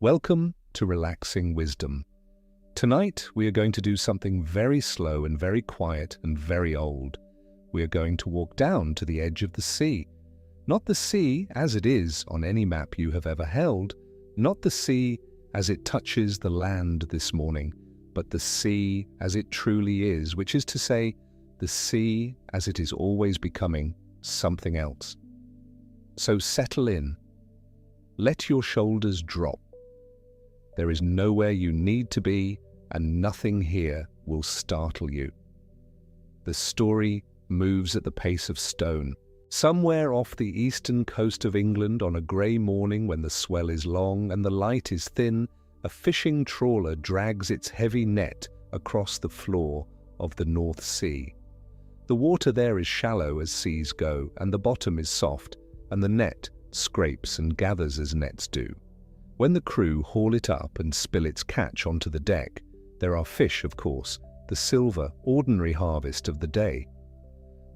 Welcome to Relaxing Wisdom. Tonight we are going to do something very slow and very quiet and very old. We are going to walk down to the edge of the sea. Not the sea as it is on any map you have ever held, not the sea as it touches the land this morning, but the sea as it truly is, which is to say, the sea as it is always becoming something else. So settle in. Let your shoulders drop. There is nowhere you need to be, and nothing here will startle you. The story moves at the pace of stone. Somewhere off the eastern coast of England on a grey morning when the swell is long and the light is thin, a fishing trawler drags its heavy net across the floor of the North Sea. The water there is shallow as seas go, and the bottom is soft, and the net scrapes and gathers as nets do. When the crew haul it up and spill its catch onto the deck, there are fish, of course, the silver, ordinary harvest of the day.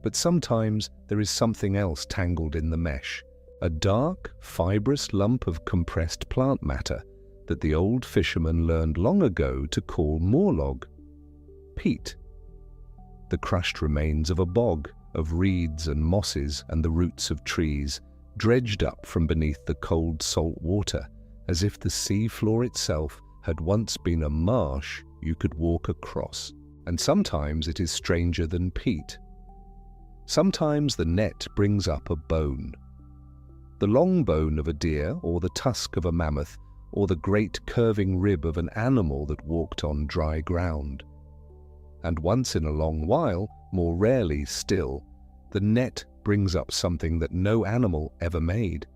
But sometimes there is something else tangled in the mesh, a dark, fibrous lump of compressed plant matter that the old fishermen learned long ago to call moorlog, peat. The crushed remains of a bog, of reeds and mosses and the roots of trees, dredged up from beneath the cold salt water, as if the sea floor itself had once been a marsh you could walk across. And sometimes it is stranger than peat. Sometimes the net brings up a bone. The long bone of a deer, or the tusk of a mammoth, or the great curving rib of an animal that walked on dry ground. And once in a long while, more rarely still, the net brings up something that no animal ever made,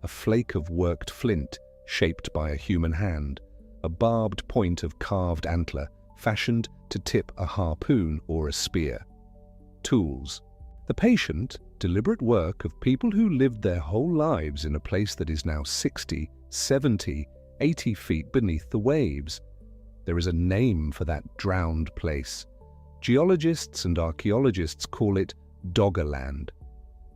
a flake of worked flint shaped by a human hand, a barbed point of carved antler fashioned to tip a harpoon or a spear. Tools. The patient, deliberate work of people who lived their whole lives in a place that is now 60, 70, 80 feet beneath the waves. There is a name for that drowned place. Geologists and archaeologists call it Doggerland.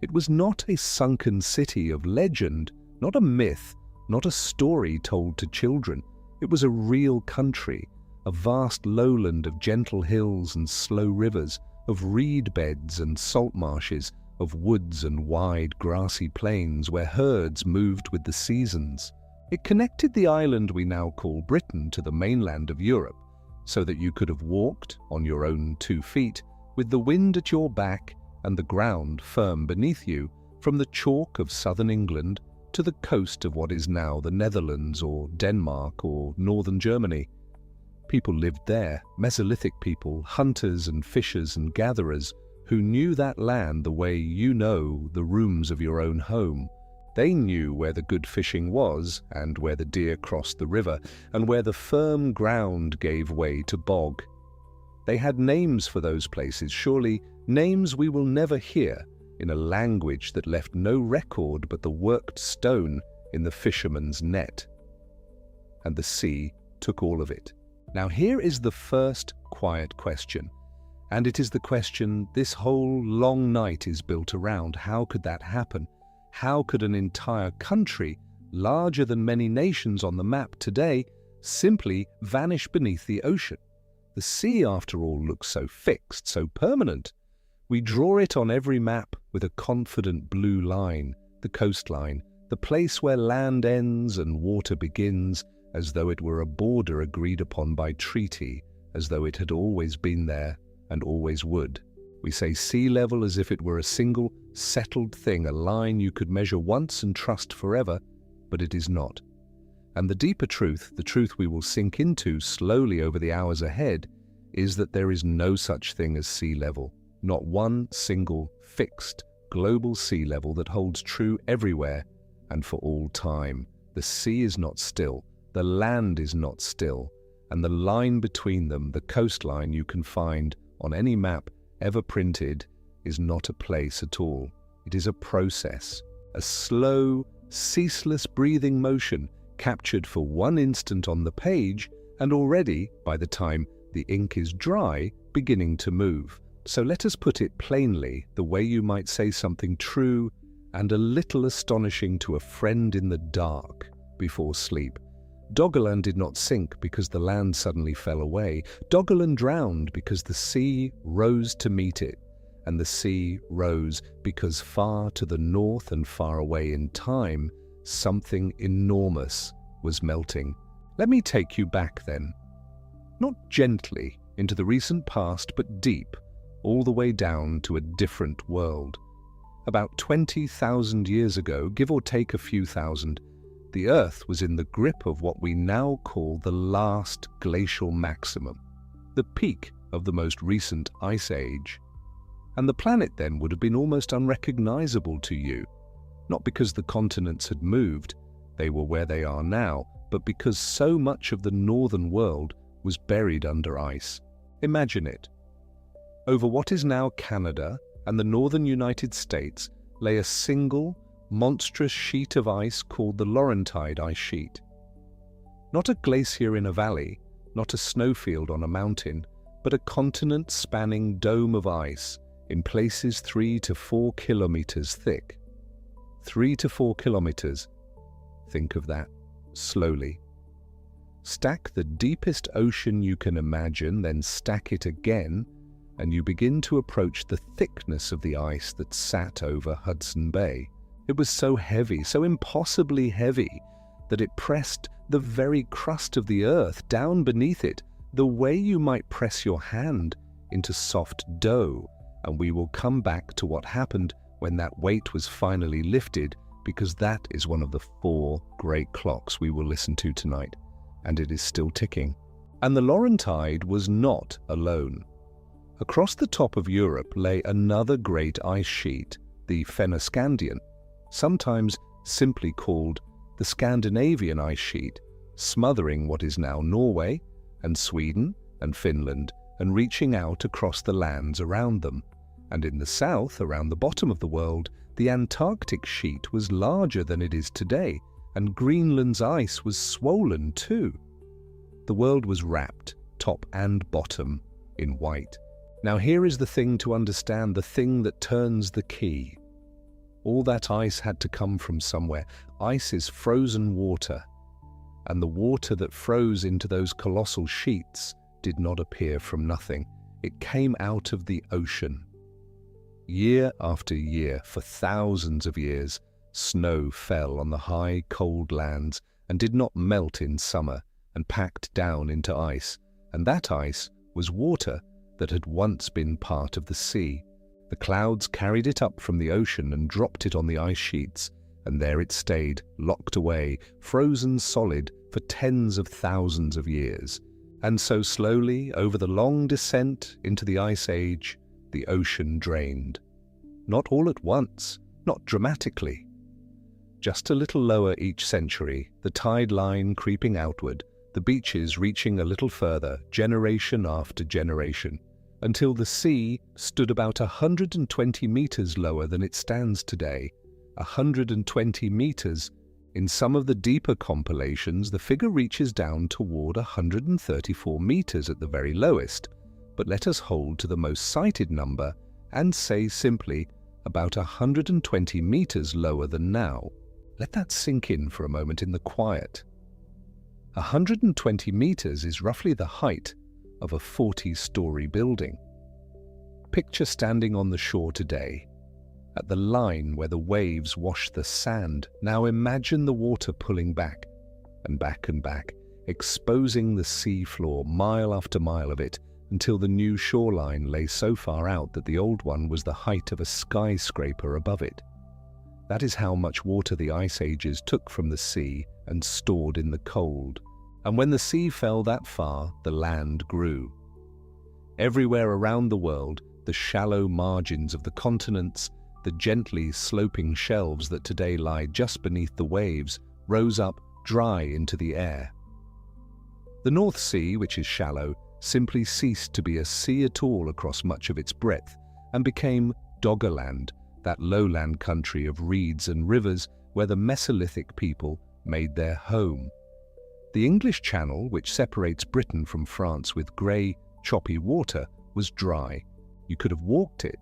It was not a sunken city of legend, not a myth, not a story told to children. It was a real country, a vast lowland of gentle hills and slow rivers, of reed beds and salt marshes, of woods and wide grassy plains where herds moved with the seasons. It connected the island we now call Britain to the mainland of Europe, so that you could have walked on your own 2 feet, with the wind at your back and the ground firm beneath you, from the chalk of southern England to the coast of what is now the Netherlands or Denmark or northern Germany. People lived there, Mesolithic people, hunters and fishers and gatherers, who knew that land the way you know the rooms of your own home. They knew where the good fishing was, and where the deer crossed the river, and where the firm ground gave way to bog. They had names for those places, surely names we will never hear, in a language that left no record but the worked stone in the fisherman's net. And the sea took all of it. Now here is the first quiet question, and it is the question this whole long night is built around. How could that happen? How could an entire country, larger than many nations on the map today, simply vanish beneath the ocean? The sea, after all, looks so fixed, so permanent. We draw it on every map with a confident blue line, the coastline, the place where land ends and water begins, as though it were a border agreed upon by treaty, as though it had always been there and always would. We say sea level as if it were a single, settled thing, a line you could measure once and trust forever, but it is not. And the deeper truth, the truth we will sink into slowly over the hours ahead, is that there is no such thing as sea level. Not one single, fixed, global sea level that holds true everywhere and for all time. The sea is not still, the land is not still, and the line between them, the coastline you can find on any map ever printed, is not a place at all. It is a process, a slow, ceaseless breathing motion captured for one instant on the page and already, by the time the ink is dry, beginning to move. So let us put it plainly, the way you might say something true and a little astonishing to a friend in the dark before sleep. Doggerland did not sink because the land suddenly fell away. Doggerland drowned because the sea rose to meet it, and the sea rose because far to the north and far away in time, something enormous was melting. Let me take you back then. Not gently into the recent past, but deep, all the way down to a different world. About 20,000 years ago, give or take a few thousand, the Earth was in the grip of what we now call the Last Glacial Maximum, the peak of the most recent ice age. And the planet then would have been almost unrecognizable to you, not because the continents had moved, they were where they are now, but because so much of the northern world was buried under ice. Imagine it. Over what is now Canada and the northern United States lay a single, monstrous sheet of ice called the Laurentide ice sheet. Not a glacier in a valley, not a snowfield on a mountain, but a continent-spanning dome of ice, in places 3 to 4 kilometers thick. 3 to 4 kilometers. Think of that, slowly. Stack the deepest ocean you can imagine, then stack it again, and you begin to approach the thickness of the ice that sat over Hudson Bay. It was so heavy, so impossibly heavy, that it pressed the very crust of the earth down beneath it, the way you might press your hand into soft dough. And we will come back to what happened when that weight was finally lifted, because that is one of the 4 great clocks we will listen to tonight, and it is still ticking. And the Laurentide was not alone. Across the top of Europe lay another great ice sheet, the Fennoscandian, sometimes simply called the Scandinavian ice sheet, smothering what is now Norway and Sweden and Finland and reaching out across the lands around them. And in the south, around the bottom of the world, the Antarctic sheet was larger than it is today, and Greenland's ice was swollen too. The world was wrapped, top and bottom, in white. Now here is the thing to understand, the thing that turns the key. All that ice had to come from somewhere. Ice is frozen water, and the water that froze into those colossal sheets did not appear from nothing. It came out of the ocean. Year after year, for thousands of years, snow fell on the high, cold lands and did not melt in summer and packed down into ice, and that ice was water that had once been part of the sea. The clouds carried it up from the ocean and dropped it on the ice sheets, and there it stayed, locked away, frozen solid for tens of thousands of years. And so slowly, over the long descent into the Ice Age, the ocean drained. Not all at once, not dramatically. Just a little lower each century, the tide line creeping outward, the beaches reaching a little further, generation after generation, until the sea stood about 120 meters lower than it stands today. 120 meters. In some of the deeper compilations, the figure reaches down toward 134 meters at the very lowest, but let us hold to the most cited number and say simply about 120 meters lower than now. Let that sink in for a moment in the quiet. 120 meters is roughly the height of a 40-story building. Picture standing on the shore today, at the line where the waves wash the sand. Now imagine the water pulling back and back and back, exposing the sea floor mile after mile of it, until the new shoreline lay so far out that the old one was the height of a skyscraper above it. That is how much water the ice ages took from the sea and stored in the cold. And when the sea fell that far, the land grew. Everywhere around the world, the shallow margins of the continents, the gently sloping shelves that today lie just beneath the waves, rose up dry into the air. The North Sea, which is shallow, simply ceased to be a sea at all across much of its breadth and became Doggerland, that lowland country of reeds and rivers where the Mesolithic people made their home. The English Channel, which separates Britain from France with grey, choppy water, was dry. You could have walked it.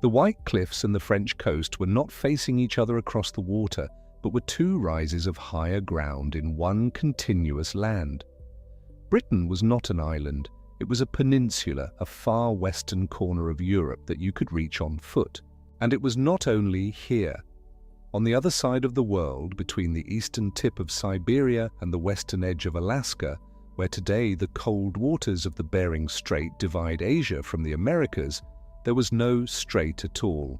The White Cliffs and the French coast were not facing each other across the water, but were two rises of higher ground in one continuous land. Britain was not an island, it was a peninsula, a far western corner of Europe that you could reach on foot. And it was not only here. On the other side of the world, between the eastern tip of Siberia and the western edge of Alaska, where today the cold waters of the Bering Strait divide Asia from the Americas, there was no strait at all.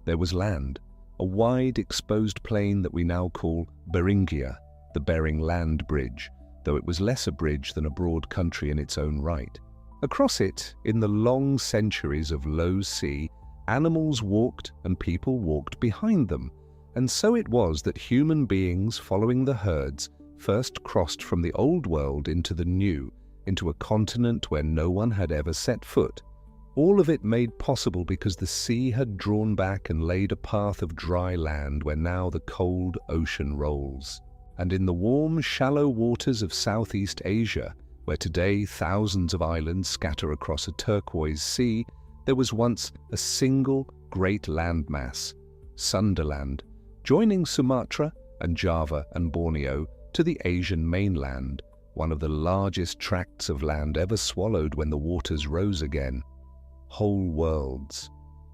There was land, a wide exposed plain that we now call Beringia, the Bering Land Bridge, though it was less a bridge than a broad country in its own right. Across it, in the long centuries of low sea, animals walked and people walked behind them, and so it was that human beings following the herds first crossed from the old world into the new, into a continent where no one had ever set foot. All of it made possible because the sea had drawn back and laid a path of dry land where now the cold ocean rolls. And in the warm, shallow waters of Southeast Asia, where today thousands of islands scatter across a turquoise sea, there was once a single great landmass, Sundaland, joining Sumatra and Java and Borneo to the Asian mainland, one of the largest tracts of land ever swallowed when the waters rose again. Whole worlds,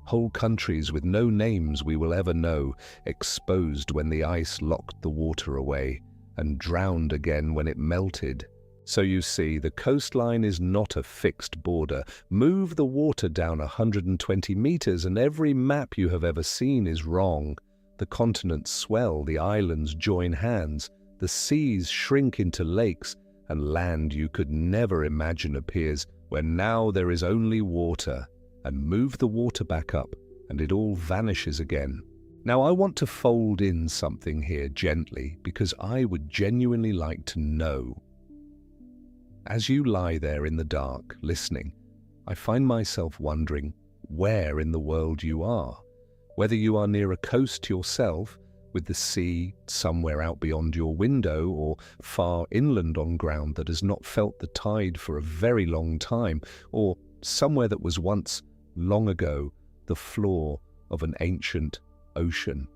whole countries with no names we will ever know, exposed when the ice locked the water away, and drowned again when it melted. So you see, the coastline is not a fixed border. Move the water down 120 meters and every map you have ever seen is wrong. The continents swell, the islands join hands, the seas shrink into lakes, and land you could never imagine appears where now there is only water. And move the water back up, and it all vanishes again. Now I want to fold in something here gently, because I would genuinely like to know. As you lie there in the dark, listening, I find myself wondering where in the world you are. Whether you are near a coast yourself, with the sea somewhere out beyond your window, or far inland on ground that has not felt the tide for a very long time, or somewhere that was once, long ago, the floor of an ancient ocean.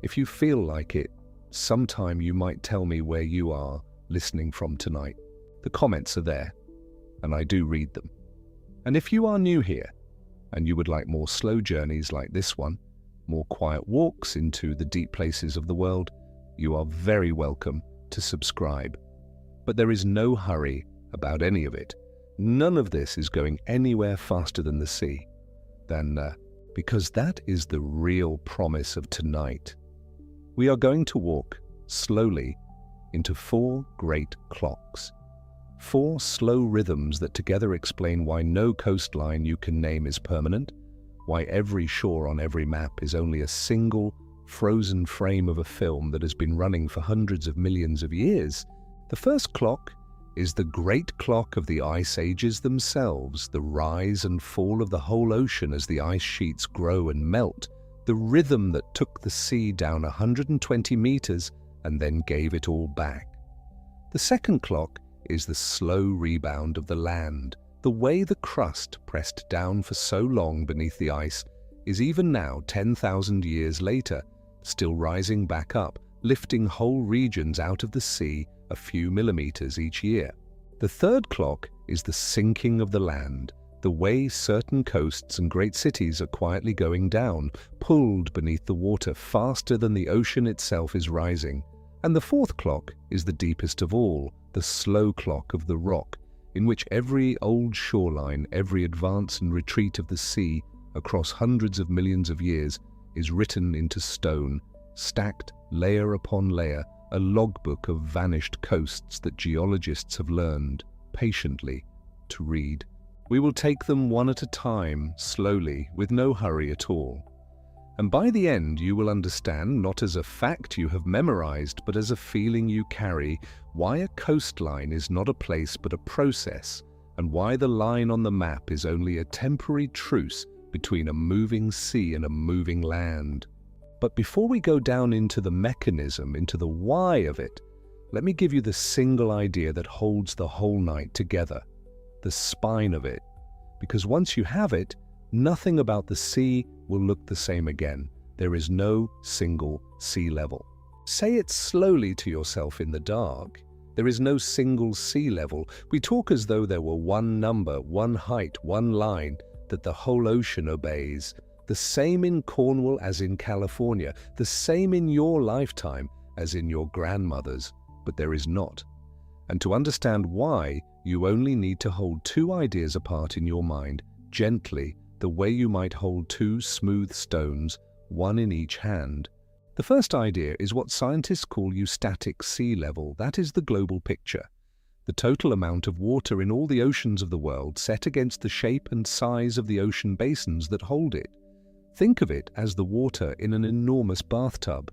If you feel like it, sometime you might tell me where you are listening from tonight. The comments are there, and I do read them. And if you are new here, and you would like more slow journeys like this one, more quiet walks into the deep places of the world, you are very welcome to subscribe. But there is no hurry about any of it. None of this is going anywhere faster than the sea. Because that is the real promise of tonight. We are going to walk slowly into 4 great clocks. 4 slow rhythms that together explain why no coastline you can name is permanent, why every shore on every map is only a single, frozen frame of a film that has been running for hundreds of millions of years. The first clock is the great clock of the ice ages themselves, the rise and fall of the whole ocean as the ice sheets grow and melt, the rhythm that took the sea down 120 meters and then gave it all back. The second clock is the slow rebound of the land. The way the crust, pressed down for so long beneath the ice, is even now 10,000 years later, still rising back up, lifting whole regions out of the sea a few millimeters each year. The third clock is the sinking of the land, the way certain coasts and great cities are quietly going down, pulled beneath the water faster than the ocean itself is rising. And the fourth clock is the deepest of all, the slow clock of the rock, in which every old shoreline, every advance and retreat of the sea across hundreds of millions of years is written into stone, stacked layer upon layer, a logbook of vanished coasts that geologists have learned, patiently, to read. We will take them one at a time, slowly, with no hurry at all. And by the end you will understand, not as a fact you have memorized, but as a feeling you carry, why a coastline is not a place but a process, and why the line on the map is only a temporary truce between a moving sea and a moving land. But before we go down into the mechanism, into the why of it, let me give you the single idea that holds the whole night together, the spine of it. Because once you have it, nothing about the sea will look the same again. There is no single sea level. Say it slowly to yourself in the dark. There is no single sea level. We talk as though there were one number, one height, one line that the whole ocean obeys. The same in Cornwall as in California, the same in your lifetime as in your grandmother's, but there is not. And to understand why, you only need to hold two ideas apart in your mind, gently, the way you might hold two smooth stones, one in each hand. The first idea is what scientists call eustatic sea level. That is the global picture. The total amount of water in all the oceans of the world set against the shape and size of the ocean basins that hold it. Think of it as the water in an enormous bathtub.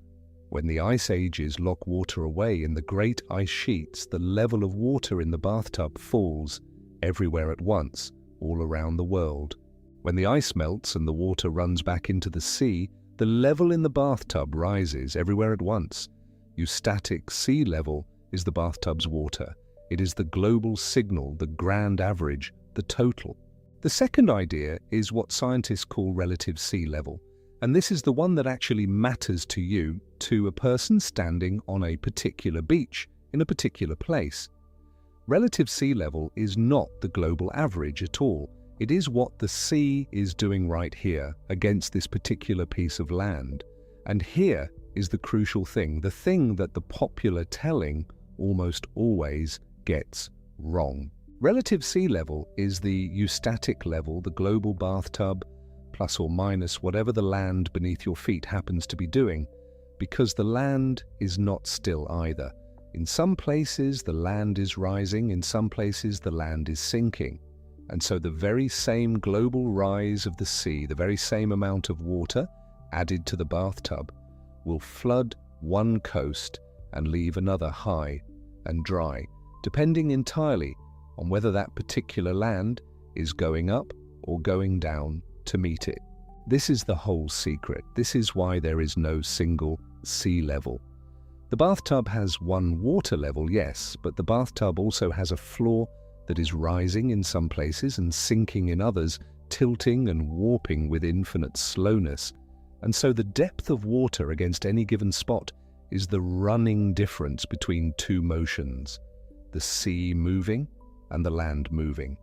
When the ice ages lock water away in the great ice sheets, the level of water in the bathtub falls everywhere at once, all around the world. When the ice melts and the water runs back into the sea, the level in the bathtub rises everywhere at once. Eustatic sea level is the bathtub's water. It is the global signal, the grand average, the total. The second idea is what scientists call relative sea level, and this is the one that actually matters to you, to a person standing on a particular beach, in a particular place. Relative sea level is not the global average at all. It is what the sea is doing right here against this particular piece of land. And here is the crucial thing, the thing that the popular telling almost always gets wrong. Relative sea level is the eustatic level, the global bathtub, plus or minus whatever the land beneath your feet happens to be doing, because the land is not still either. In some places the land is rising, in some places the land is sinking. And so the very same global rise of the sea, the very same amount of water added to the bathtub, will flood one coast and leave another high and dry, depending entirely on whether that particular land is going up or going down to meet it. This is the whole secret. This is why there is no single sea level. The bathtub has one water level, yes, but the bathtub also has a floor that is rising in some places and sinking in others, tilting and warping with infinite slowness. And so the depth of water against any given spot is the running difference between two motions, the sea moving and the land moving.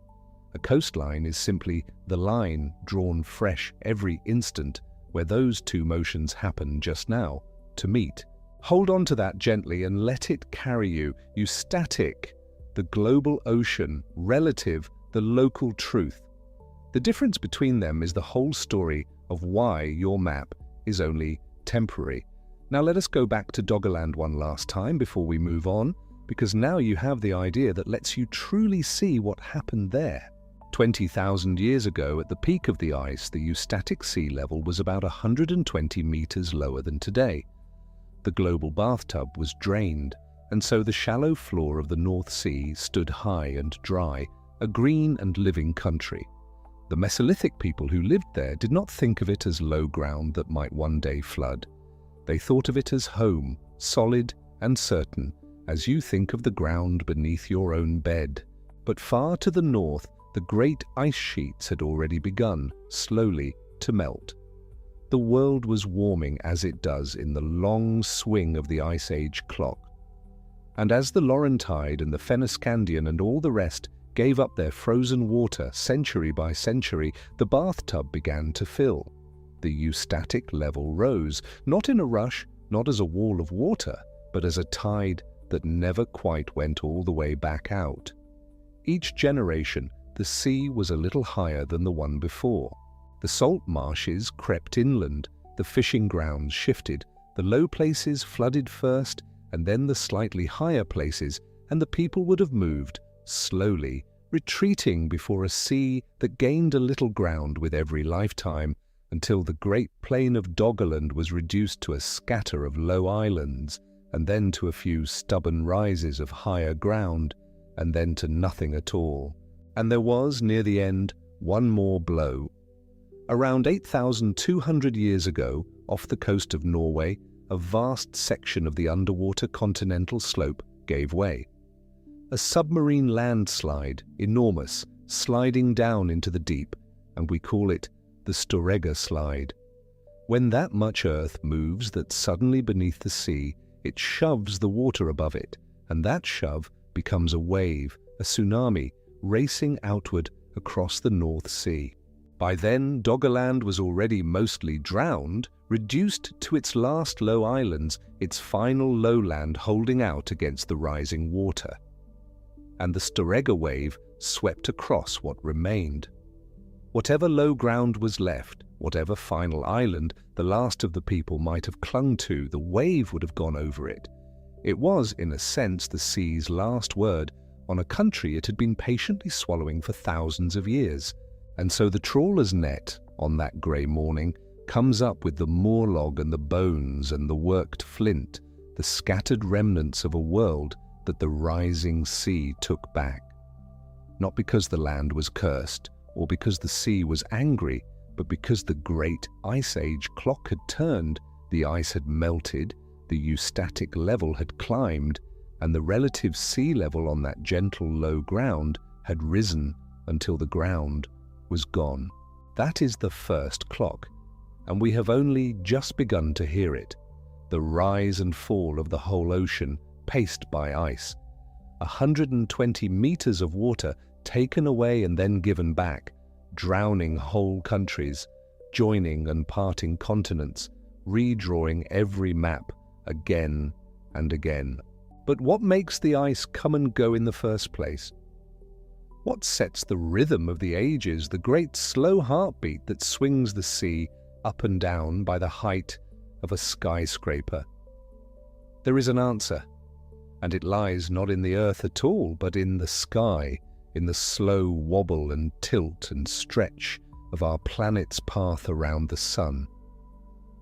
A coastline is simply the line drawn fresh every instant where those two motions happen just now to meet. Hold on to that gently and let it carry you. Eustatic, the global ocean; relative, the local truth. The difference between them is the whole story of why your map is only temporary. Now let us go back to Doggerland one last time before we move on, because now you have the idea that lets you truly see what happened there. 20,000 years ago, at the peak of the ice, the eustatic sea level was about 120 meters lower than today. The global bathtub was drained, and so the shallow floor of the North Sea stood high and dry, a green and living country. The Mesolithic people who lived there did not think of it as low ground that might one day flood. They thought of it as home, solid and certain, as you think of the ground beneath your own bed. But far to the north, the great ice sheets had already begun, slowly, to melt. The world was warming as it does in the long swing of the Ice Age clock. And as the Laurentide and the Fennoscandian and all the rest gave up their frozen water century by century, the bathtub began to fill. The eustatic level rose, not in a rush, not as a wall of water, but as a tide that never quite went all the way back out. Each generation, the sea was a little higher than the one before. The salt marshes crept inland, the fishing grounds shifted, the low places flooded first, and then the slightly higher places, and the people would have moved, slowly, retreating before a sea that gained a little ground with every lifetime, until the great plain of Doggerland was reduced to a scatter of low islands, and then to a few stubborn rises of higher ground, and then to nothing at all. And there was, near the end, one more blow. Around 8,200 years ago, off the coast of Norway, a vast section of the underwater continental slope gave way. A submarine landslide, enormous, sliding down into the deep, and we call it the Storegga slide. When that much earth moves that suddenly beneath the sea, it shoves the water above it, and that shove becomes a wave, a tsunami, racing outward across the North Sea. By then, Doggerland was already mostly drowned, reduced to its last low islands, its final lowland holding out against the rising water. And the Storegga wave swept across what remained. Whatever low ground was left, whatever final island the last of the people might have clung to, the wave would have gone over it. It was, in a sense, the sea's last word on a country it had been patiently swallowing for thousands of years. And so the trawler's net, on that grey morning, comes up with the moor log and the bones and the worked flint, the scattered remnants of a world that the rising sea took back. Not because the land was cursed, or because the sea was angry, but because the great Ice Age clock had turned, the ice had melted, the eustatic level had climbed, and the relative sea level on that gentle low ground had risen until the ground was gone. That is the first clock, and we have only just begun to hear it, the rise and fall of the whole ocean, paced by ice. 120 meters of water taken away and then given back, drowning whole countries, joining and parting continents, redrawing every map again and again. But what makes the ice come and go in the first place? What sets the rhythm of the ages, the great slow heartbeat that swings the sea up and down by the height of a skyscraper? There is an answer, and it lies not in the earth at all, but in the sky, in the slow wobble and tilt and stretch of our planet's path around the sun.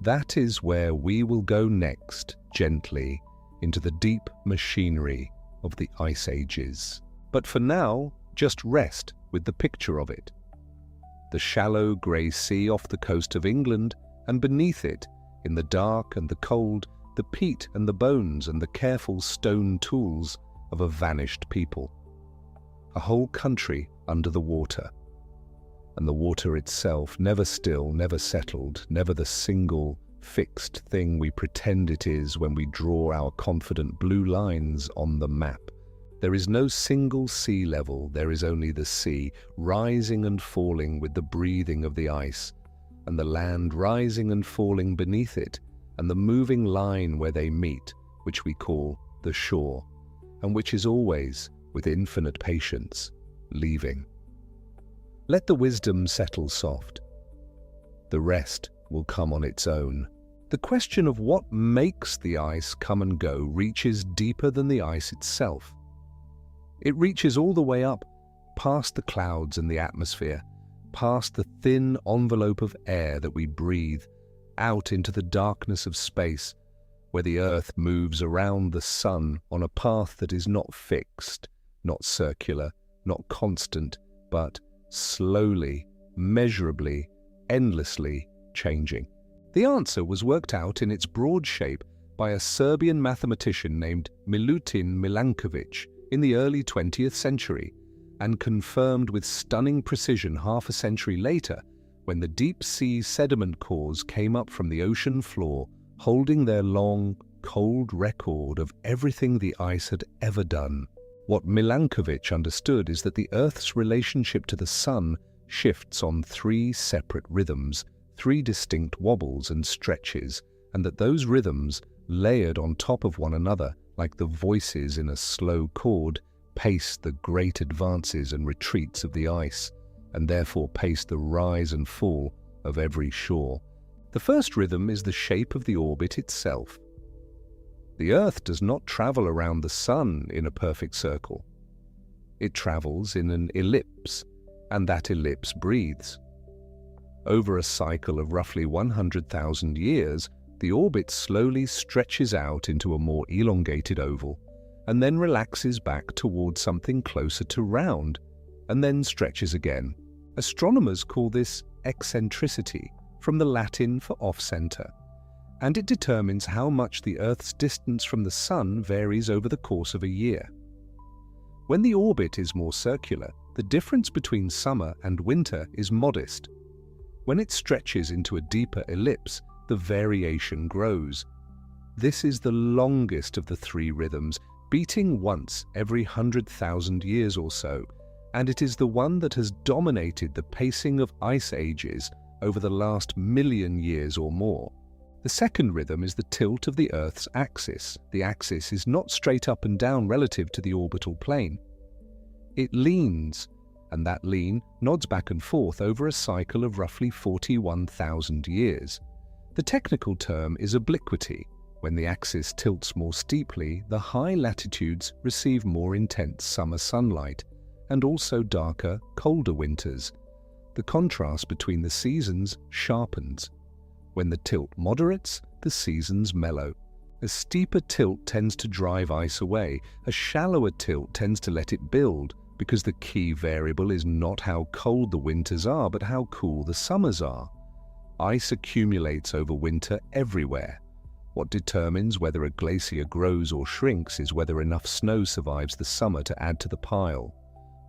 That is where we will go next, gently, into the deep machinery of the ice ages. But for now, just rest with the picture of it. The shallow grey sea off the coast of England, and beneath it, in the dark and the cold, the peat and the bones and the careful stone tools of a vanished people. A whole country under the water. And the water itself, never still, never settled, never the single, fixed thing we pretend it is when we draw our confident blue lines on the map. There is no single sea level, there is only the sea, rising and falling with the breathing of the ice, and the land rising and falling beneath it, and the moving line where they meet, which we call the shore, and which is always, with infinite patience, leaving. Let the wisdom settle soft. The rest will come on its own. The question of what makes the ice come and go reaches deeper than the ice itself. It reaches all the way up, past the clouds and the atmosphere, past the thin envelope of air that we breathe, out into the darkness of space, where the earth moves around the sun on a path that is not fixed, not circular, not constant, but slowly, measurably, endlessly changing. The answer was worked out in its broad shape by a Serbian mathematician named Milankovitch in the early 20th century, and confirmed with stunning precision half a century later when the deep-sea sediment cores came up from the ocean floor, holding their long, cold record of everything the ice had ever done. What Milankovitch understood is that the Earth's relationship to the sun shifts on 3 separate rhythms, 3 distinct wobbles and stretches, and that those rhythms, layered on top of one another like the voices in a slow chord, pace the great advances and retreats of the ice, and therefore pace the rise and fall of every shore. The first rhythm is the shape of the orbit itself. The Earth does not travel around the sun in a perfect circle. It travels in an ellipse, and that ellipse breathes. Over a cycle of roughly 100,000 years, the orbit slowly stretches out into a more elongated oval, and then relaxes back towards something closer to round, and then stretches again. Astronomers call this eccentricity, from the Latin for off-center, and it determines how much the Earth's distance from the Sun varies over the course of a year. When the orbit is more circular, the difference between summer and winter is modest. When it stretches into a deeper ellipse, the variation grows. This is the longest of the three rhythms, beating once every 100,000 years or so, and it is the one that has dominated the pacing of ice ages over the last million years or more. The second rhythm is the tilt of the Earth's axis. The axis is not straight up and down relative to the orbital plane. It leans, and that lean nods back and forth over a cycle of roughly 41,000 years. The technical term is obliquity. When the axis tilts more steeply, the high latitudes receive more intense summer sunlight, and also darker, colder winters. The contrast between the seasons sharpens. When the tilt moderates, the seasons mellow. A steeper tilt tends to drive ice away. A shallower tilt tends to let it build, because the key variable is not how cold the winters are, but how cool the summers are. Ice accumulates over winter everywhere. What determines whether a glacier grows or shrinks is whether enough snow survives the summer to add to the pile.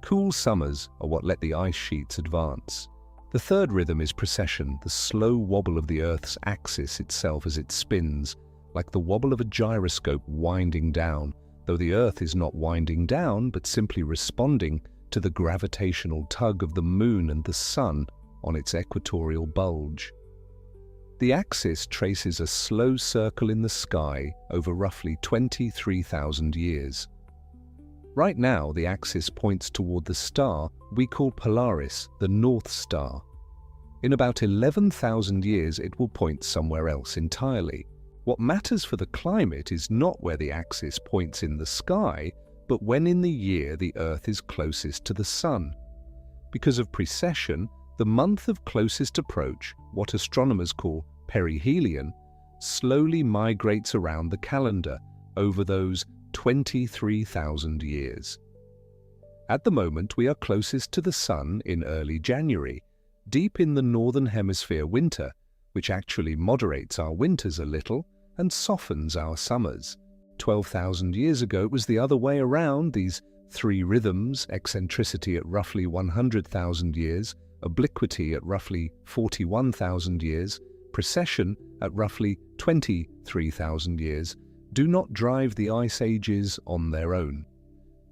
Cool summers are what let the ice sheets advance. The third rhythm is precession, the slow wobble of the Earth's axis itself as it spins, like the wobble of a gyroscope winding down, though the Earth is not winding down but simply responding to the gravitational tug of the Moon and the Sun on its equatorial bulge. The axis traces a slow circle in the sky over roughly 23,000 years. Right now, the axis points toward the star we call Polaris, the North Star. In about 11,000 years, it will point somewhere else entirely. What matters for the climate is not where the axis points in the sky, but when in the year the Earth is closest to the Sun. Because of precession, the month of closest approach, what astronomers call perihelion, slowly migrates around the calendar over those 23,000 years. At the moment, we are closest to the Sun in early January, deep in the Northern Hemisphere winter, which actually moderates our winters a little and softens our summers. 12,000 years ago, it was the other way around. These three rhythms, eccentricity at roughly 100,000 years, obliquity at roughly 41,000 years, precession at roughly 23,000 years, do not drive the ice ages on their own.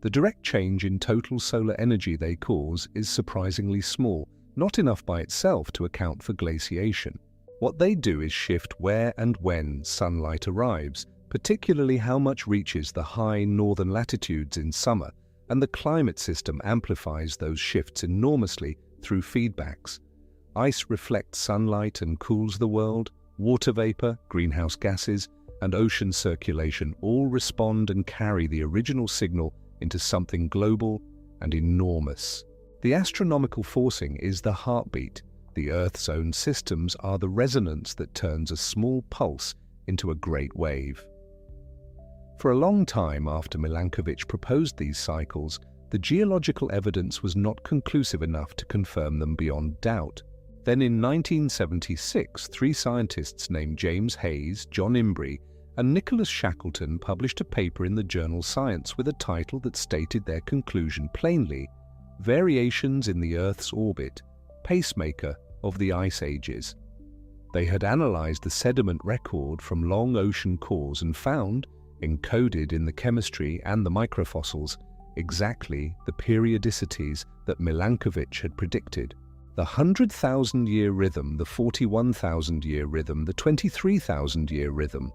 The direct change in total solar energy they cause is surprisingly small, not enough by itself to account for glaciation. What they do is shift where and when sunlight arrives, particularly how much reaches the high northern latitudes in summer, and the climate system amplifies those shifts enormously through feedbacks. Ice reflects sunlight and cools the world. Water vapor, greenhouse gases, and ocean circulation all respond and carry the original signal into something global and enormous. The astronomical forcing is the heartbeat. The Earth's own systems are the resonance that turns a small pulse into a great wave. For a long time after Milankovitch proposed these cycles, the geological evidence was not conclusive enough to confirm them beyond doubt. Then in 1976, three scientists named James Hayes, John Imbrie, and Nicholas Shackleton published a paper in the journal Science with a title that stated their conclusion plainly: Variations in the Earth's Orbit, Pacemaker of the Ice Ages. They had analyzed the sediment record from long ocean cores and found, encoded in the chemistry and the microfossils, exactly the periodicities that Milankovitch had predicted. The 100,000-year rhythm, the 41,000-year rhythm, the 23,000-year rhythm,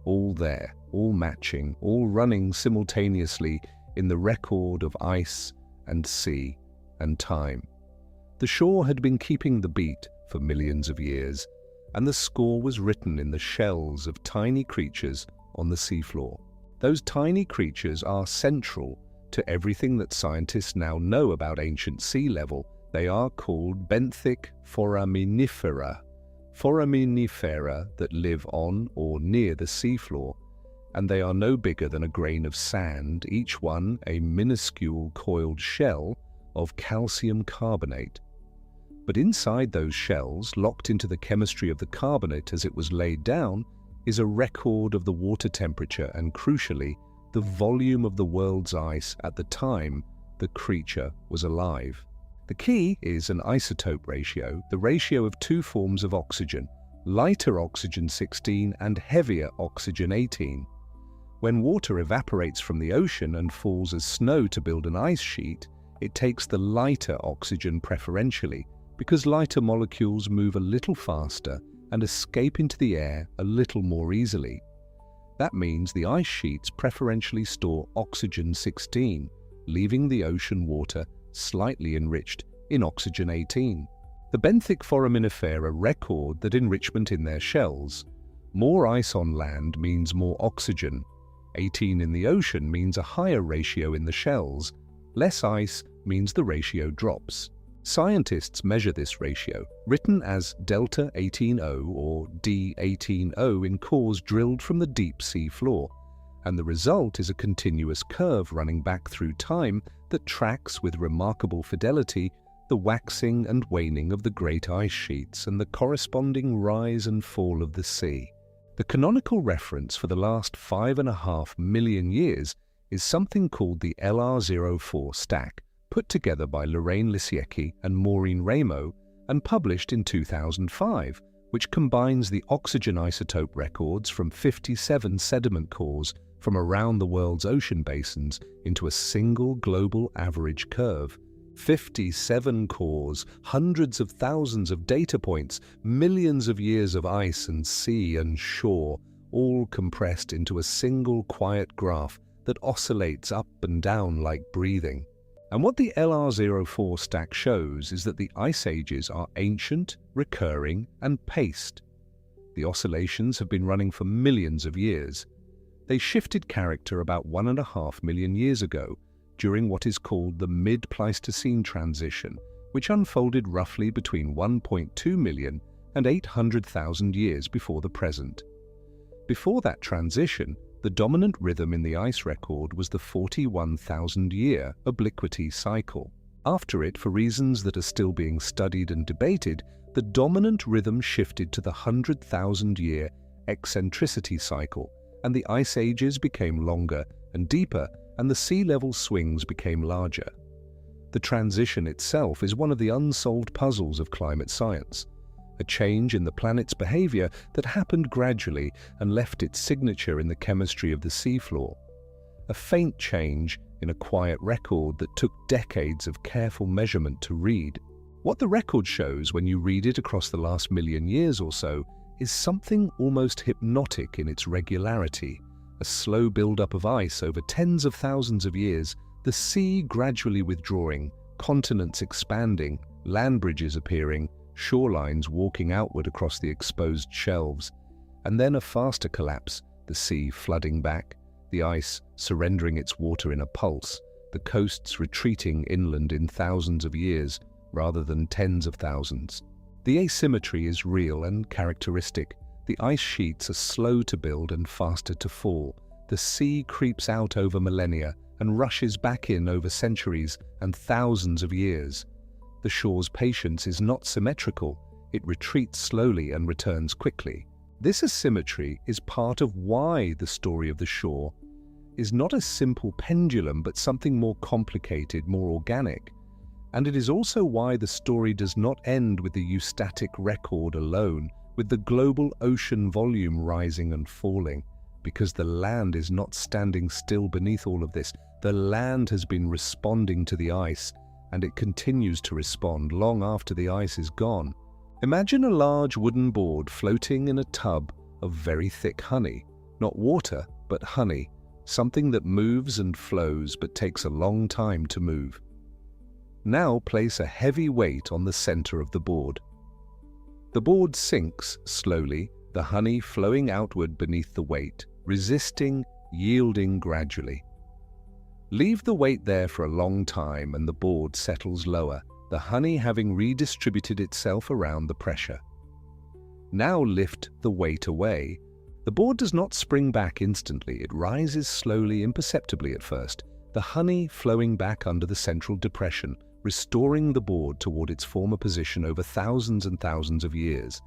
all there, all matching, all running simultaneously in the record of ice and sea and time. The shore had been keeping the beat for millions of years, and the score was written in the shells of tiny creatures on the seafloor. Those tiny creatures are central to everything that scientists now know about ancient sea level. They are called benthic foraminifera that live on or near the seafloor, and they are no bigger than a grain of sand, each one a minuscule coiled shell of calcium carbonate. But inside those shells, locked into the chemistry of the carbonate as it was laid down, is a record of the water temperature and, crucially, the volume of the world's ice at the time the creature was alive. The key is an isotope ratio, the ratio of two forms of oxygen, lighter oxygen-16 and heavier oxygen-18. When water evaporates from the ocean and falls as snow to build an ice sheet, it takes the lighter oxygen preferentially, because lighter molecules move a little faster and escape into the air a little more easily. That means the ice sheets preferentially store oxygen-16, leaving the ocean water slightly enriched in oxygen-18. The benthic foraminifera record that enrichment in their shells. More ice on land means more oxygen. 18 in the ocean means a higher ratio in the shells. Less ice means the ratio drops. Scientists measure this ratio, written as delta 18O or D18O in cores drilled from the deep sea floor, and the result is a continuous curve running back through time that tracks with remarkable fidelity the waxing and waning of the great ice sheets and the corresponding rise and fall of the sea. The canonical reference for the last 5.5 million years is something called the LR04 stack, put together by Lorraine Lisiecki and Maureen Ramo and published in 2005, which combines the oxygen isotope records from 57 sediment cores from around the world's ocean basins into a single global average curve. 57 cores, hundreds of thousands of data points, millions of years of ice and sea and shore, all compressed into a single quiet graph that oscillates up and down like breathing. And what the LR04 stack shows is that the ice ages are ancient, recurring, and paced. The oscillations have been running for millions of years. They shifted character about 1.5 million years ago, during what is called the mid-Pleistocene transition, which unfolded roughly between 1.2 million and 800,000 years before the present. Before that transition, the dominant rhythm in the ice record was the 41,000-year obliquity cycle. After it, for reasons that are still being studied and debated, the dominant rhythm shifted to the 100,000-year eccentricity cycle, and the ice ages became longer and deeper, and the sea level swings became larger. The transition itself is one of the unsolved puzzles of climate science, a change in the planet's behavior that happened gradually and left its signature in the chemistry of the seafloor. A faint change in a quiet record that took decades of careful measurement to read. What the record shows when you read it across the last million years or so is something almost hypnotic in its regularity. A slow build-up of ice over tens of thousands of years, the sea gradually withdrawing, continents expanding, land bridges appearing, shorelines walking outward across the exposed shelves, and then a faster collapse, the sea flooding back, the ice surrendering its water in a pulse, the coasts retreating inland in thousands of years rather than tens of thousands. The asymmetry is real and characteristic. The ice sheets are slow to build and faster to fall. The sea creeps out over millennia and rushes back in over centuries and thousands of years. The shore's patience is not symmetrical. It retreats slowly and returns quickly. This asymmetry is part of why the story of the shore is not a simple pendulum but something more complicated, more organic. And it is also why the story does not end with the eustatic record alone, with the global ocean volume rising and falling, because the land is not standing still beneath all of this. The land has been responding to the ice, and it continues to respond long after the ice is gone. Imagine a large wooden board floating in a tub of very thick honey, not water, but honey, something that moves and flows but takes a long time to move. Now place a heavy weight on the center of the board. The board sinks slowly, the honey flowing outward beneath the weight, resisting, yielding gradually. Leave the weight there for a long time and the board settles lower, the honey having redistributed itself around the pressure. Now lift the weight away. The board does not spring back instantly, it rises slowly, imperceptibly at first, the honey flowing back under the central depression, restoring the board toward its former position over thousands and thousands of years.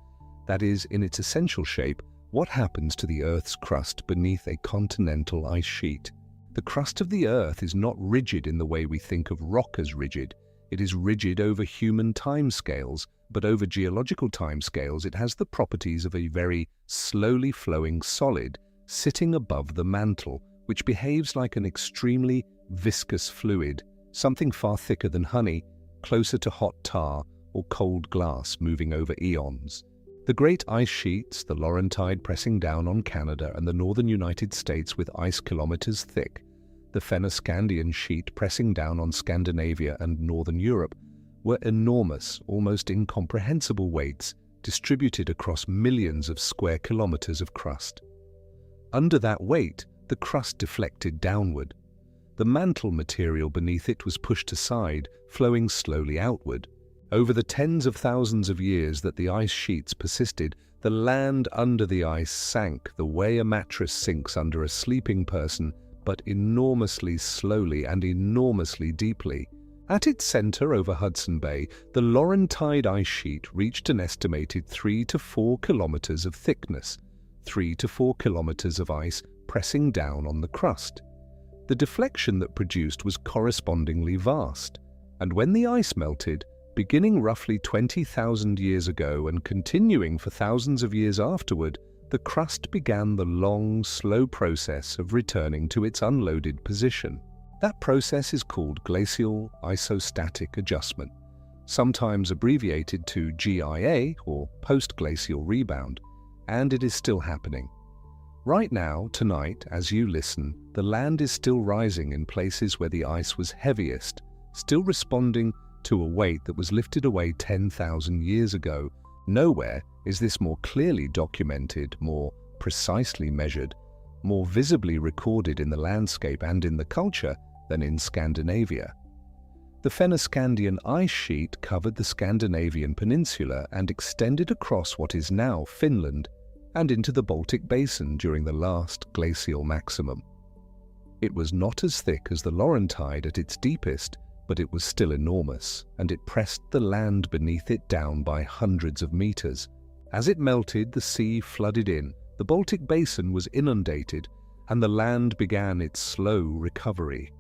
That is, in its essential shape, what happens to the Earth's crust beneath a continental ice sheet. The crust of the Earth is not rigid in the way we think of rock as rigid. It is rigid over human timescales, but over geological timescales it has the properties of a very slowly flowing solid sitting above the mantle, which behaves like an extremely viscous fluid, something far thicker than honey, closer to hot tar or cold glass moving over eons. The great ice sheets, the Laurentide pressing down on Canada and the northern United States with ice kilometers thick, the Fennoscandian sheet pressing down on Scandinavia and northern Europe, were enormous, almost incomprehensible weights distributed across millions of square kilometers of crust. Under that weight, the crust deflected downward. The mantle material beneath it was pushed aside, flowing slowly outward. Over the tens of thousands of years that the ice sheets persisted, the land under the ice sank the way a mattress sinks under a sleeping person, but enormously slowly and enormously deeply. At its center over Hudson Bay, the Laurentide ice sheet reached an estimated 3 to 4 kilometers of thickness, 3 to 4 kilometers of ice pressing down on the crust. The deflection that produced was correspondingly vast, and when the ice melted, beginning roughly 20,000 years ago and continuing for thousands of years afterward, the crust began the long, slow process of returning to its unloaded position. That process is called glacial isostatic adjustment, sometimes abbreviated to GIA or post-glacial rebound, and it is still happening. Right now, tonight, as you listen, the land is still rising in places where the ice was heaviest, still responding to a weight that was lifted away 10,000 years ago. Nowhere is this more clearly documented, more precisely measured, more visibly recorded in the landscape and in the culture than in Scandinavia. The Fennoscandian ice sheet covered the Scandinavian peninsula and extended across what is now Finland and into the Baltic Basin during the last glacial maximum. It was not as thick as the Laurentide at its deepest, but it was still enormous, and it pressed the land beneath it down by hundreds of meters. As it melted, the sea flooded in, the Baltic Basin was inundated, and the land began its slow recovery.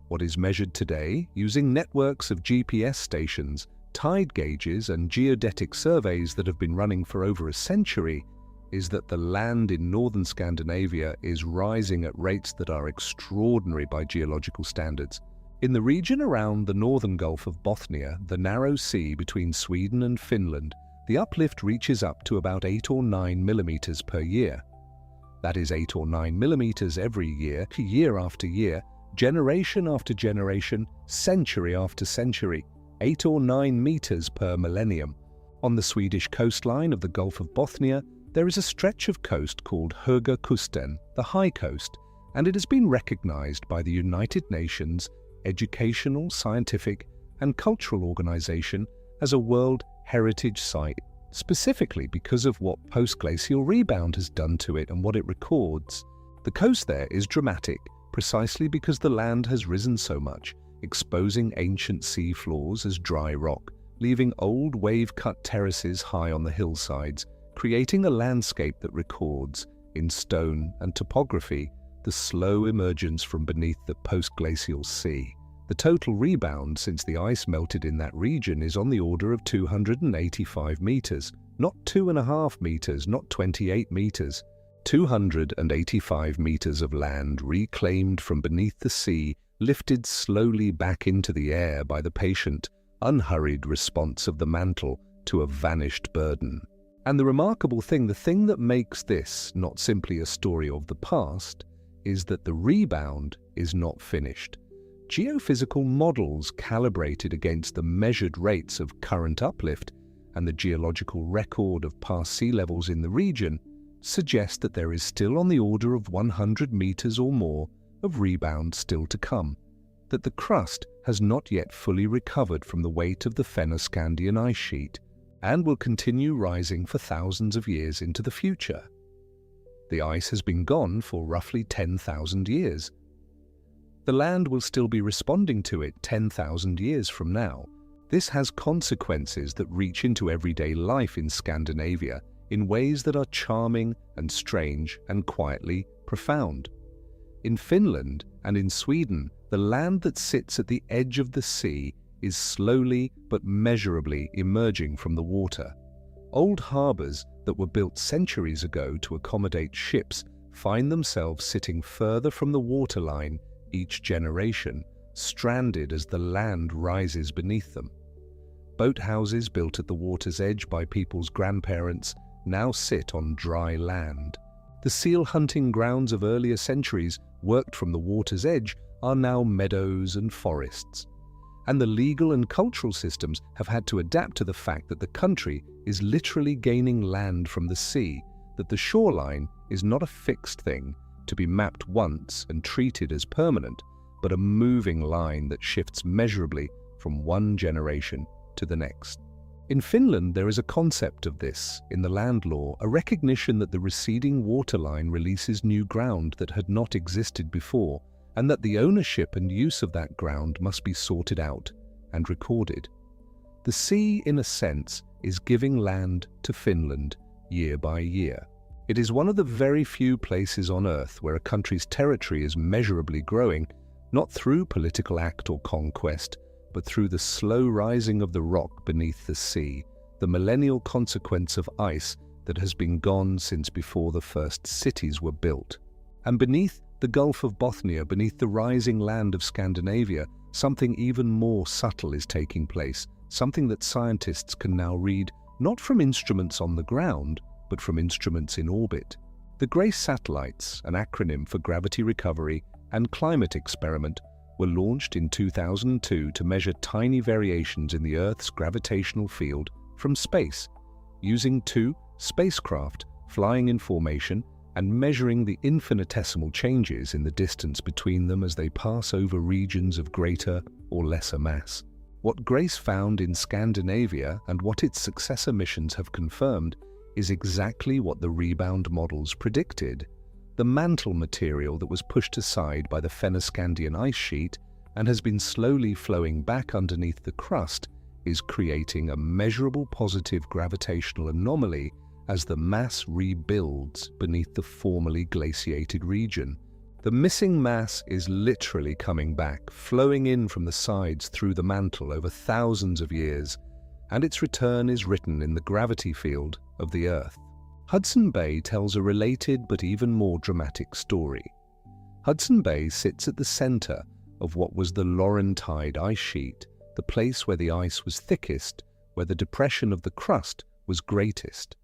What is measured today, using networks of GPS stations, tide gauges, and geodetic surveys that have been running for over a century, is that the land in northern Scandinavia is rising at rates that are extraordinary by geological standards. In the region around the northern Gulf of Bothnia, the narrow sea between Sweden and Finland, the uplift reaches up to about 8 or 9 millimeters per year. That is 8 or 9 millimeters every year, year after year, generation after generation, century after century, 8 or 9 meters per millennium. On the Swedish coastline of the Gulf of Bothnia, there is a stretch of coast called Höga Kusten, the High Coast, and it has been recognized by the United Nations Educational, Scientific and Cultural Organization as a World Heritage Site, specifically because of what post-glacial rebound has done to it and what it records. The coast there is dramatic, precisely because the land has risen so much, exposing ancient sea floors as dry rock, leaving old wave-cut terraces high on the hillsides, creating a landscape that records, in stone and topography, the slow emergence from beneath the post-glacial sea. The total rebound since the ice melted in that region is on the order of 285 meters, not 2.5 meters, not 28 meters. 285 meters of land reclaimed from beneath the sea, lifted slowly back into the air by the patient, unhurried response of the mantle to a vanished burden. And the remarkable thing, the thing that makes this not simply a story of the past, is that the rebound is not finished. Geophysical models calibrated against the measured rates of current uplift and the geological record of past sea levels in the region suggest that there is still on the order of 100 meters or more of rebound still to come, that the crust has not yet fully recovered from the weight of the Fennoscandian ice sheet and will continue rising for thousands of years into the future. The ice has been gone for roughly 10,000 years. The land will still be responding to it 10,000 years from now. This has consequences that reach into everyday life in Scandinavia in ways that are charming and strange and quietly profound. In Finland and in Sweden, the land that sits at the edge of the sea is slowly but measurably emerging from the water. Old harbours that were built centuries ago to accommodate ships find themselves sitting further from the waterline each generation, stranded as the land rises beneath them. Boathouses built at the water's edge by people's grandparents now sit on dry land. The seal hunting grounds of earlier centuries, worked from the water's edge, are now meadows and forests. And the legal and cultural systems have had to adapt to the fact that the country is literally gaining land from the sea, that the shoreline is not a fixed thing to be mapped once and treated as permanent, but a moving line that shifts measurably from one generation to the next. In Finland, there is a concept of this in the land law, a recognition that the receding waterline releases new ground that had not existed before, and that the ownership and use of that ground must be sorted out and recorded. The sea, in a sense, is giving land to Finland year by year. It is one of the very few places on Earth where a country's territory is measurably growing, not through political act or conquest, but through the slow rising of the rock beneath the sea, the millennial consequence of ice that has been gone since before the first cities were built. And beneath the Gulf of Bothnia, beneath the rising land of Scandinavia, something even more subtle is taking place, something that scientists can now read not from instruments on the ground, but from instruments in orbit. The grazed satellites, an acronym for Gravity Recovery and Climate Experiment, were launched in 2002 to measure tiny variations in the Earth's gravitational field from space, using two spacecraft flying in formation and measuring the infinitesimal changes in the distance between them as they pass over regions of greater or lesser mass. What GRACE found in Scandinavia and what its successor missions have confirmed is exactly what the rebound models predicted. The mantle material that was pushed aside by the Fennoscandian ice sheet and has been slowly flowing back underneath the crust is creating a measurable positive gravitational anomaly as the mass rebuilds beneath the formerly glaciated region. The missing mass is literally coming back, flowing in from the sides through the mantle over thousands of years, and its return is written in the gravity field of the Earth. Hudson Bay tells a related but even more dramatic story. Hudson Bay sits at the center of what was the Laurentide ice sheet, the place where the ice was thickest, where the depression of the crust was greatest.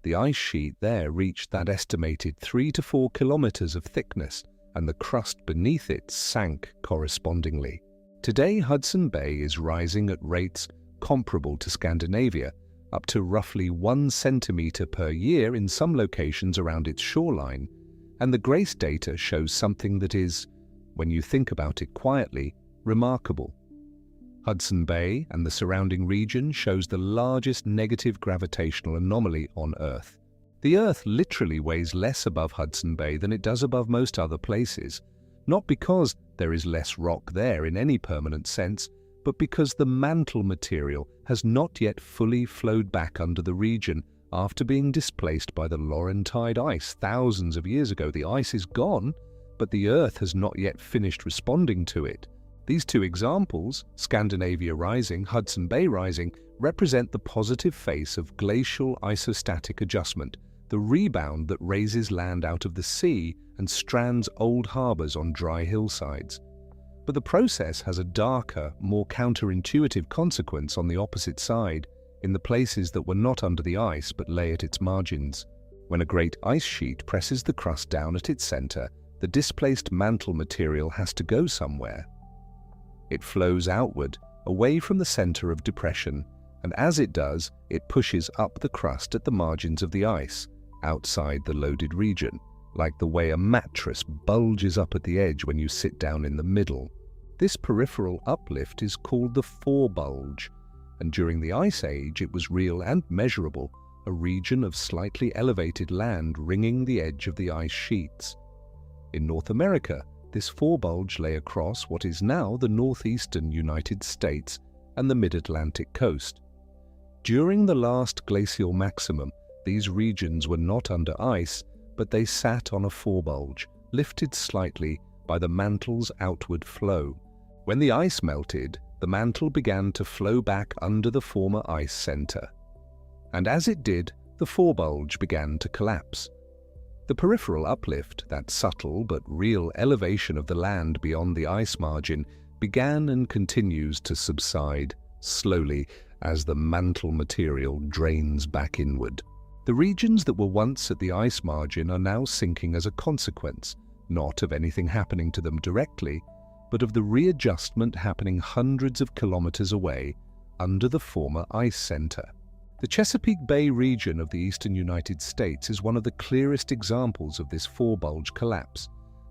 The ice sheet there reached that estimated 3 to 4 kilometers of thickness, and the crust beneath it sank correspondingly. Today, Hudson Bay is rising at rates comparable to Scandinavia, up to roughly 1 centimetre per year in some locations around its shoreline, and the GRACE data shows something that is, when you think about it quietly, remarkable. Hudson Bay and the surrounding region shows the largest negative gravitational anomaly on Earth. The Earth literally weighs less above Hudson Bay than it does above most other places, not because there is less rock there in any permanent sense, but because the mantle material has not yet fully flowed back under the region after being displaced by the Laurentide ice thousands of years ago. The ice is gone, but the Earth has not yet finished responding to it. These two examples, Scandinavia rising, Hudson Bay rising, represent the positive face of glacial isostatic adjustment, the rebound that raises land out of the sea and strands old harbours on dry hillsides. But the process has a darker, more counterintuitive consequence on the opposite side, in the places that were not under the ice but lay at its margins. When a great ice sheet presses the crust down at its center, the displaced mantle material has to go somewhere. It flows outward, away from the center of depression, and as it does, it pushes up the crust at the margins of the ice, outside the loaded region, like the way a mattress bulges up at the edge when you sit down in the middle. This peripheral uplift is called the forebulge, and during the Ice Age it was real and measurable, a region of slightly elevated land ringing the edge of the ice sheets. In North America, this forebulge lay across what is now the northeastern United States and the mid-Atlantic coast. During the last glacial maximum, these regions were not under ice, but they sat on a forebulge, lifted slightly by the mantle's outward flow. When the ice melted, the mantle began to flow back under the former ice center. And as it did, the forebulge began to collapse. The peripheral uplift, that subtle but real elevation of the land beyond the ice margin, began and continues to subside slowly as the mantle material drains back inward. The regions that were once at the ice margin are now sinking as a consequence, not of anything happening to them directly, but of the readjustment happening hundreds of kilometers away under the former ice center. The Chesapeake Bay region of the eastern United States is one of the clearest examples of this forebulge collapse.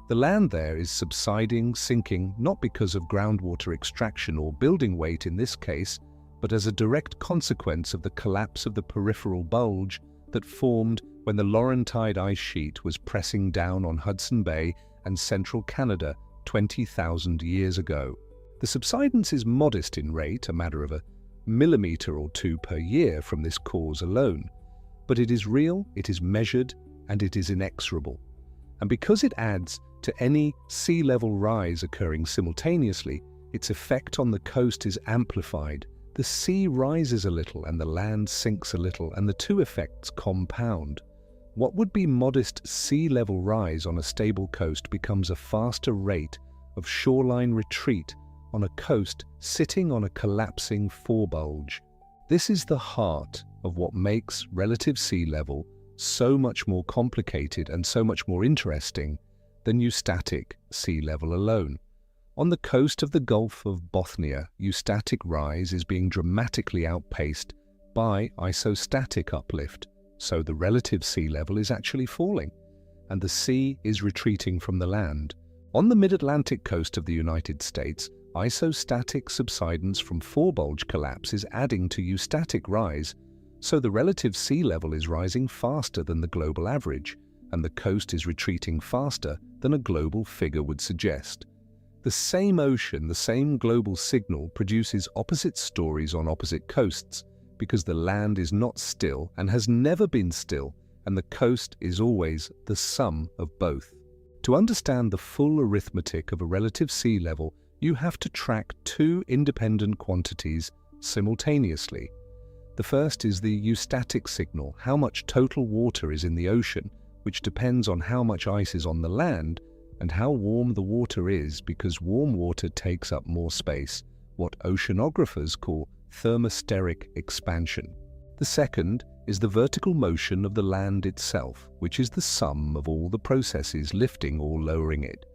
The land there is subsiding, sinking, not because of groundwater extraction or building weight in this case, but as a direct consequence of the collapse of the peripheral bulge that formed when the Laurentide ice sheet was pressing down on Hudson Bay and central Canada 20,000 years ago. The subsidence is modest in rate, a matter of a millimetre or two per year from this cause alone, but it is real, it is measured, and it is inexorable. And because it adds to any sea level rise occurring simultaneously, its effect on the coast is amplified. The sea rises a little and the land sinks a little, and the two effects compound. What would be modest sea level rise on a stable coast becomes a faster rate of shoreline retreat on a coast sitting on a collapsing forebulge. This is the heart of what makes relative sea level so much more complicated and so much more interesting than eustatic sea level alone. On the coast of the Gulf of Bothnia, eustatic rise is being dramatically outpaced by isostatic uplift, so the relative sea level is actually falling, and the sea is retreating from the land. On the mid-Atlantic coast of the United States, isostatic subsidence from forebulge collapse is adding to eustatic rise, so the relative sea level is rising faster than the global average, and the coast is retreating faster than a global figure would suggest. The same ocean, the same global signal produces opposite stories on opposite coasts, because the land is not still and has never been still, and the coast is always the sum of both. To understand the full arithmetic of a relative sea level, you have to track two independent quantities simultaneously. The first is the eustatic signal, how much total water is in the ocean, which depends on how much ice is on the land and how warm the water is, because warm water takes up more space, what oceanographers call thermosteric expansion. The second is the vertical motion of the land itself, which is the sum of all the processes lifting or lowering it.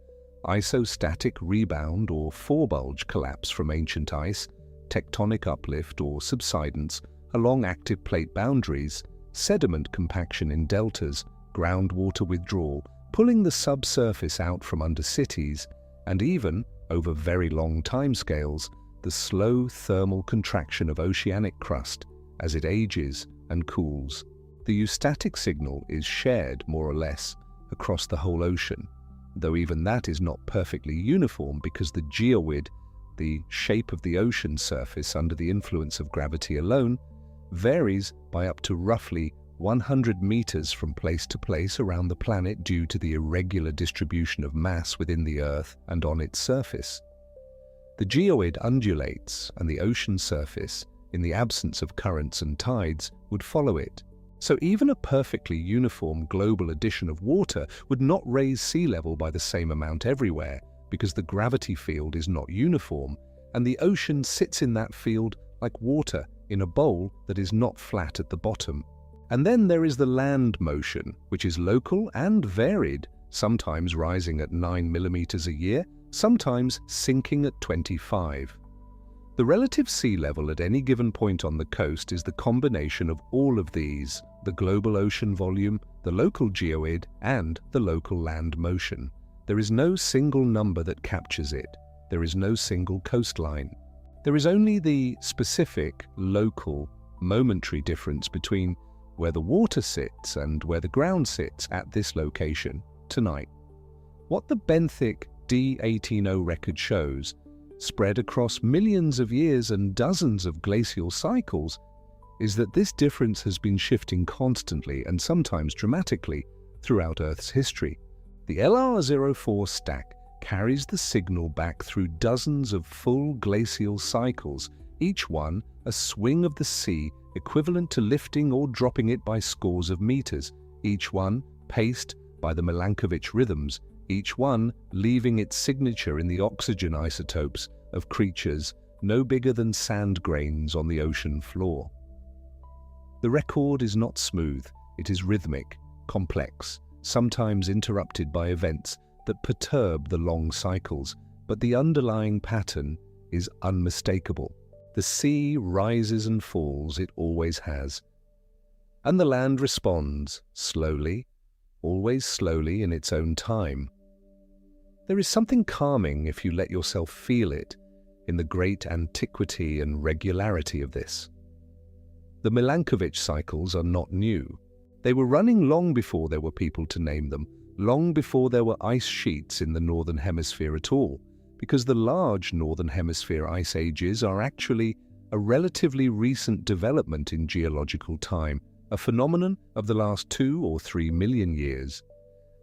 Isostatic rebound or forebulge collapse from ancient ice, tectonic uplift or subsidence along active plate boundaries, sediment compaction in deltas, groundwater withdrawal, pulling the subsurface out from under cities, and even, over very long timescales, the slow thermal contraction of oceanic crust as it ages and cools. The eustatic signal is shared, more or less, across the whole ocean, though even that is not perfectly uniform because the geoid, the shape of the ocean surface under the influence of gravity alone, varies by up to roughly 100 meters from place to place around the planet due to the irregular distribution of mass within the Earth and on its surface. The geoid undulates, and the ocean surface, in the absence of currents and tides, would follow it. So even a perfectly uniform global addition of water would not raise sea level by the same amount everywhere, because the gravity field is not uniform, and the ocean sits in that field like water in a bowl that is not flat at the bottom. And then there is the land motion, which is local and varied, sometimes rising at 9 millimeters a year, sometimes sinking at 25. The relative sea level at any given point on the coast is the combination of all of these, the global ocean volume, the local geoid, and the local land motion. There is no single number that captures it. There is no single coastline. There is only the specific, local, momentary difference between where the water sits and where the ground sits at this location tonight. What the benthic D18O record shows, spread across millions of years and dozens of glacial cycles, is that this difference has been shifting constantly and sometimes dramatically throughout Earth's history. The LR04 stack carries the signal back through dozens of full glacial cycles, each one a swing of the sea equivalent to lifting or dropping it by scores of meters, each one paced by the Milankovitch rhythms, each one leaving its signature in the oxygen isotopes of creatures no bigger than sand grains on the ocean floor. The record is not smooth, it is rhythmic, complex, sometimes interrupted by events that perturb the long cycles, but the underlying pattern is unmistakable. The sea rises and falls, it always has. And the land responds, slowly, always slowly in its own time. There is something calming, if you let yourself feel it, in the great antiquity and regularity of this. The Milankovitch cycles are not new. They were running long before there were people to name them, long before there were ice sheets in the Northern Hemisphere at all, because the large Northern Hemisphere ice ages are actually a relatively recent development in geological time, a phenomenon of the last 2 or 3 million years,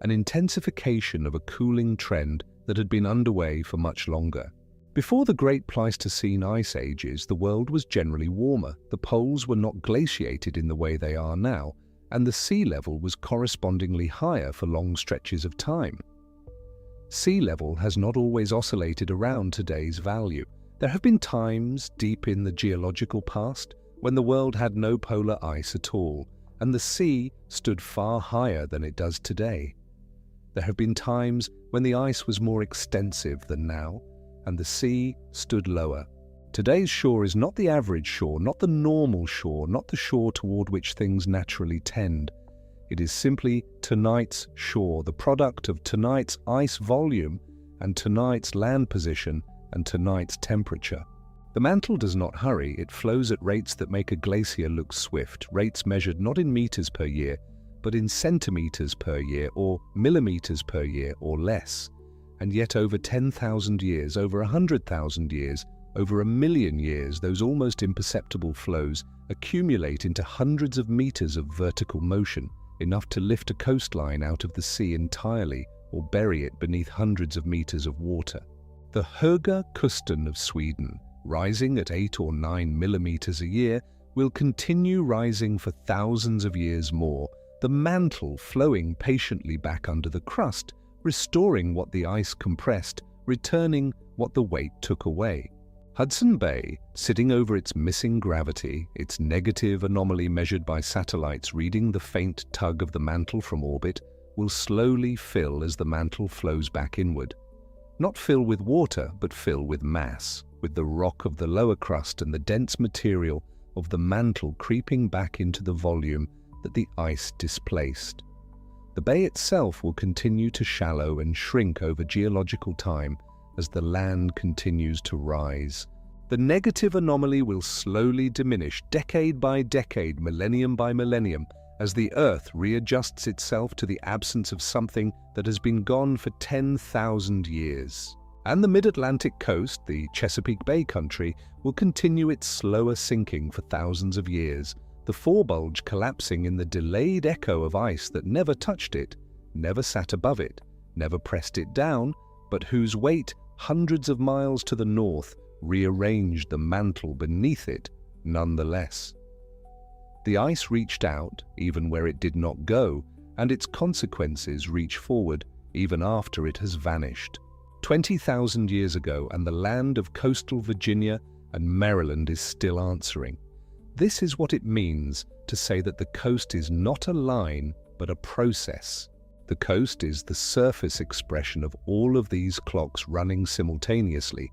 an intensification of a cooling trend that had been underway for much longer. Before the Great Pleistocene ice ages, the world was generally warmer, the poles were not glaciated in the way they are now, and the sea level was correspondingly higher for long stretches of time. Sea level has not always oscillated around today's value. There have been times deep in the geological past when the world had no polar ice at all, and the sea stood far higher than it does today. There have been times when the ice was more extensive than now, and the sea stood lower. Today's shore is not the average shore, not the normal shore, not the shore toward which things naturally tend. It is simply tonight's shore, the product of tonight's ice volume and tonight's land position and tonight's temperature. The mantle does not hurry, it flows at rates that make a glacier look swift, rates measured not in meters per year, but in centimetres per year or millimetres per year or less. And yet over 10,000 years, over 100,000 years, over 1,000,000 years, those almost imperceptible flows accumulate into hundreds of meters of vertical motion, enough to lift a coastline out of the sea entirely or bury it beneath hundreds of meters of water. The Höga Kusten of Sweden, rising at 8 or 9 millimeters a year, will continue rising for thousands of years more, the mantle flowing patiently back under the crust, restoring what the ice compressed, returning what the weight took away. Hudson Bay, sitting over its missing gravity, its negative anomaly measured by satellites reading the faint tug of the mantle from orbit, will slowly fill as the mantle flows back inward. Not fill with water, but fill with mass, with the rock of the lower crust and the dense material of the mantle creeping back into the volume that the ice displaced. The bay itself will continue to shallow and shrink over geological time as the land continues to rise. The negative anomaly will slowly diminish, decade by decade, millennium by millennium, as the Earth readjusts itself to the absence of something that has been gone for 10,000 years. And the mid-Atlantic coast, the Chesapeake Bay country, will continue its slower sinking for thousands of years, the forebulge collapsing in the delayed echo of ice that never touched it, never sat above it, never pressed it down, but whose weight hundreds of miles to the north rearranged the mantle beneath it nonetheless. The ice reached out, even where it did not go, and its consequences reach forward, even after it has vanished. 20,000 years ago, and the land of coastal Virginia and Maryland is still answering. This is what it means to say that the coast is not a line, but a process. The coast is the surface expression of all of these clocks running simultaneously.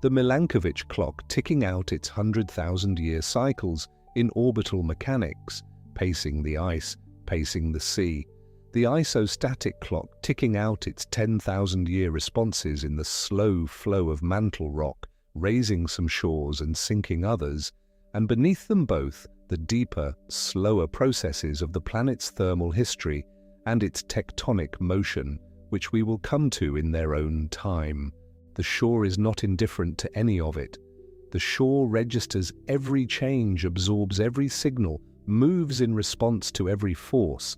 The Milankovitch clock ticking out its 100,000-year cycles in orbital mechanics, pacing the ice, pacing the sea. The isostatic clock ticking out its 10,000-year responses in the slow flow of mantle rock, raising some shores and sinking others, and beneath them both, the deeper, slower processes of the planet's thermal history and its tectonic motion, which we will come to in their own time. The shore is not indifferent to any of it. The shore registers every change, absorbs every signal, moves in response to every force.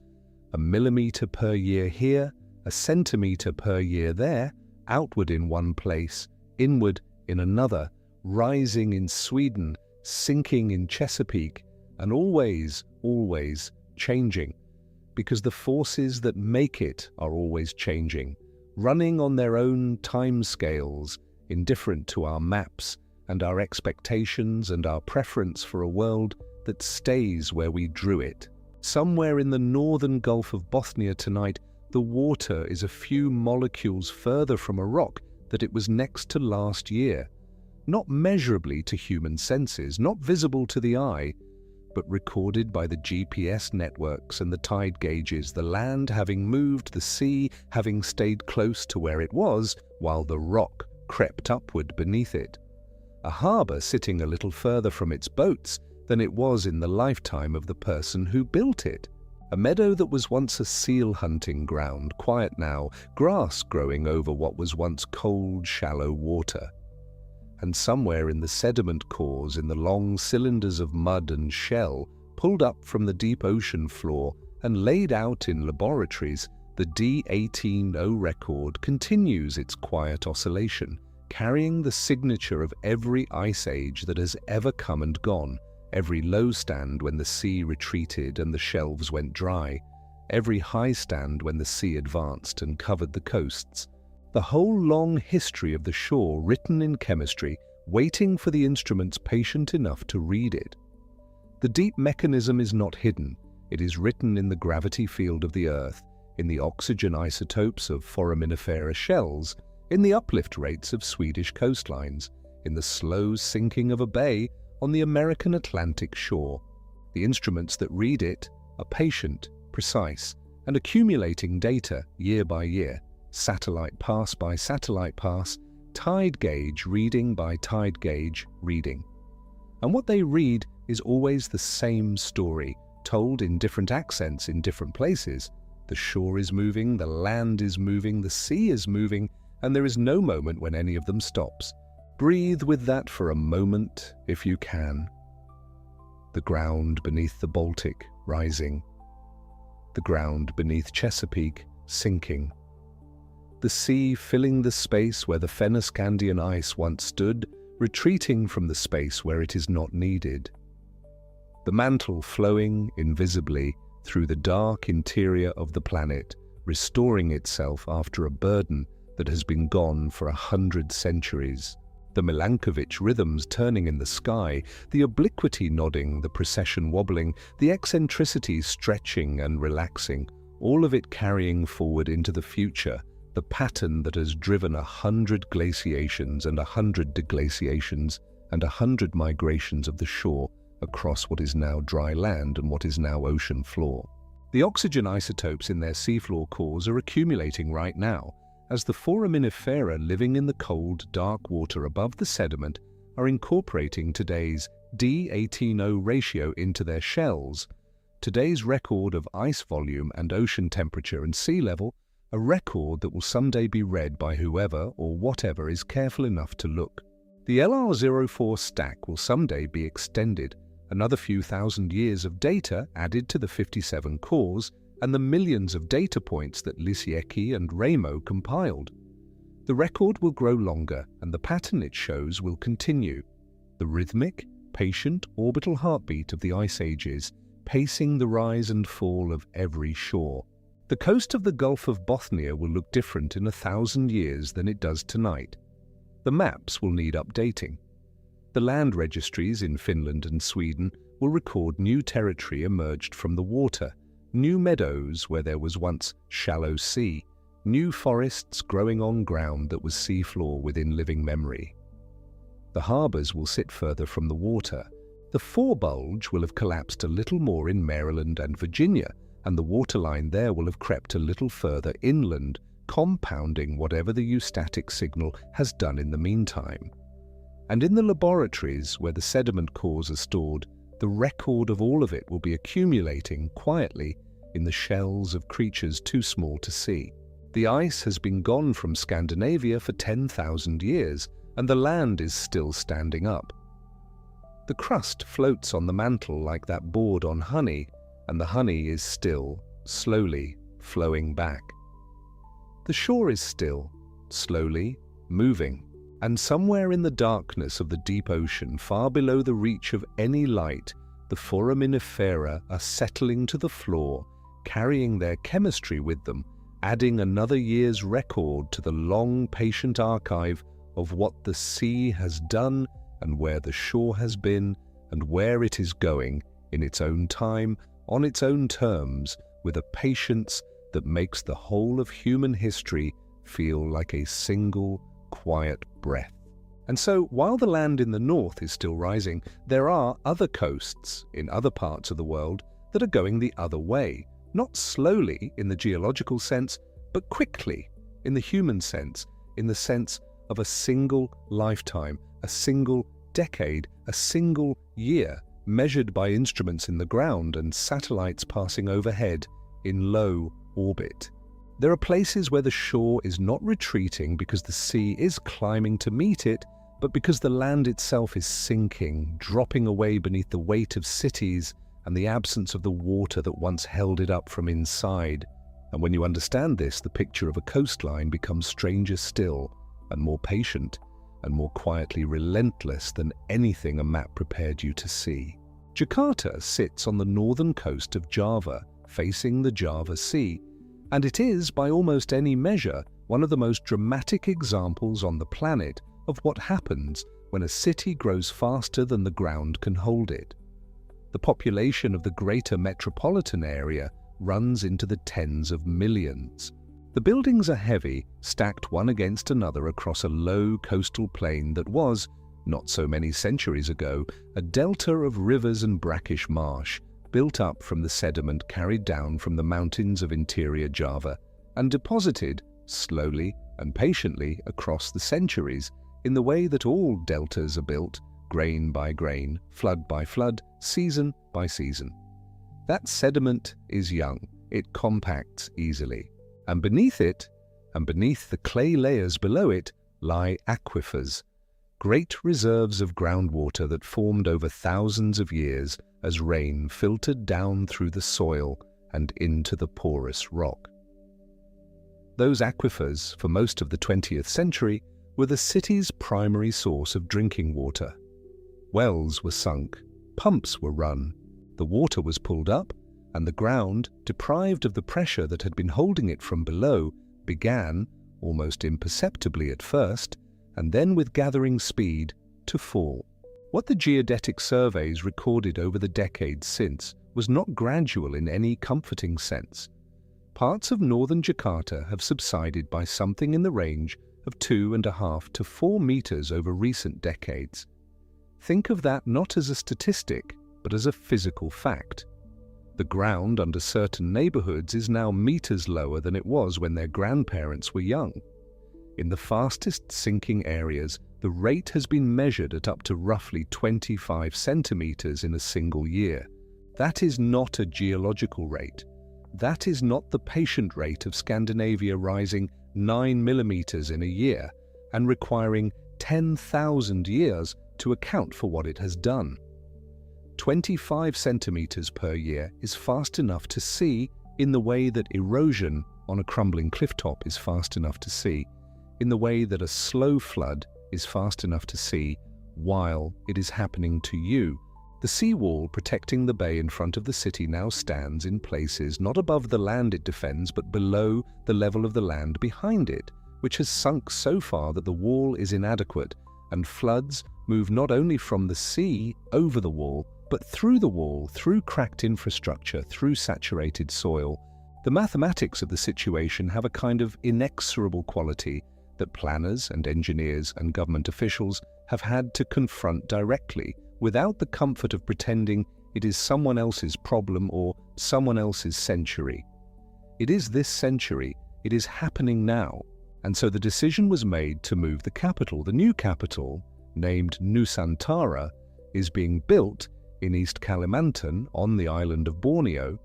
A millimetre per year here, a centimetre per year there, outward in one place, inward in another, rising in Sweden, sinking in Chesapeake, and always, always changing, because the forces that make it are always changing, running on their own time scales, indifferent to our maps and our expectations and our preference for a world that stays where we drew it. Somewhere in the northern Gulf of Bothnia tonight, the water is a few molecules further from a rock that it was next to last year, not measurably to human senses, not visible to the eye, but recorded by the GPS networks and the tide gauges, the land having moved, the sea having stayed close to where it was, while the rock crept upward beneath it. A harbour sitting a little further from its boats than it was in the lifetime of the person who built it. A meadow that was once a seal hunting ground, quiet now, grass growing over what was once cold, shallow water. And somewhere in the sediment cores, in the long cylinders of mud and shell, pulled up from the deep ocean floor and laid out in laboratories, the D180 record continues its quiet oscillation, carrying the signature of every ice age that has ever come and gone, every low stand when the sea retreated and the shelves went dry, every high stand when the sea advanced and covered the coasts. The whole long history of the shore written in chemistry, waiting for the instruments patient enough to read it. The deep mechanism is not hidden. It is written in the gravity field of the Earth, in the oxygen isotopes of foraminifera shells, in the uplift rates of Swedish coastlines, in the slow sinking of a bay on the American Atlantic shore. The instruments that read it are patient, precise, and accumulating data year by year, satellite pass by satellite pass, tide gauge reading by tide gauge reading. And what they read is always the same story, told in different accents in different places. The shore is moving, the land is moving, the sea is moving, and there is no moment when any of them stops. Breathe with that for a moment, if you can. The ground beneath the Baltic rising. The ground beneath Chesapeake sinking. The sea filling the space where the Fennoscandian ice once stood, retreating from the space where it is not needed. The mantle flowing invisibly through the dark interior of the planet, restoring itself after a burden that has been gone for 100 centuries. The Milankovitch rhythms turning in the sky, the obliquity nodding, the precession wobbling, the eccentricity stretching and relaxing, all of it carrying forward into the future, the pattern that has driven 100 glaciations and 100 deglaciations and 100 migrations of the shore across what is now dry land and what is now ocean floor. The oxygen isotopes in their seafloor cores are accumulating right now, as the foraminifera living in the cold, dark water above the sediment are incorporating today's D180 ratio into their shells. Today's record of ice volume and ocean temperature and sea level, a record that will someday be read by whoever or whatever is careful enough to look. The LR04 stack will someday be extended, another few thousand years of data added to the 57 cores and the millions of data points that Lisiecki and Ramo compiled. The record will grow longer and the pattern it shows will continue. The rhythmic, patient orbital heartbeat of the ice ages, pacing the rise and fall of every shore. The coast of the Gulf of Bothnia will look different in 1,000 years than it does tonight. The maps will need updating. The land registries in Finland and Sweden will record new territory emerged from the water, new meadows where there was once shallow sea, new forests growing on ground that was seafloor within living memory. The harbours will sit further from the water. The forebulge will have collapsed a little more in Maryland and Virginia, and the waterline there will have crept a little further inland, compounding whatever the eustatic signal has done in the meantime. And in the laboratories where the sediment cores are stored, the record of all of it will be accumulating quietly in the shells of creatures too small to see. The ice has been gone from Scandinavia for 10,000 years, and the land is still standing up. The crust floats on the mantle like that board on honey, and the honey is still, slowly, flowing back. The shore is still, slowly, moving. And somewhere in the darkness of the deep ocean, far below the reach of any light, the foraminifera are settling to the floor, carrying their chemistry with them, adding another year's record to the long, patient archive of what the sea has done and where the shore has been and where it is going, in its own time, on its own terms, with a patience that makes the whole of human history feel like a single, quiet breath. And so, while the land in the north is still rising, there are other coasts in other parts of the world that are going the other way, not slowly in the geological sense, but quickly in the human sense, in the sense of a single lifetime, a single decade, a single year, measured by instruments in the ground and satellites passing overhead in low orbit. There are places where the shore is not retreating because the sea is climbing to meet it, but because the land itself is sinking, dropping away beneath the weight of cities and the absence of the water that once held it up from inside. And when you understand this, the picture of a coastline becomes stranger still, and more patient, and more quietly relentless than anything a map prepared you to see. Jakarta sits on the northern coast of Java, facing the Java Sea, and it is, by almost any measure, one of the most dramatic examples on the planet of what happens when a city grows faster than the ground can hold it. The population of the greater metropolitan area runs into the tens of millions. The buildings are heavy, stacked one against another across a low coastal plain that was, not so many centuries ago, a delta of rivers and brackish marsh, built up from the sediment carried down from the mountains of interior Java and deposited, slowly and patiently across the centuries, in the way that all deltas are built, grain by grain, flood by flood, season by season. That sediment is young, it compacts easily, and beneath it, and beneath the clay layers below it, lie aquifers, great reserves of groundwater that formed over thousands of years as rain filtered down through the soil and into the porous rock. Those aquifers, for most of the 20th century, were the city's primary source of drinking water. Wells were sunk, pumps were run, the water was pulled up, and the ground, deprived of the pressure that had been holding it from below, began, almost imperceptibly at first, and then with gathering speed, to fall. What the geodetic surveys recorded over the decades since was not gradual in any comforting sense. Parts of northern Jakarta have subsided by something in the range of 2.5 to 4 meters over recent decades. Think of that not as a statistic, but as a physical fact. The ground under certain neighborhoods is now meters lower than it was when their grandparents were young. In the fastest sinking areas, the rate has been measured at up to roughly 25 centimetres in a single year. That is not a geological rate. That is not the patient rate of Scandinavia rising 9 millimetres in a year and requiring 10,000 years to account for what it has done. 25 centimetres per year is fast enough to see in the way that erosion on a crumbling clifftop is fast enough to see, in the way that a slow flood is fast enough to see while it is happening to you. The seawall protecting the bay in front of the city now stands in places not above the land it defends but below the level of the land behind it, which has sunk so far that the wall is inadequate, and floods move not only from the sea over the wall, but through the wall, through cracked infrastructure, through saturated soil. The mathematics of the situation have a kind of inexorable quality that planners and engineers and government officials have had to confront directly, without the comfort of pretending it is someone else's problem or someone else's century. It is this century, it is happening now, and so the decision was made to move the capital. The new capital, named Nusantara, is being built in East Kalimantan on the island of Borneo,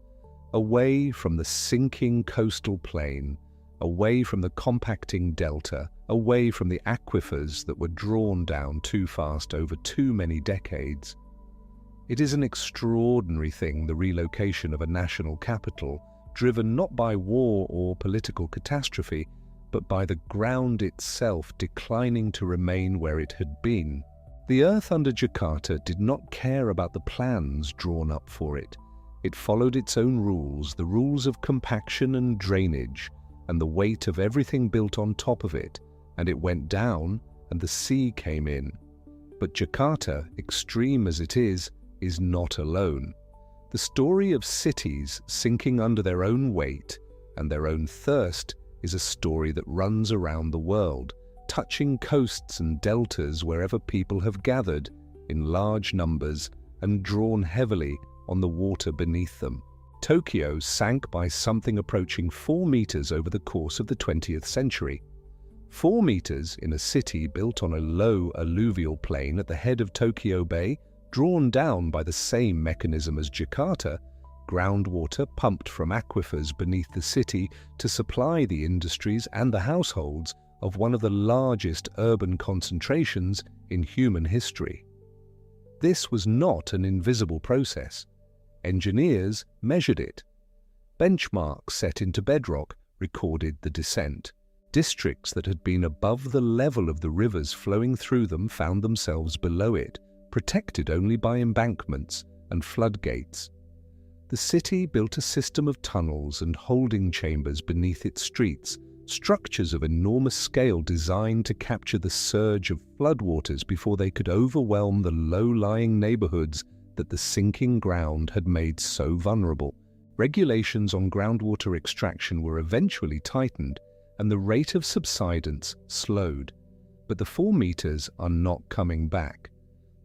away from the sinking coastal plain, away from the compacting delta, away from the aquifers that were drawn down too fast over too many decades. It is an extraordinary thing, the relocation of a national capital, driven not by war or political catastrophe, but by the ground itself declining to remain where it had been. The earth under Jakarta did not care about the plans drawn up for it. It followed its own rules, the rules of compaction and drainage, and the weight of everything built on top of it, and it went down, and the sea came in. But Jakarta, extreme as it is not alone. The story of cities sinking under their own weight and their own thirst is a story that runs around the world, touching coasts and deltas wherever people have gathered in large numbers and drawn heavily on the water beneath them. Tokyo sank by something approaching 4 meters over the course of the 20th century. 4 meters in a city built on a low alluvial plain at the head of Tokyo Bay, drawn down by the same mechanism as Jakarta, groundwater pumped from aquifers beneath the city to supply the industries and the households of one of the largest urban concentrations in human history. This was not an invisible process. Engineers measured it. Benchmarks set into bedrock recorded the descent. Districts that had been above the level of the rivers flowing through them found themselves below it, protected only by embankments and floodgates. The city built a system of tunnels and holding chambers beneath its streets, structures of enormous scale designed to capture the surge of floodwaters before they could overwhelm the low-lying neighborhoods that the sinking ground had made so vulnerable. Regulations on groundwater extraction were eventually tightened, and the rate of subsidence slowed. But the 4 meters are not coming back.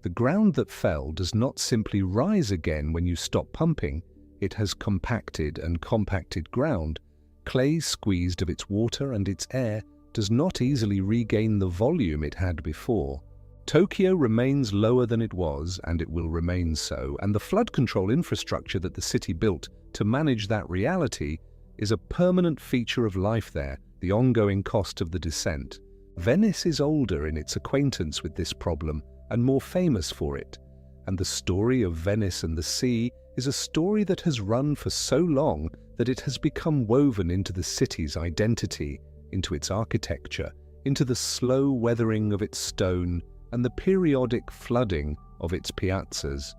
The ground that fell does not simply rise again when you stop pumping. It has compacted, and compacted ground, clay squeezed of its water and its air, does not easily regain the volume it had before. Tokyo remains lower than it was, and it will remain so, and the flood control infrastructure that the city built to manage that reality is a permanent feature of life there, the ongoing cost of the descent. Venice is older in its acquaintance with this problem and more famous for it, and the story of Venice and the sea is a story that has run for so long that it has become woven into the city's identity, into its architecture, into the slow weathering of its stone and the periodic flooding of its piazzas.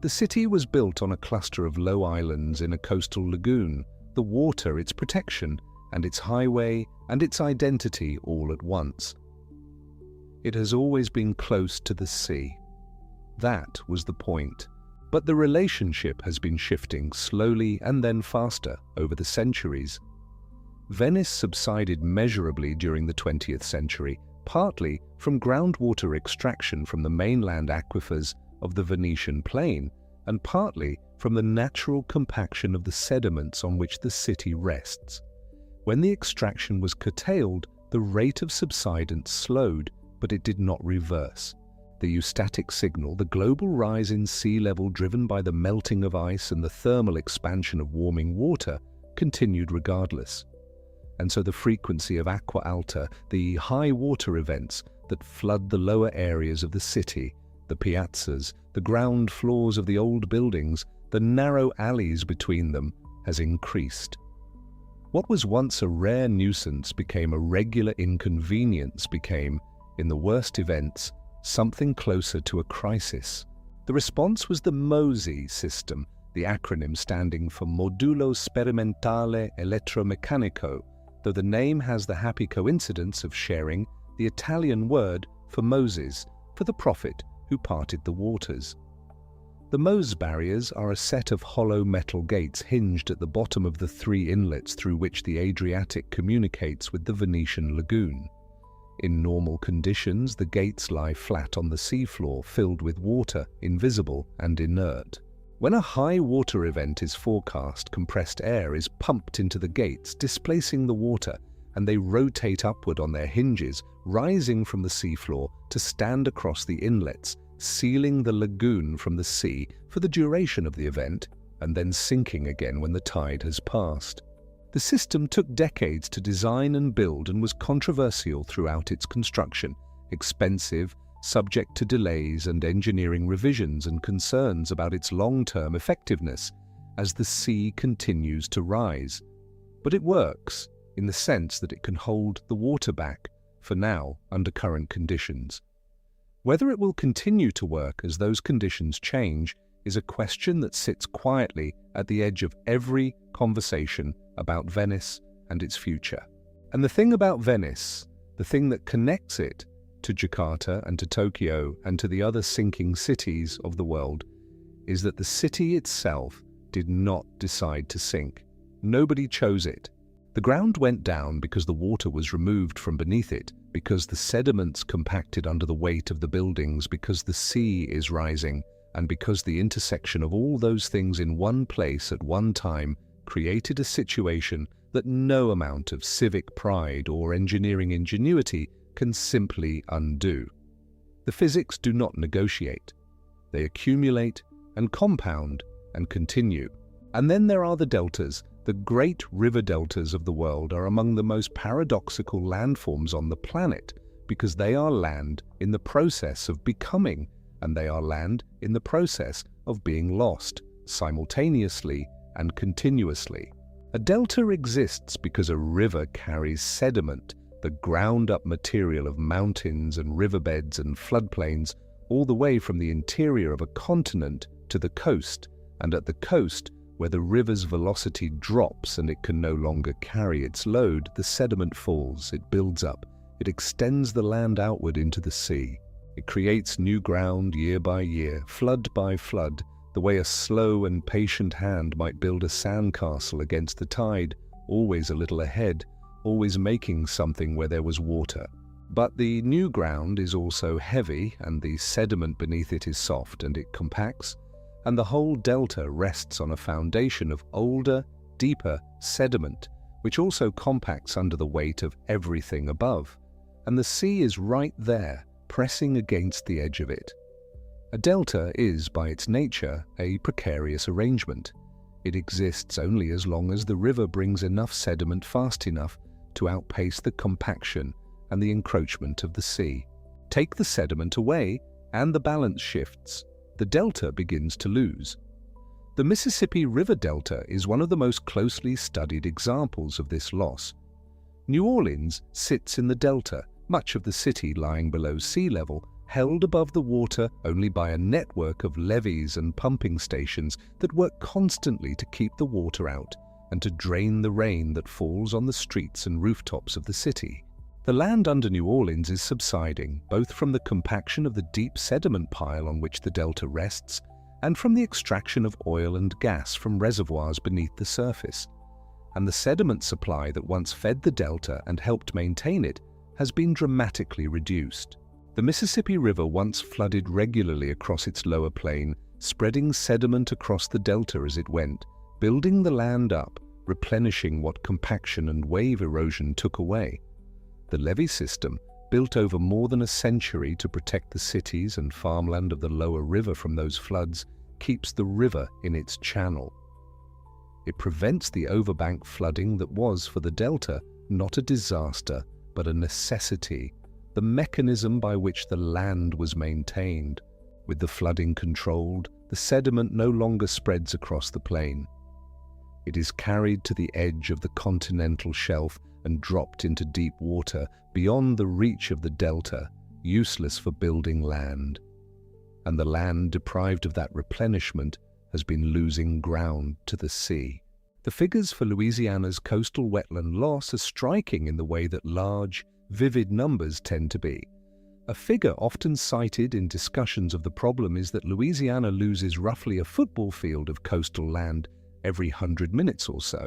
The city was built on a cluster of low islands in a coastal lagoon, the water its protection, and its highway and its identity all at once. It has always been close to the sea. That was the point. But the relationship has been shifting slowly and then faster over the centuries. Venice subsided measurably during the 20th century, partly from groundwater extraction from the mainland aquifers of the Venetian plain, and partly from the natural compaction of the sediments on which the city rests. When the extraction was curtailed, the rate of subsidence slowed, but it did not reverse. The eustatic signal, the global rise in sea level driven by the melting of ice and the thermal expansion of warming water, continued regardless. And so the frequency of aqua alta, the high water events that flood the lower areas of the city, the piazzas, the ground floors of the old buildings, the narrow alleys between them, has increased. What was once a rare nuisance became a regular inconvenience, became, in the worst events, something closer to a crisis. The response was the MOSI system, the acronym standing for Modulo Sperimentale Elettromeccanico, though the name has the happy coincidence of sharing the Italian word for Moses, for the prophet who parted the waters. The Mose barriers are a set of hollow metal gates hinged at the bottom of the 3 inlets through which the Adriatic communicates with the Venetian lagoon. In normal conditions, the gates lie flat on the seafloor, filled with water, invisible and inert. When a high water event is forecast, compressed air is pumped into the gates, displacing the water, and they rotate upward on their hinges, rising from the seafloor to stand across the inlets, sealing the lagoon from the sea for the duration of the event, and then sinking again when the tide has passed. The system took decades to design and build and was controversial throughout its construction, expensive, subject to delays and engineering revisions and concerns about its long-term effectiveness as the sea continues to rise. But it works. in the sense that it can hold the water back, for now, under current conditions. Whether it will continue to work as those conditions change is a question that sits quietly at the edge of every conversation about Venice and its future. And the thing about Venice, the thing that connects it to Jakarta and to Tokyo and to the other sinking cities of the world, is that the city itself did not decide to sink. Nobody chose it. The ground went down because the water was removed from beneath it, because the sediments compacted under the weight of the buildings, because the sea is rising, and because the intersection of all those things in one place at one time created a situation that no amount of civic pride or engineering ingenuity can simply undo. The physics do not negotiate. They accumulate and compound and continue. And then there are the deltas. The great river deltas of the world are among the most paradoxical landforms on the planet because they are land in the process of becoming, and they are land in the process of being lost, simultaneously and continuously. A delta exists because a river carries sediment, the ground-up material of mountains and riverbeds and floodplains, all the way from the interior of a continent to the coast, and at the coast, where the river's velocity drops and it can no longer carry its load, the sediment falls, it builds up, it extends the land outward into the sea. It creates new ground year by year, flood by flood, the way a slow and patient hand might build a sandcastle against the tide, always a little ahead, always making something where there was water. But the new ground is also heavy, and the sediment beneath it is soft, and it compacts, and the whole delta rests on a foundation of older, deeper sediment, which also compacts under the weight of everything above. And the sea is right there, pressing against the edge of it. A delta is, by its nature, a precarious arrangement. It exists only as long as the river brings enough sediment fast enough to outpace the compaction and the encroachment of the sea. Take the sediment away, and the balance shifts. The delta begins to lose. The Mississippi River Delta is one of the most closely studied examples of this loss. New Orleans sits in the delta, much of the city lying below sea level, held above the water only by a network of levees and pumping stations that work constantly to keep the water out and to drain the rain that falls on the streets and rooftops of the city. The land under New Orleans is subsiding, both from the compaction of the deep sediment pile on which the delta rests and from the extraction of oil and gas from reservoirs beneath the surface. And the sediment supply that once fed the delta and helped maintain it has been dramatically reduced. The Mississippi River once flooded regularly across its lower plain, spreading sediment across the delta as it went, building the land up, replenishing what compaction and wave erosion took away. The levee system, built over more than a century to protect the cities and farmland of the lower river from those floods, keeps the river in its channel. It prevents the overbank flooding that was, for the delta, not a disaster, but a necessity, the mechanism by which the land was maintained. With the flooding controlled, the sediment no longer spreads across the plain. It is carried to the edge of the continental shelf and dropped into deep water beyond the reach of the delta, useless for building land. And the land deprived of that replenishment has been losing ground to the sea. The figures for Louisiana's coastal wetland loss are striking in the way that large, vivid numbers tend to be. A figure often cited in discussions of the problem is that Louisiana loses roughly a football field of coastal land every 100 minutes or so.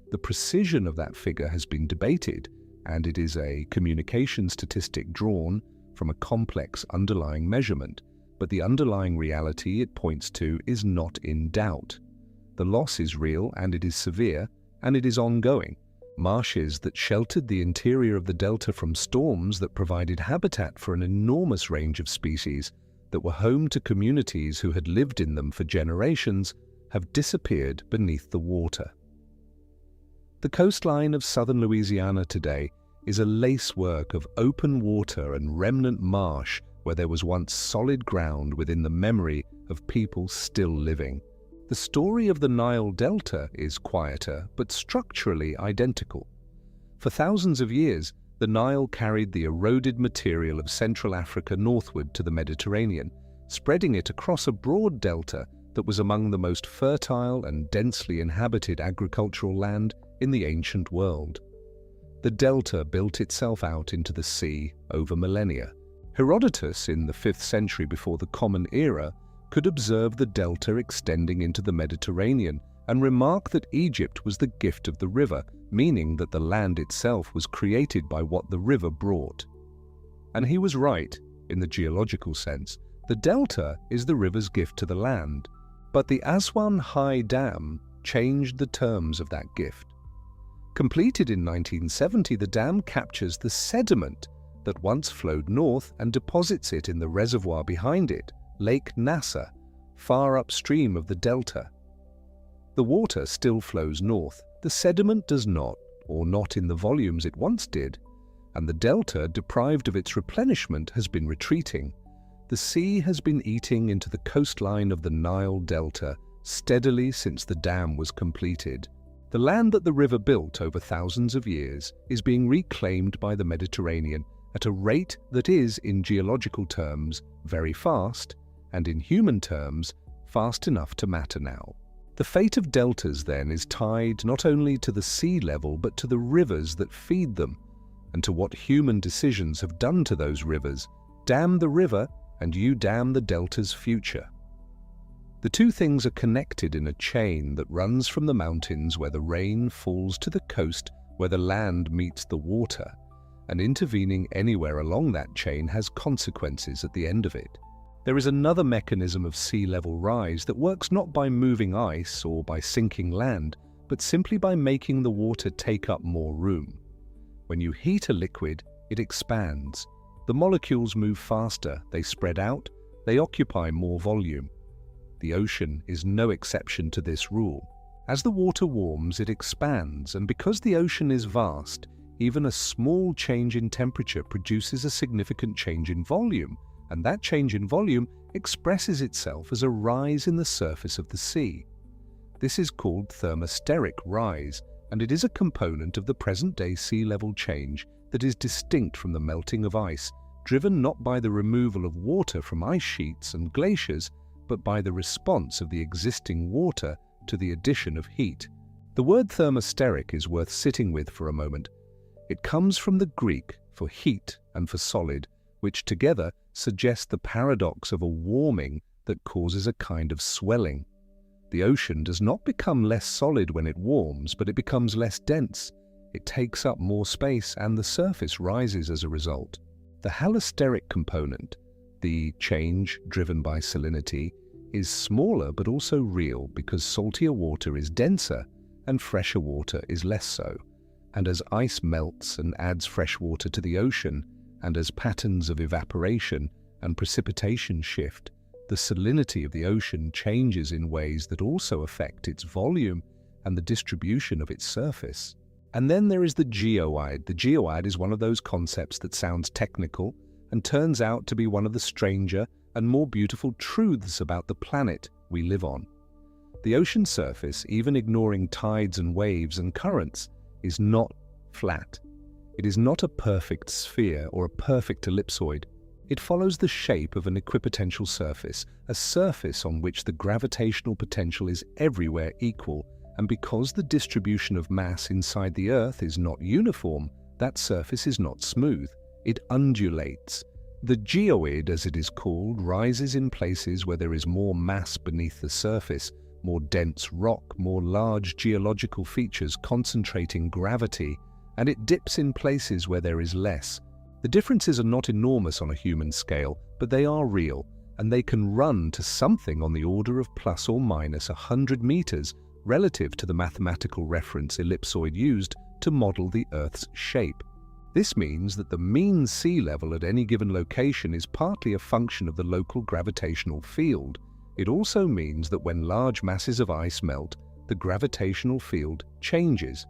The precision of that figure has been debated, and it is a communication statistic drawn from a complex underlying measurement, but the underlying reality it points to is not in doubt. The loss is real, and it is severe, and it is ongoing. Marshes that sheltered the interior of the delta from storms that provided habitat for an enormous range of species that were home to communities who had lived in them for generations have disappeared beneath the water. The coastline of southern Louisiana today is a lacework of open water and remnant marsh where there was once solid ground within the memory of people still living. The story of the Nile Delta is quieter, but structurally identical. For thousands of years, the Nile carried the eroded material of Central Africa northward to the Mediterranean, spreading it across a broad delta that was among the most fertile and densely inhabited agricultural land in the ancient world. The delta built itself out into the sea over millennia. Herodotus, in the 5th century before the Common Era, could observe the delta extending into the Mediterranean and remark that Egypt was the gift of the river, meaning that the land itself was created by what the river brought. And he was right, in the geological sense. The delta is the river's gift to the land, but the Aswan High Dam changed the terms of that gift. Completed in 1970, the dam captures the sediment that once flowed north and deposits it in the reservoir behind it, Lake Nasser, far upstream of the delta. The water still flows north, the sediment does not, or not in the volumes it once did, and the delta, deprived of its replenishment, has been retreating. The sea has been eating into the coastline of the Nile Delta steadily since the dam was completed. The land that the river built over thousands of years is being reclaimed by the Mediterranean at a rate that is, in geological terms, very fast, and in human terms, fast enough to matter now. The fate of deltas, then, is tied not only to the sea level but to the rivers that feed them, and to what human decisions have done to those rivers. Dam the river, and you dam the delta's future. The two things are connected in a chain that runs from the mountains where the rain falls to the coast where the land meets the water, and intervening anywhere along that chain has consequences at the end of it. There is another mechanism of sea level rise that works not by moving ice or by sinking land, but simply by making the water take up more room. When you heat a liquid, it expands. The molecules move faster, they spread out, they occupy more volume. The ocean is no exception to this rule. As the water warms, it expands, and because the ocean is vast, even a small change in temperature produces a significant change in volume, and that change in volume expresses itself as a rise in the surface of the sea. This is called thermosteric rise, and it is a component of the present-day sea level change that is distinct from the melting of ice, driven not by the removal of water from ice sheets and glaciers, but by the response of the existing water to the addition of heat. The word thermosteric is worth sitting with for a moment. It comes from the Greek for heat and for solid, which together suggest the paradox of a warming that causes a kind of swelling. The ocean does not become less solid when it warms, but it becomes less dense. It takes up more space and the surface rises as a result. The halosteric component, the change driven by salinity, is smaller but also real because saltier water is denser and fresher water is less so. And as ice melts and adds fresh water to the ocean, and as patterns of evaporation and precipitation shift, the salinity of the ocean changes in ways that also affect its volume and the distribution of its surface. And then there is the geoid. The geoid is one of those concepts that sounds technical and turns out to be one of the stranger and more beautiful truths about the planet we live on. The ocean surface, even ignoring tides and waves and currents, is not flat. It is not a perfect sphere or a perfect ellipsoid. It follows the shape of an equipotential surface, a surface on which the gravitational potential is everywhere equal, and because the distribution of mass inside the Earth is not uniform, that surface is not smooth. It undulates. The geoid, as it is called, rises in places where there is more mass beneath the surface, more dense rock, more large geological features concentrating gravity, and it dips in places where there is less. The differences are not enormous on a human scale, but they are real, and they can run to something on the order of plus or minus 100 meters relative to the mathematical reference ellipsoid used to model the Earth's shape. This means that the mean sea level at any given location is partly a function of the local gravitational field. It also means that when large masses of ice melt, the gravitational field changes.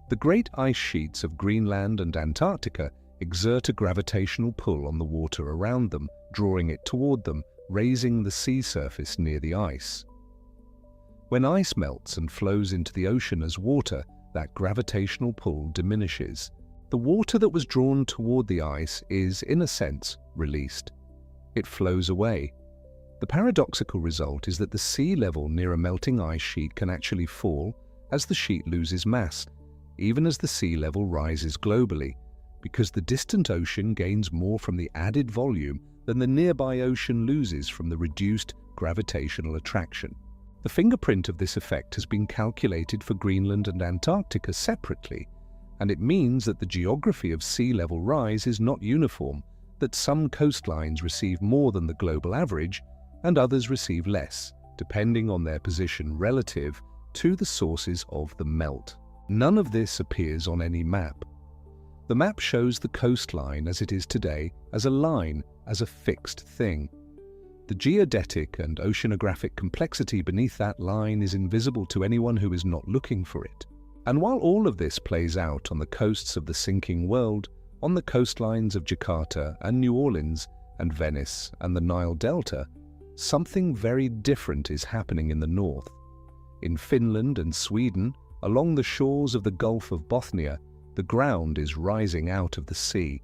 The great ice sheets of Greenland and Antarctica exert a gravitational pull on the water around them, drawing it toward them, raising the sea surface near the ice. When ice melts and flows into the ocean as water, that gravitational pull diminishes. The water that was drawn toward the ice is, in a sense, released. It flows away. The paradoxical result is that the sea level near a melting ice sheet can actually fall as the sheet loses mass, even as the sea level rises globally, because the distant ocean gains more from the added volume than the nearby ocean loses from the reduced gravitational attraction. The fingerprint of this effect has been calculated for Greenland and Antarctica separately, and it means that the geography of sea level rise is not uniform, that some coastlines receive more than the global average and others receive less, depending on their position relative to the sources of the melt. None of this appears on any map. The map shows the coastline as it is today as a line, as a fixed thing. The geodetic and oceanographic complexity beneath that line is invisible to anyone who is not looking for it. And while all of this plays out on the coasts of the sinking world, on the coastlines of Jakarta and New Orleans and Venice and the Nile Delta, something very different is happening in the north. In Finland and Sweden, along the shores of the Gulf of Bothnia, the ground is rising out of the sea.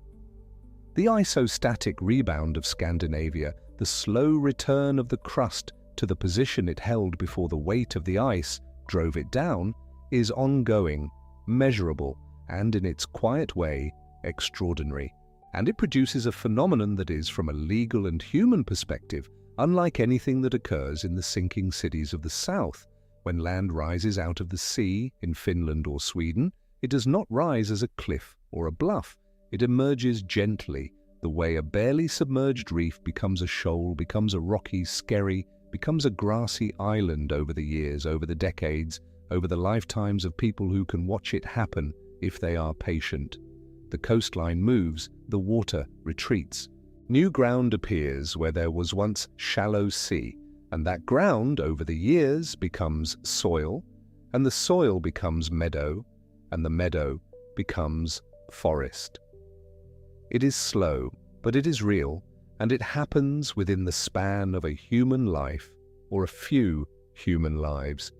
The isostatic rebound of Scandinavia, the slow return of the crust to the position it held before the weight of the ice drove it down, is ongoing, measurable, and in its quiet way, extraordinary. And it produces a phenomenon that is, from a legal and human perspective, unlike anything that occurs in the sinking cities of the south. When land rises out of the sea in Finland or Sweden, it does not rise as a cliff or a bluff. It emerges gently, the way a barely submerged reef becomes a shoal, becomes a rocky skerry, becomes a grassy island over the years, over the decades, over the lifetimes of people who can watch it happen if they are patient. The coastline moves, the water retreats. New ground appears where there was once shallow sea, and that ground over the years becomes soil, and the soil becomes meadow, and the meadow becomes forest. It is slow, but it is real, and it happens within the span of a human life, or a few human lives,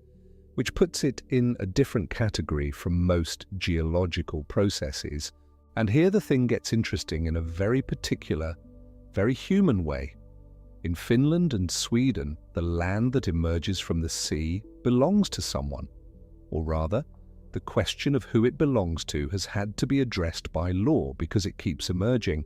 which puts it in a different category from most geological processes. And here the thing gets interesting in a very particular, very human way. In Finland and Sweden, the land that emerges from the sea belongs to someone, or rather, the question of who it belongs to has had to be addressed by law because it keeps emerging,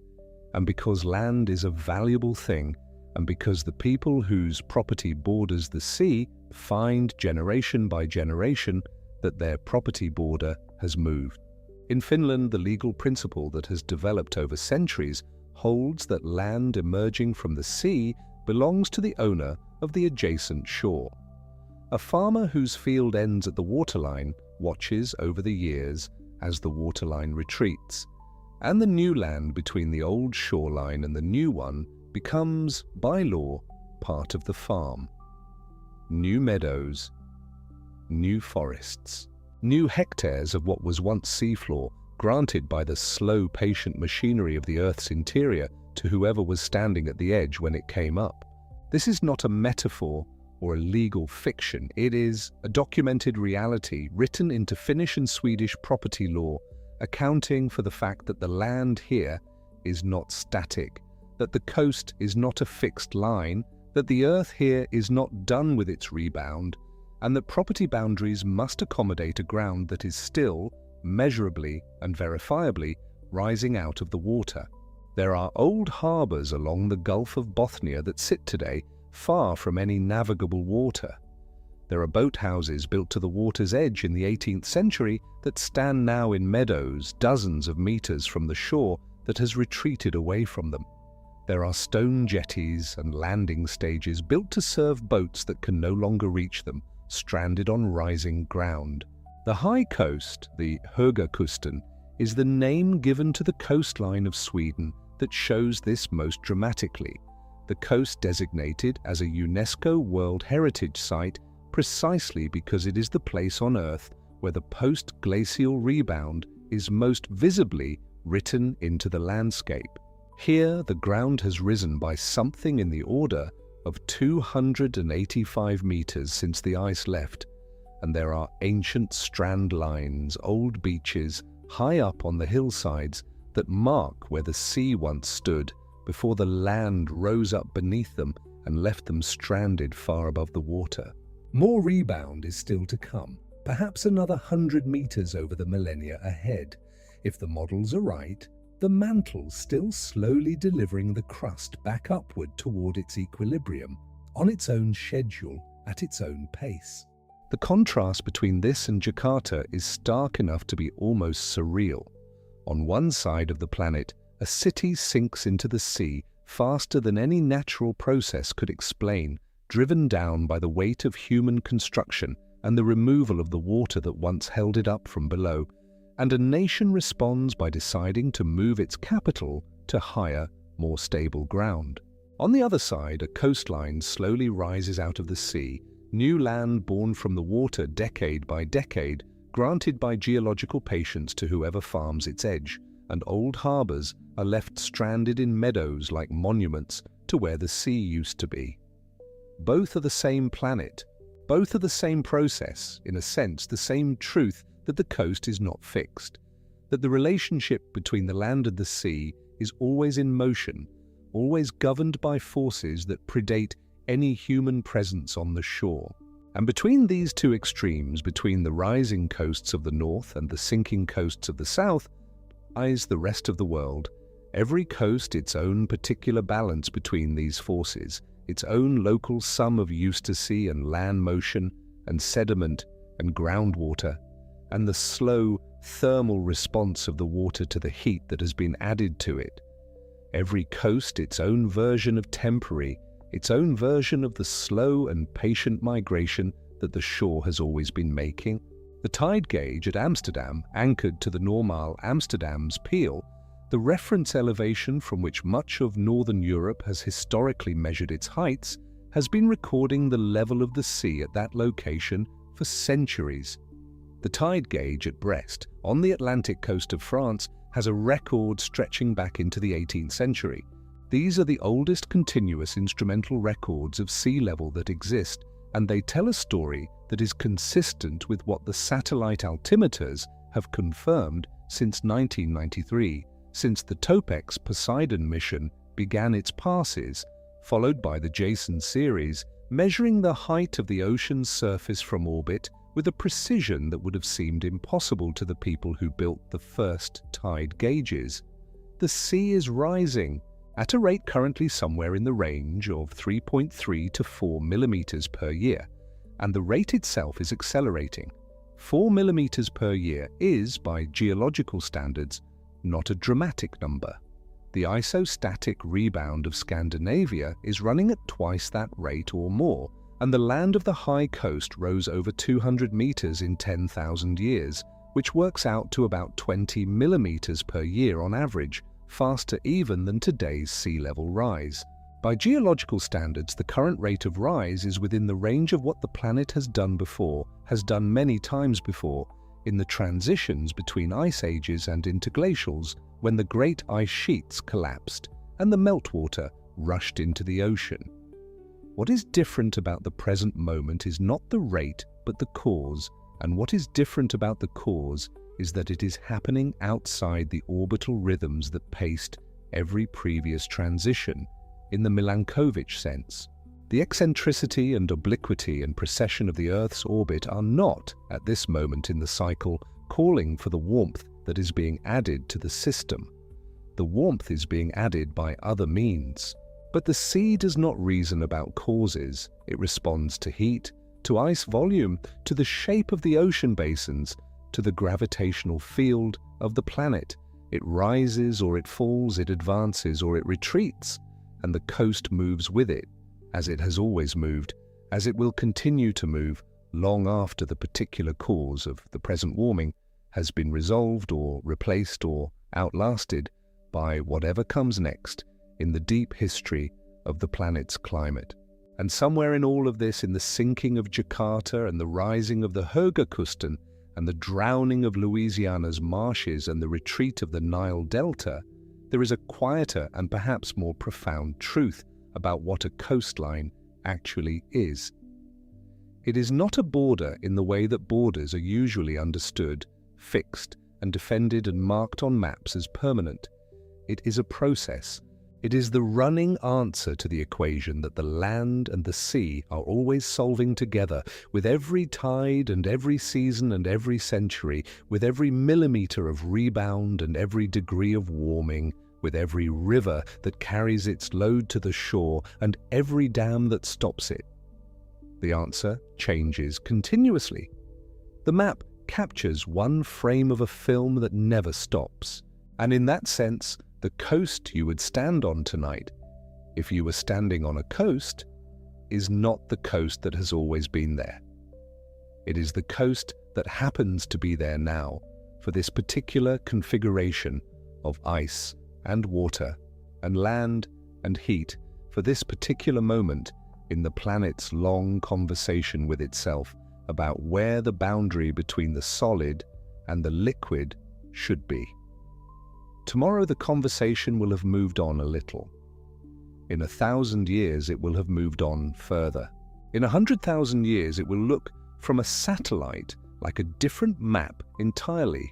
and because land is a valuable thing, and because the people whose property borders the sea find generation by generation that their property border has moved. In Finland, the legal principle that has developed over centuries holds that land emerging from the sea belongs to the owner of the adjacent shore. A farmer whose field ends at the waterline watches over the years as the waterline retreats, and the new land between the old shoreline and the new one becomes, by law, part of the farm. New meadows, new forests, new hectares of what was once seafloor, granted by the slow, patient machinery of the Earth's interior to whoever was standing at the edge when it came up. This is not a metaphor or a legal fiction. It is a documented reality written into Finnish and Swedish property law, accounting for the fact that the land here is not static, that the coast is not a fixed line, that the Earth here is not done with its rebound, and that property boundaries must accommodate a ground that is still, measurably and verifiably, rising out of the water. There are old harbours along the Gulf of Bothnia that sit today far from any navigable water. There are boathouses built to the water's edge in the 18th century that stand now in meadows dozens of meters from the shore that has retreated away from them. There are stone jetties and landing stages built to serve boats that can no longer reach them, stranded on rising ground. The high coast, the Högakusten, is the name given to the coastline of Sweden that shows this most dramatically. The coast designated as a UNESCO World Heritage Site precisely because it is the place on Earth where the post-glacial rebound is most visibly written into the landscape. Here, the ground has risen by something in the order of 285 meters since the ice left, and there are ancient strand lines, old beaches, high up on the hillsides that mark where the sea once stood before the land rose up beneath them and left them stranded far above the water. More rebound is still to come, perhaps another 100 meters over the millennia ahead. If the models are right, the mantle's still slowly delivering the crust back upward toward its equilibrium, on its own schedule, at its own pace. The contrast between this and Jakarta is stark enough to be almost surreal. On one side of the planet, a city sinks into the sea faster than any natural process could explain, driven down by the weight of human construction and the removal of the water that once held it up from below, and a nation responds by deciding to move its capital to higher, more stable ground. On the other side, a coastline slowly rises out of the sea, new land born from the water decade by decade, granted by geological patience to whoever farms its edge, and old harbours are left stranded in meadows like monuments to where the sea used to be. Both are the same planet, both are the same process, in a sense the same truth that the coast is not fixed, that the relationship between the land and the sea is always in motion, always governed by forces that predate any human presence on the shore. And between these two extremes, between the rising coasts of the north and the sinking coasts of the south, lies the rest of the world, every coast its own particular balance between these forces, its own local sum of eustacy and land motion and sediment and groundwater, and the slow thermal response of the water to the heat that has been added to it. Every coast its own version of temporary, its own version of the slow and patient migration that the shore has always been making. The tide gauge at Amsterdam, anchored to the Normaal Amsterdam's Peel, the reference elevation from which much of northern Europe has historically measured its heights, has been recording the level of the sea at that location for centuries. The tide gauge at Brest, on the Atlantic coast of France, has a record stretching back into the 18th century. These are the oldest continuous instrumental records of sea level that exist, and they tell a story that is consistent with what the satellite altimeters have confirmed since 1993, since the Topex Poseidon mission began its passes, followed by the Jason series, measuring the height of the ocean's surface from orbit with a precision that would have seemed impossible to the people who built the first tide gauges. The sea is rising, at a rate currently somewhere in the range of 3.3 to 4 millimetres per year, and the rate itself is accelerating. 4 millimetres per year is, by geological standards, not a dramatic number. The isostatic rebound of Scandinavia is running at twice that rate or more, and the land of the high coast rose over 200 metres in 10,000 years, which works out to about 20 millimetres per year on average, faster even than today's sea level rise. By geological standards, the current rate of rise is within the range of what the planet has done before, has done many times before, in the transitions between ice ages and interglacials, when the great ice sheets collapsed and the meltwater rushed into the ocean. What is different about the present moment is not the rate, but the cause, and what is different about the cause is that it is happening outside the orbital rhythms that paced every previous transition, in the Milankovitch sense. The eccentricity and obliquity and precession of the Earth's orbit are not, at this moment in the cycle, calling for the warmth that is being added to the system. The warmth is being added by other means. But the sea does not reason about causes. It responds to heat, to ice volume, to the shape of the ocean basins, to the gravitational field of the planet. It rises or it falls, it advances or it retreats, and the coast moves with it, as it has always moved, as it will continue to move long after the particular cause of the present warming has been resolved or replaced or outlasted by whatever comes next in the deep history of the planet's climate. And somewhere in all of this, in the sinking of Jakarta and the rising of the Högerkusten and the drowning of Louisiana's marshes and the retreat of the Nile Delta, there is a quieter and perhaps more profound truth about what a coastline actually is. It is not a border in the way that borders are usually understood, fixed, and defended and marked on maps as permanent. It is a process. It is the running answer to the equation that the land and the sea are always solving together, with every tide and every season and every century, with every millimetre of rebound and every degree of warming, with every river that carries its load to the shore and every dam that stops it. The answer changes continuously. The map captures one frame of a film that never stops, and in that sense, the coast you would stand on tonight, if you were standing on a coast, is not the coast that has always been there. It is the coast that happens to be there now for this particular configuration of ice and water and land and heat for this particular moment in the planet's long conversation with itself about where the boundary between the solid and the liquid should be. Tomorrow the conversation will have moved on a little. In 1,000 years it will have moved on further. In 100,000 years it will look from a satellite like a different map entirely.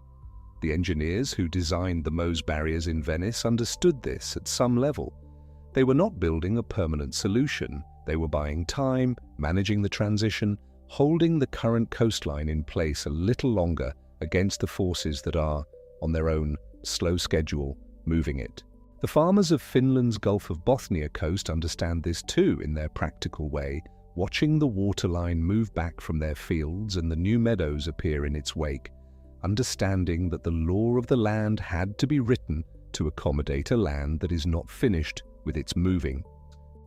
The engineers who designed the Meuse barriers in Venice understood this at some level. They were not building a permanent solution. They were buying time, managing the transition, holding the current coastline in place a little longer against the forces that are, on their own slow schedule, moving it. The farmers of Finland's Gulf of Bothnia coast understand this too in their practical way, watching the waterline move back from their fields and the new meadows appear in its wake, understanding that the law of the land had to be written to accommodate a land that is not finished with its moving.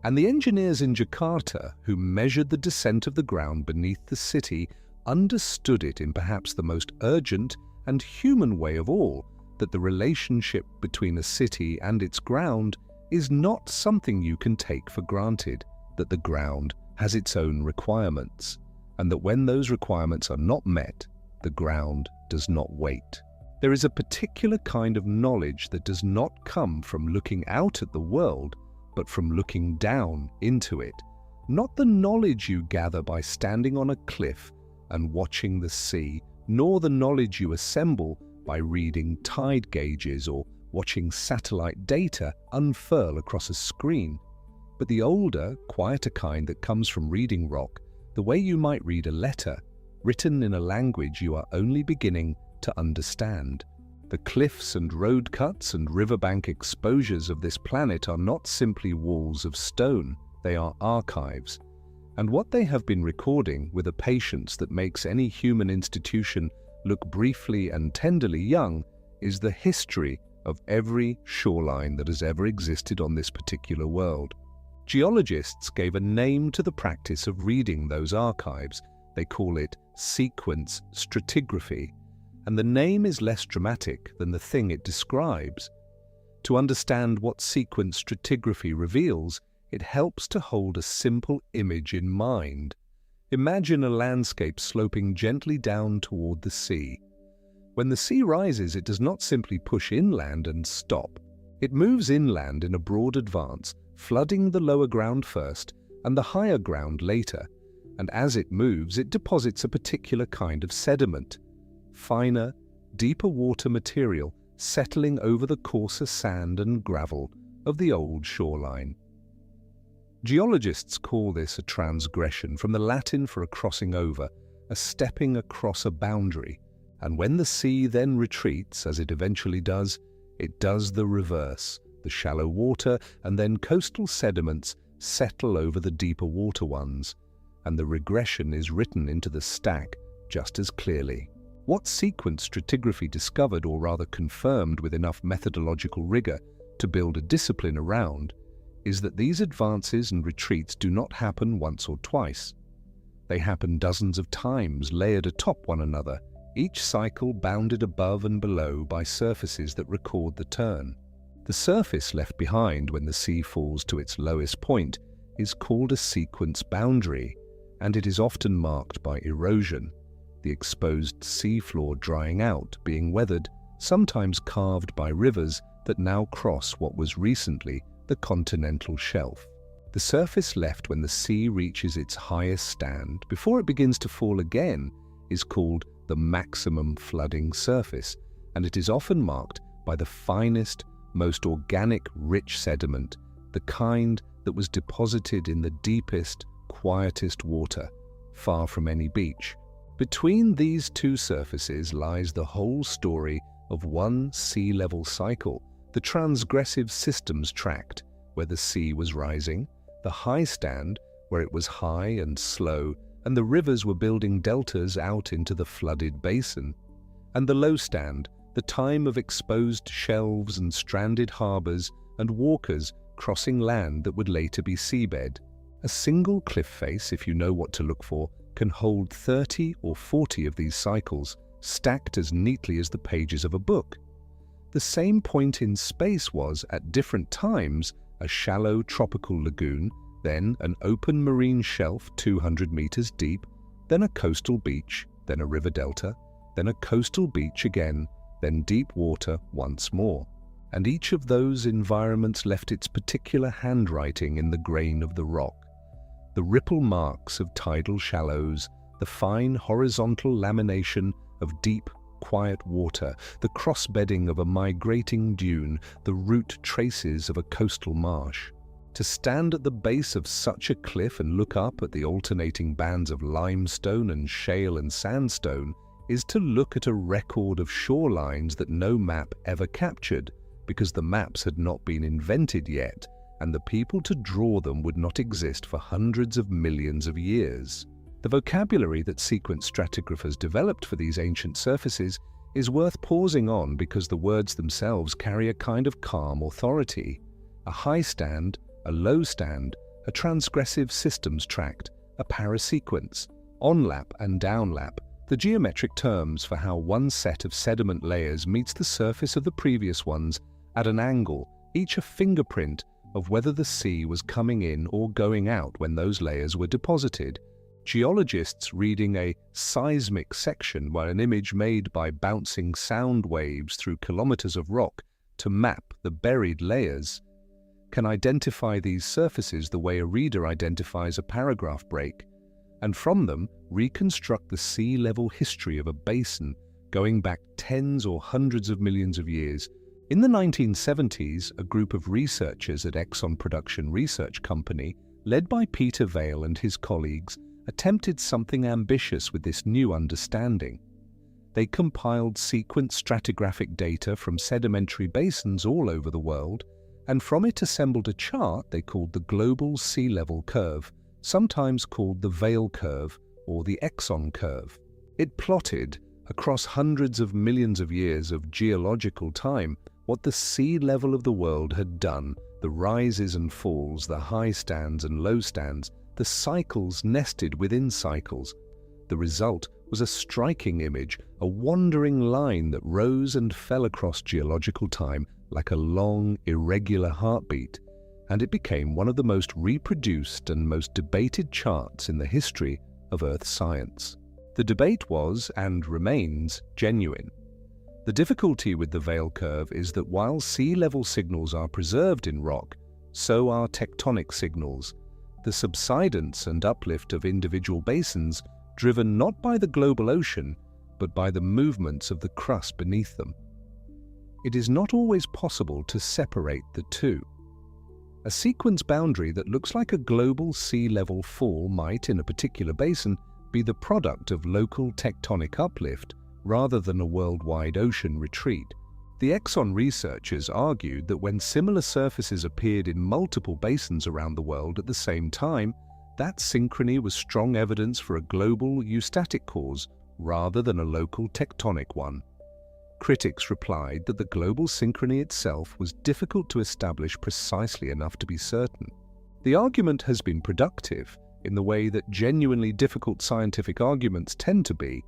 And the engineers in Jakarta, who measured the descent of the ground beneath the city, understood it in perhaps the most urgent and human way of all, that the relationship between a city and its ground is not something you can take for granted, that the ground has its own requirements, and that when those requirements are not met, the ground does not wait. There is a particular kind of knowledge that does not come from looking out at the world, but from looking down into it. Not the knowledge you gather by standing on a cliff and watching the sea, nor the knowledge you assemble by reading tide gauges or watching satellite data unfurl across a screen, but the older, quieter kind that comes from reading rock, the way you might read a letter, written in a language you are only beginning to understand. The cliffs and roadcuts and riverbank exposures of this planet are not simply walls of stone, they are archives. And what they have been recording with a patience that makes any human institution look briefly and tenderly young is the history of every shoreline that has ever existed on this particular world. Geologists gave a name to the practice of reading those archives. They call it sequence stratigraphy, and the name is less dramatic than the thing it describes. To understand what sequence stratigraphy reveals, it helps to hold a simple image in mind. Imagine a landscape sloping gently down toward the sea. When the sea rises, it does not simply push inland and stop. It moves inland in a broad advance, flooding the lower ground first and the higher ground later, and as it moves, it deposits a particular kind of sediment, finer, deeper water material settling over the coarser sand and gravel of the old shoreline. Geologists call this a transgression, from the Latin for a crossing over, a stepping across a boundary, and when the sea then retreats, as it eventually does, it does the reverse. The shallow water and then coastal sediments settle over the deeper water ones, and the regression is written into the stack just as clearly. What sequence stratigraphy discovered, or rather confirmed with enough methodological rigor to build a discipline around, is that these advances and retreats do not happen once or twice. They happen dozens of times, layered atop one another, each cycle bounded above and below by surfaces that record the turn. The surface left behind when the sea falls to its lowest point is called a sequence boundary, and it is often marked by erosion, the exposed seafloor drying out, being weathered, sometimes carved by rivers that now cross what was recently the continental shelf. The surface left when the sea reaches its highest stand before it begins to fall again is called the maximum flooding surface, and it is often marked by the finest, most organic, rich sediment, the kind that was deposited in the deepest, quietest water, far from any beach. Between these two surfaces lies the whole story of one sea level cycle, the transgressive systems tract, where the sea was rising, the high stand, where it was high and slow, and the rivers were building deltas out into the flooded basin, and the low stand, the time of exposed shelves and stranded harbours and walkers crossing land that would later be seabed. A single cliff face, if you know what to look for, can hold 30 or 40 of these cycles, stacked as neatly as the pages of a book. The same point in space was, at different times, a shallow tropical lagoon, then an open marine shelf 200 meters deep, then a coastal beach, then a river delta, then a coastal beach again, then deep water once more. And each of those environments left its particular handwriting in the grain of the rock. The ripple marks of tidal shallows, the fine horizontal lamination of deep, quiet water, the cross-bedding of a migrating dune, the root traces of a coastal marsh. To stand at the base of such a cliff and look up at the alternating bands of limestone and shale and sandstone is to look at a record of shorelines that no map ever captured, because the maps had not been invented yet, and the people to draw them would not exist for hundreds of millions of years. The vocabulary that sequence stratigraphers developed for these ancient surfaces is worth pausing on because the words themselves carry a kind of calm authority. A high stand, a low stand, a transgressive systems tract, a parasequence, onlap and downlap, the geometric terms for how one set of sediment layers meets the surface of the previous ones at an angle, each a fingerprint of whether the sea was coming in or going out when those layers were deposited. Geologists reading a seismic section, where an image made by bouncing sound waves through kilometers of rock to map the buried layers, can identify these surfaces the way a reader identifies a paragraph break, and from them reconstruct the sea level history of a basin going back tens or hundreds of millions of years. In the 1970s, a group of researchers at Exxon Production Research Company, led by Peter Vail and his colleagues, attempted something ambitious with this new understanding. They compiled sequence stratigraphic data from sedimentary basins all over the world, and from it assembled a chart they called the Global Sea Level Curve, sometimes called the Vail Curve or the Exxon Curve. It plotted, across hundreds of millions of years of geological time, what the sea level of the world had done, the rises and falls, the high stands and low stands, the cycles nested within cycles. The result was a striking image, a wandering line that rose and fell across geological time like a long, irregular heartbeat, and it became one of the most reproduced and most debated charts in the history of Earth science. The debate was, and remains, genuine. The difficulty with the Vail curve is that while sea level signals are preserved in rock, so are tectonic signals, the subsidence and uplift of individual basins driven not by the global ocean, but by the movements of the crust beneath them. It is not always possible to separate the two. A sequence boundary that looks like a global sea level fall might, in a particular basin, be the product of local tectonic uplift rather than a worldwide ocean retreat. The Exxon researchers argued that when similar surfaces appeared in multiple basins around the world at the same time, that synchrony was strong evidence for a global eustatic cause rather than a local tectonic one. Critics replied that the global synchrony itself was difficult to establish precisely enough to be certain. The argument has been productive in the way that genuinely difficult scientific arguments tend to be,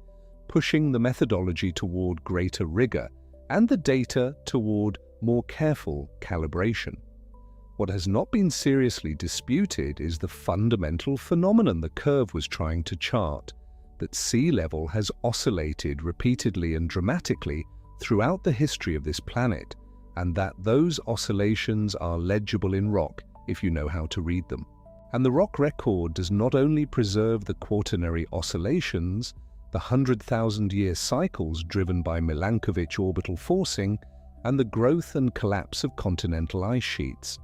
pushing the methodology toward greater rigor and the data toward more careful calibration. What has not been seriously disputed is the fundamental phenomenon the curve was trying to chart, that sea level has oscillated repeatedly and dramatically throughout the history of this planet, and that those oscillations are legible in rock if you know how to read them. And the rock record does not only preserve the quaternary oscillations, the 100,000-year cycles driven by Milankovitch orbital forcing, and the growth and collapse of continental ice sheets.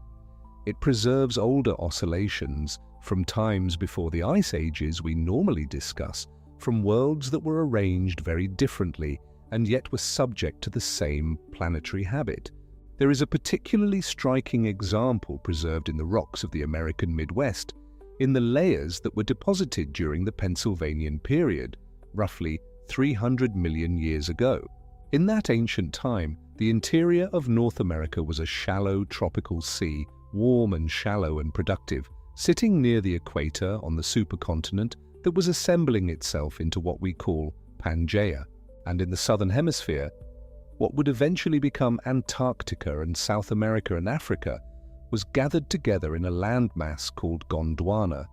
It preserves older oscillations from times before the ice ages we normally discuss, from worlds that were arranged very differently and yet were subject to the same planetary habit. There is a particularly striking example preserved in the rocks of the American Midwest, in the layers that were deposited during the Pennsylvanian period, roughly 300 million years ago. In that ancient time, the interior of North America was a shallow tropical sea, warm and shallow and productive, sitting near the equator on the supercontinent that was assembling itself into what we call Pangaea, and in the southern hemisphere, what would eventually become Antarctica and South America and Africa was gathered together in a landmass called Gondwana.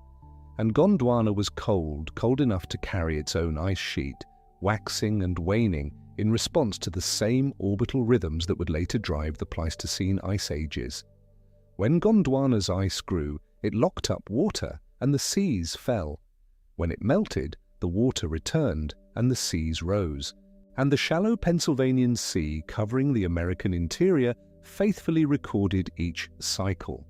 And Gondwana was cold enough to carry its own ice sheet, waxing and waning in response to the same orbital rhythms that would later drive the Pleistocene ice ages. When Gondwana's ice grew, it locked up water and the seas fell. When it melted, the water returned and the seas rose. And the shallow Pennsylvanian Sea covering the American interior faithfully recorded each cycle.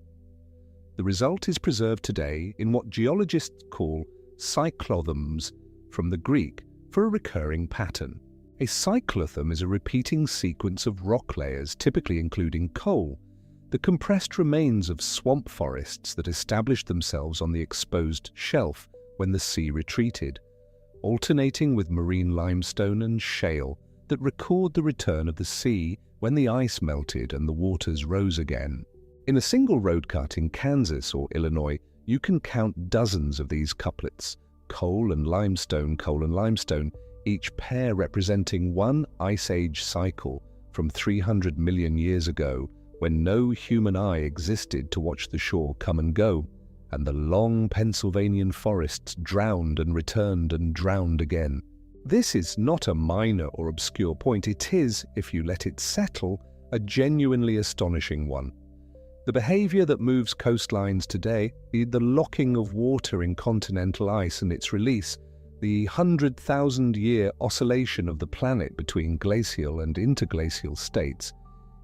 The result is preserved today in what geologists call cyclothems, from the Greek, for a recurring pattern. A cyclothem is a repeating sequence of rock layers, typically including coal, the compressed remains of swamp forests that established themselves on the exposed shelf when the sea retreated, alternating with marine limestone and shale that record the return of the sea when the ice melted and the waters rose again. In a single road cut in Kansas or Illinois, you can count dozens of these couplets, coal and limestone, each pair representing one ice age cycle from 300 million years ago, when no human eye existed to watch the shore come and go, and the long Pennsylvanian forests drowned and returned and drowned again. This is not a minor or obscure point. It is, if you let it settle, a genuinely astonishing one. The behavior that moves coastlines today, the locking of water in continental ice and its release, the 100,000-year oscillation of the planet between glacial and interglacial states,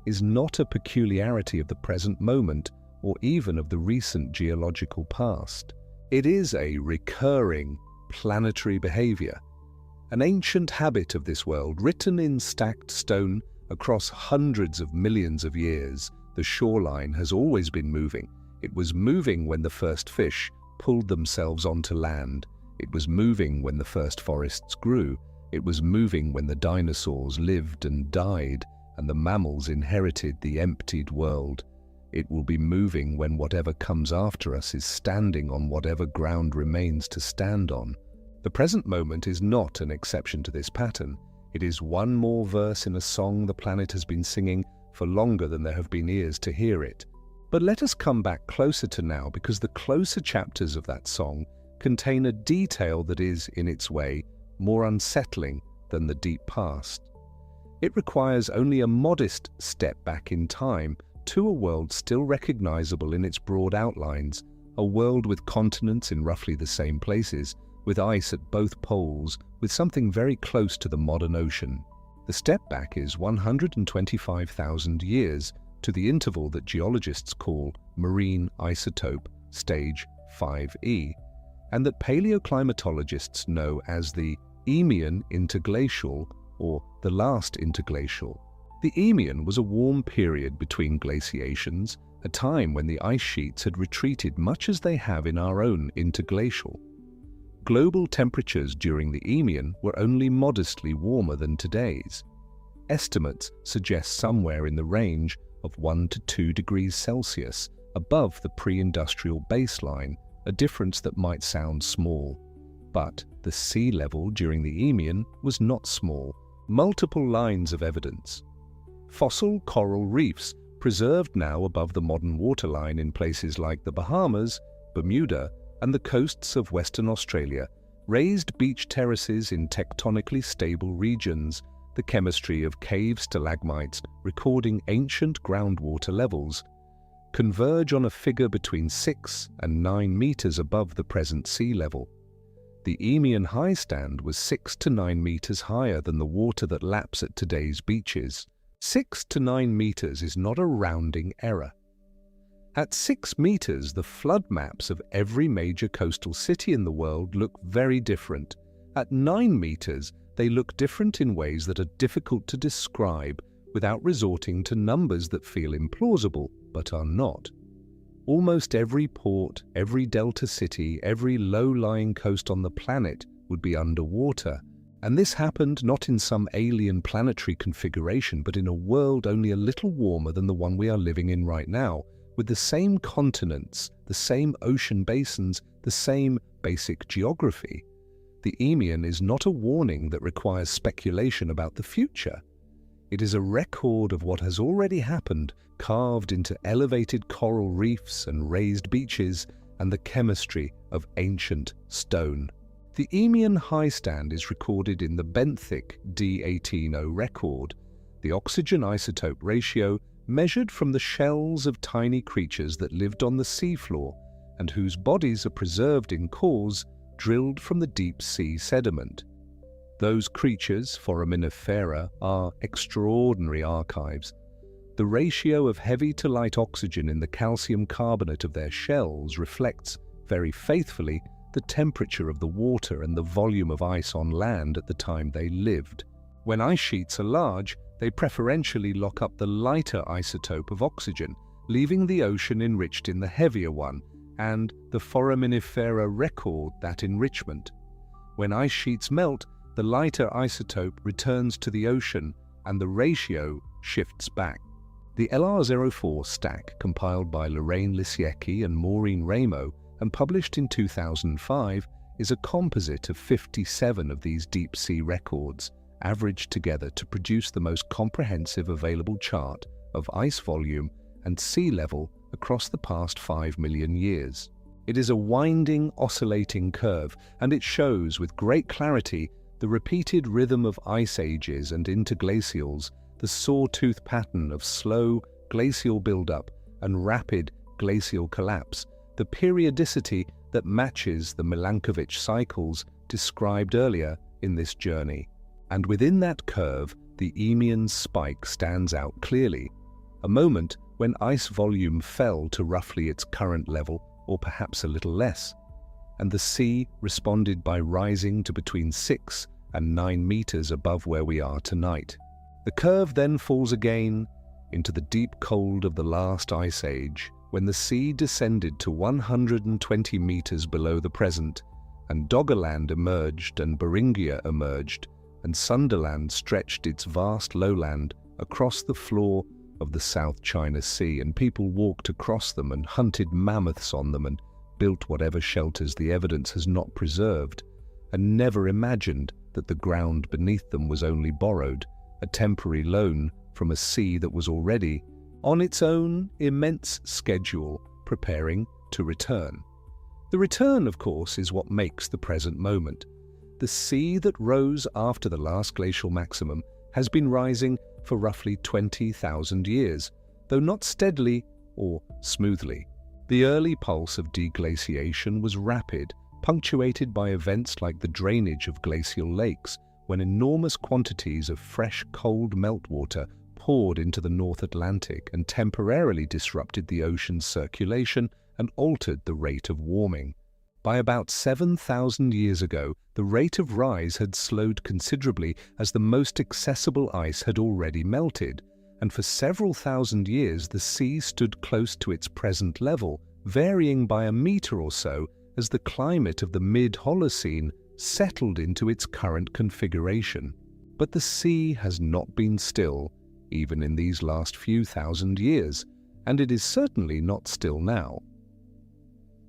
is not a peculiarity of the present moment or even of the recent geological past. It is a recurring planetary behavior, an ancient habit of this world written in stacked stone across hundreds of millions of years. The shoreline has always been moving. It was moving when the first fish pulled themselves onto land. It was moving when the first forests grew. It was moving when the dinosaurs lived and died and the mammals inherited the emptied world. It will be moving when whatever comes after us is standing on whatever ground remains to stand on. The present moment is not an exception to this pattern. It is one more verse in a song the planet has been singing for longer than there have been ears to hear it. But let us come back closer to now, because the closer chapters of that song contain a detail that is, in its way, more unsettling than the deep past. It requires only a modest step back in time to a world still recognizable in its broad outlines, a world with continents in roughly the same places, with ice at both poles, with something very close to the modern ocean. The step back is 125,000 years to the interval that geologists call marine isotope stage 5e, and that paleoclimatologists know as the Eemian interglacial or the last interglacial. The Eemian was a warm period between glaciations, a time when the ice sheets had retreated much as they have in our own interglacial. Global temperatures during the Eemian were only modestly warmer than today's. Estimates suggest somewhere in the range of 1 to 2 degrees Celsius above the pre-industrial baseline, a difference that might sound small. But the sea level during the Eemian was not small. Multiple lines of evidence. Fossil coral reefs, preserved now above the modern waterline in places like the Bahamas, Bermuda, and the coasts of Western Australia, raised beach terraces in tectonically stable regions, the chemistry of cave stalagmites recording ancient groundwater levels. converge on a figure between 6 and 9 meters above the present sea level. The Eemian high stand was 6 to 9 meters higher than the water that laps at today's beaches. 6 to 9 meters is not a rounding error. At 6 meters, the flood maps of every major coastal city in the world look very different. At 9 meters, they look different in ways that are difficult to describe without resorting to numbers that feel implausible, but are not. Almost every port, every delta city, every low-lying coast on the planet would be underwater, and this happened not in some alien planetary configuration, but in a world only a little warmer than the one we are living in right now, with the same continents, the same ocean basins, the same basic geography. The Eemian is not a warning that requires speculation about the future. It is a record of what has already happened, carved into elevated coral reefs and raised beaches and the chemistry of ancient stone. The Eemian high stand is recorded in the benthic D18O record, the oxygen isotope ratio measured from the shells of tiny creatures that lived on the seafloor and whose bodies are preserved in cores drilled from the deep sea sediment. Those creatures, foraminifera, are extraordinary archives. The ratio of heavy to light oxygen in the calcium carbonate of their shells reflects, very faithfully, the temperature of the water and the volume of ice on land at the time they lived. When ice sheets are large, they preferentially lock up the lighter isotope of oxygen, leaving the ocean enriched in the heavier one, and the foraminifera record that enrichment. When ice sheets melt, the lighter isotope returns to the ocean and the ratio shifts back. The LR04 stack, compiled by Lorraine Lisiecki and Maureen Ramo and published in 2005, is a composite of 57 of these deep-sea records, averaged together to produce the most comprehensive available chart of ice volume and sea level across the past 5 million years. It is a winding, oscillating curve, and it shows with great clarity the repeated rhythm of ice ages and interglacials, the sawtooth pattern of slow glacial buildup and rapid glacial collapse, the periodicity that matches the Milankovitch cycles described earlier in this journey. And within that curve, the Eemian spike stands out clearly, a moment when ice volume fell to roughly its current level, or perhaps a little less, and the sea responded by rising to between 6 and 9 meters above where we are tonight. The curve then falls again into the deep cold of the last ice age, when the sea descended to 120 meters below the present, and Doggerland emerged and Beringia emerged, and Sunderland stretched its vast lowland across the floor of the South China Sea, and people walked across them and hunted mammoths on them and built whatever shelters the evidence has not preserved, and never imagined that the ground beneath them was only borrowed, a temporary loan from a sea that was already on its own immense schedule, preparing to return. The return, of course, is what makes the present moment. The sea that rose after the last glacial maximum has been rising for roughly 20,000 years, though not steadily or smoothly. The early pulse of deglaciation was rapid, punctuated by events like the drainage of glacial lakes, when enormous quantities of fresh, cold meltwater poured into the North Atlantic and temporarily disrupted the ocean's circulation and altered the rate of warming. By about 7,000 years ago, the rate of rise had slowed considerably as the most accessible ice had already melted, and for several thousand years the sea stood close to its present level, varying by a meter or so as the climate of the mid-Holocene settled into its current configuration. But the sea has not been still, even in these last few thousand years, and it is certainly not still now.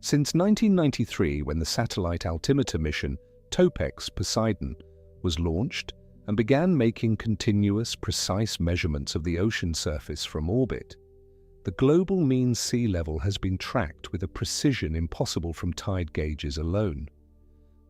Since 1993, when the satellite altimeter mission TOPEX Poseidon was launched and began making continuous, precise measurements of the ocean surface from orbit, the global mean sea level has been tracked with a precision impossible from tide gauges alone.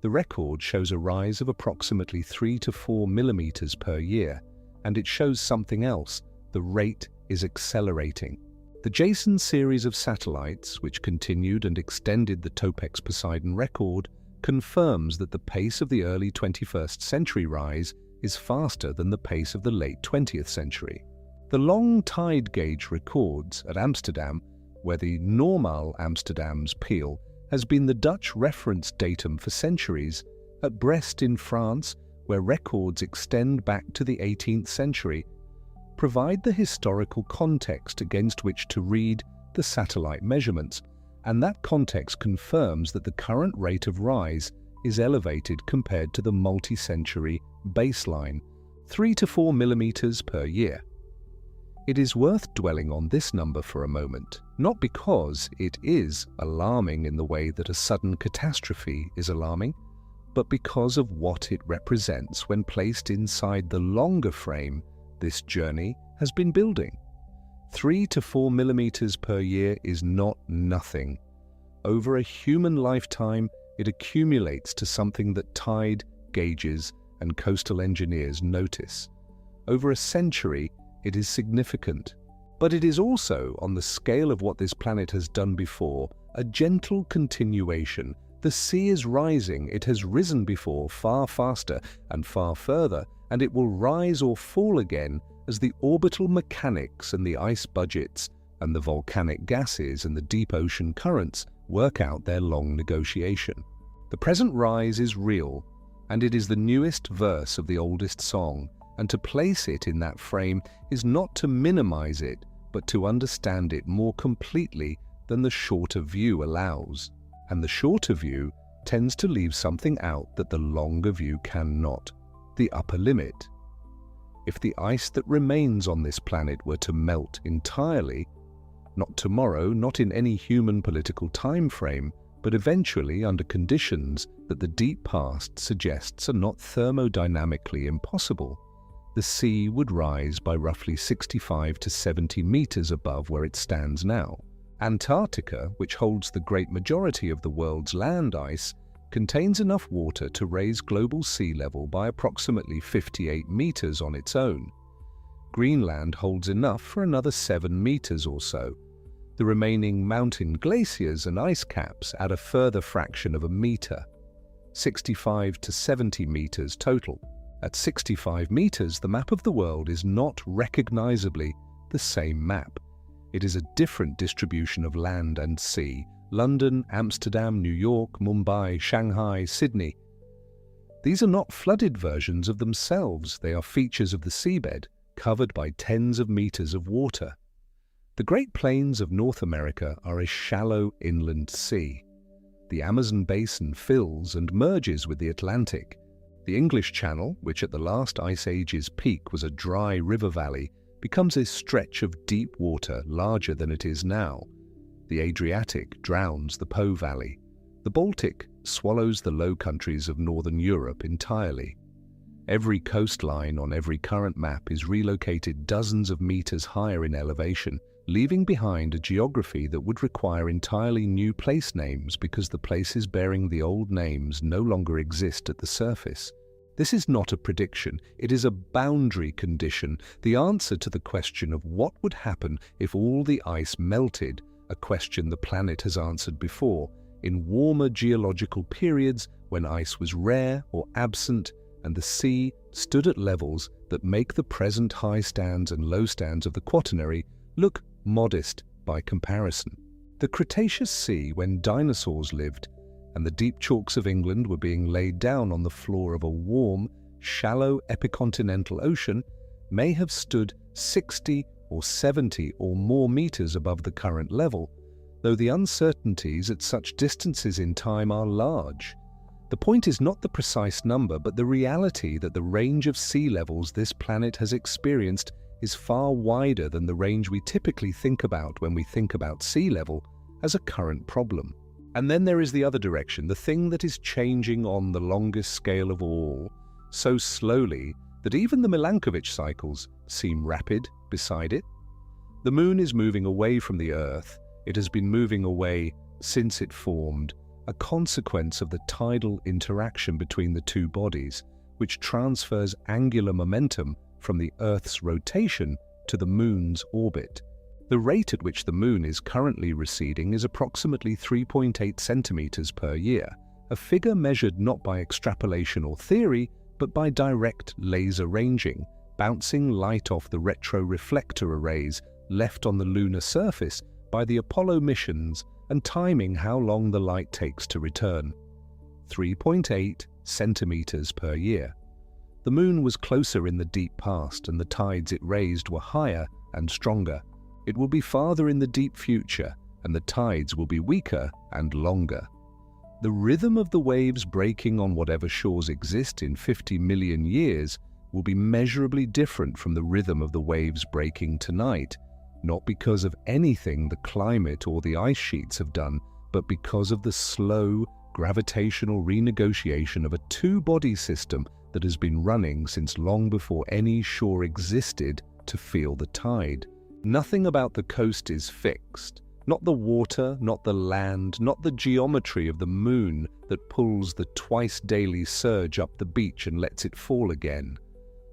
The record shows a rise of approximately 3 to 4 millimeters per year, and it shows something else: the rate is accelerating. The Jason series of satellites, which continued and extended the Topex-Poseidon record, confirms that the pace of the early 21st century rise is faster than the pace of the late 20th century. The long tide gauge records at Amsterdam, where the Normaal Amsterdam's Peel has been the Dutch reference datum for centuries, at Brest in France, where records extend back to the 18th century, provide the historical context against which to read the satellite measurements, and that context confirms that the current rate of rise is elevated compared to the multi-century baseline, 3 to 4 millimeters per year. It is worth dwelling on this number for a moment, not because it is alarming in the way that a sudden catastrophe is alarming, but because of what it represents when placed inside the longer frame this journey has been building. 3 to 4 millimeters per year is not nothing. Over a human lifetime, it accumulates to something that tide gauges and coastal engineers notice. Over a century, it is significant. But it is also, on the scale of what this planet has done before, a gentle continuation. The sea is rising. It has risen before far faster and far further, and it will rise or fall again as the orbital mechanics and the ice budgets and the volcanic gases and the deep ocean currents work out their long negotiation. The present rise is real, and it is the newest verse of the oldest song, and to place it in that frame is not to minimize it, but to understand it more completely than the shorter view allows. And the shorter view tends to leave something out that the longer view cannot, the upper limit. If the ice that remains on this planet were to melt entirely, not tomorrow, not in any human political time frame, but eventually under conditions that the deep past suggests are not thermodynamically impossible, the sea would rise by roughly 65 to 70 meters above where it stands now. Antarctica, which holds the great majority of the world's land ice, contains enough water to raise global sea level by approximately 58 meters on its own. Greenland holds enough for another 7 meters or so. The remaining mountain glaciers and ice caps add a further fraction of a meter, 65 to 70 meters total. At 65 meters, the map of the world is not recognizably the same map. It is a different distribution of land and sea. London, Amsterdam, New York, Mumbai, Shanghai, Sydney. These are not flooded versions of themselves. They are features of the seabed, covered by tens of meters of water. The Great Plains of North America are a shallow inland sea. The Amazon basin fills and merges with the Atlantic. The English Channel, which at the last ice age's peak was a dry river valley, becomes a stretch of deep water larger than it is now. The Adriatic drowns the Po Valley. The Baltic swallows the low countries of northern Europe entirely. Every coastline on every current map is relocated dozens of meters higher in elevation, leaving behind a geography that would require entirely new place names because the places bearing the old names no longer exist at the surface. This is not a prediction, it is a boundary condition, the answer to the question of what would happen if all the ice melted, a question the planet has answered before, in warmer geological periods when ice was rare or absent and the sea stood at levels that make the present high stands and low stands of the Quaternary look modest by comparison. The Cretaceous Sea, when dinosaurs lived and the deep chalks of England were being laid down on the floor of a warm, shallow epicontinental ocean, may have stood 60 or 70 or more meters above the current level, though the uncertainties at such distances in time are large. The point is not the precise number, but the reality that the range of sea levels this planet has experienced is far wider than the range we typically think about when we think about sea level as a current problem. And then there is the other direction, the thing that is changing on the longest scale of all, so slowly that even the Milankovitch cycles seem rapid beside it. The moon is moving away from the Earth. It has been moving away since it formed, a consequence of the tidal interaction between the two bodies, which transfers angular momentum from the Earth's rotation to the moon's orbit. The rate at which the Moon is currently receding is approximately 3.8 centimetres per year, a figure measured not by extrapolation or theory, but by direct laser ranging, bouncing light off the retroreflector arrays left on the lunar surface by the Apollo missions and timing how long the light takes to return. 3.8 centimetres per year. The Moon was closer in the deep past, and the tides it raised were higher and stronger. It will be farther in the deep future, and the tides will be weaker and longer. The rhythm of the waves breaking on whatever shores exist in 50 million years will be measurably different from the rhythm of the waves breaking tonight, not because of anything the climate or the ice sheets have done, but because of the slow, gravitational renegotiation of a two-body system that has been running since long before any shore existed to feel the tide. Nothing about the coast is fixed. Not the water, not the land, not the geometry of the Moon that pulls the twice-daily surge up the beach and lets it fall again.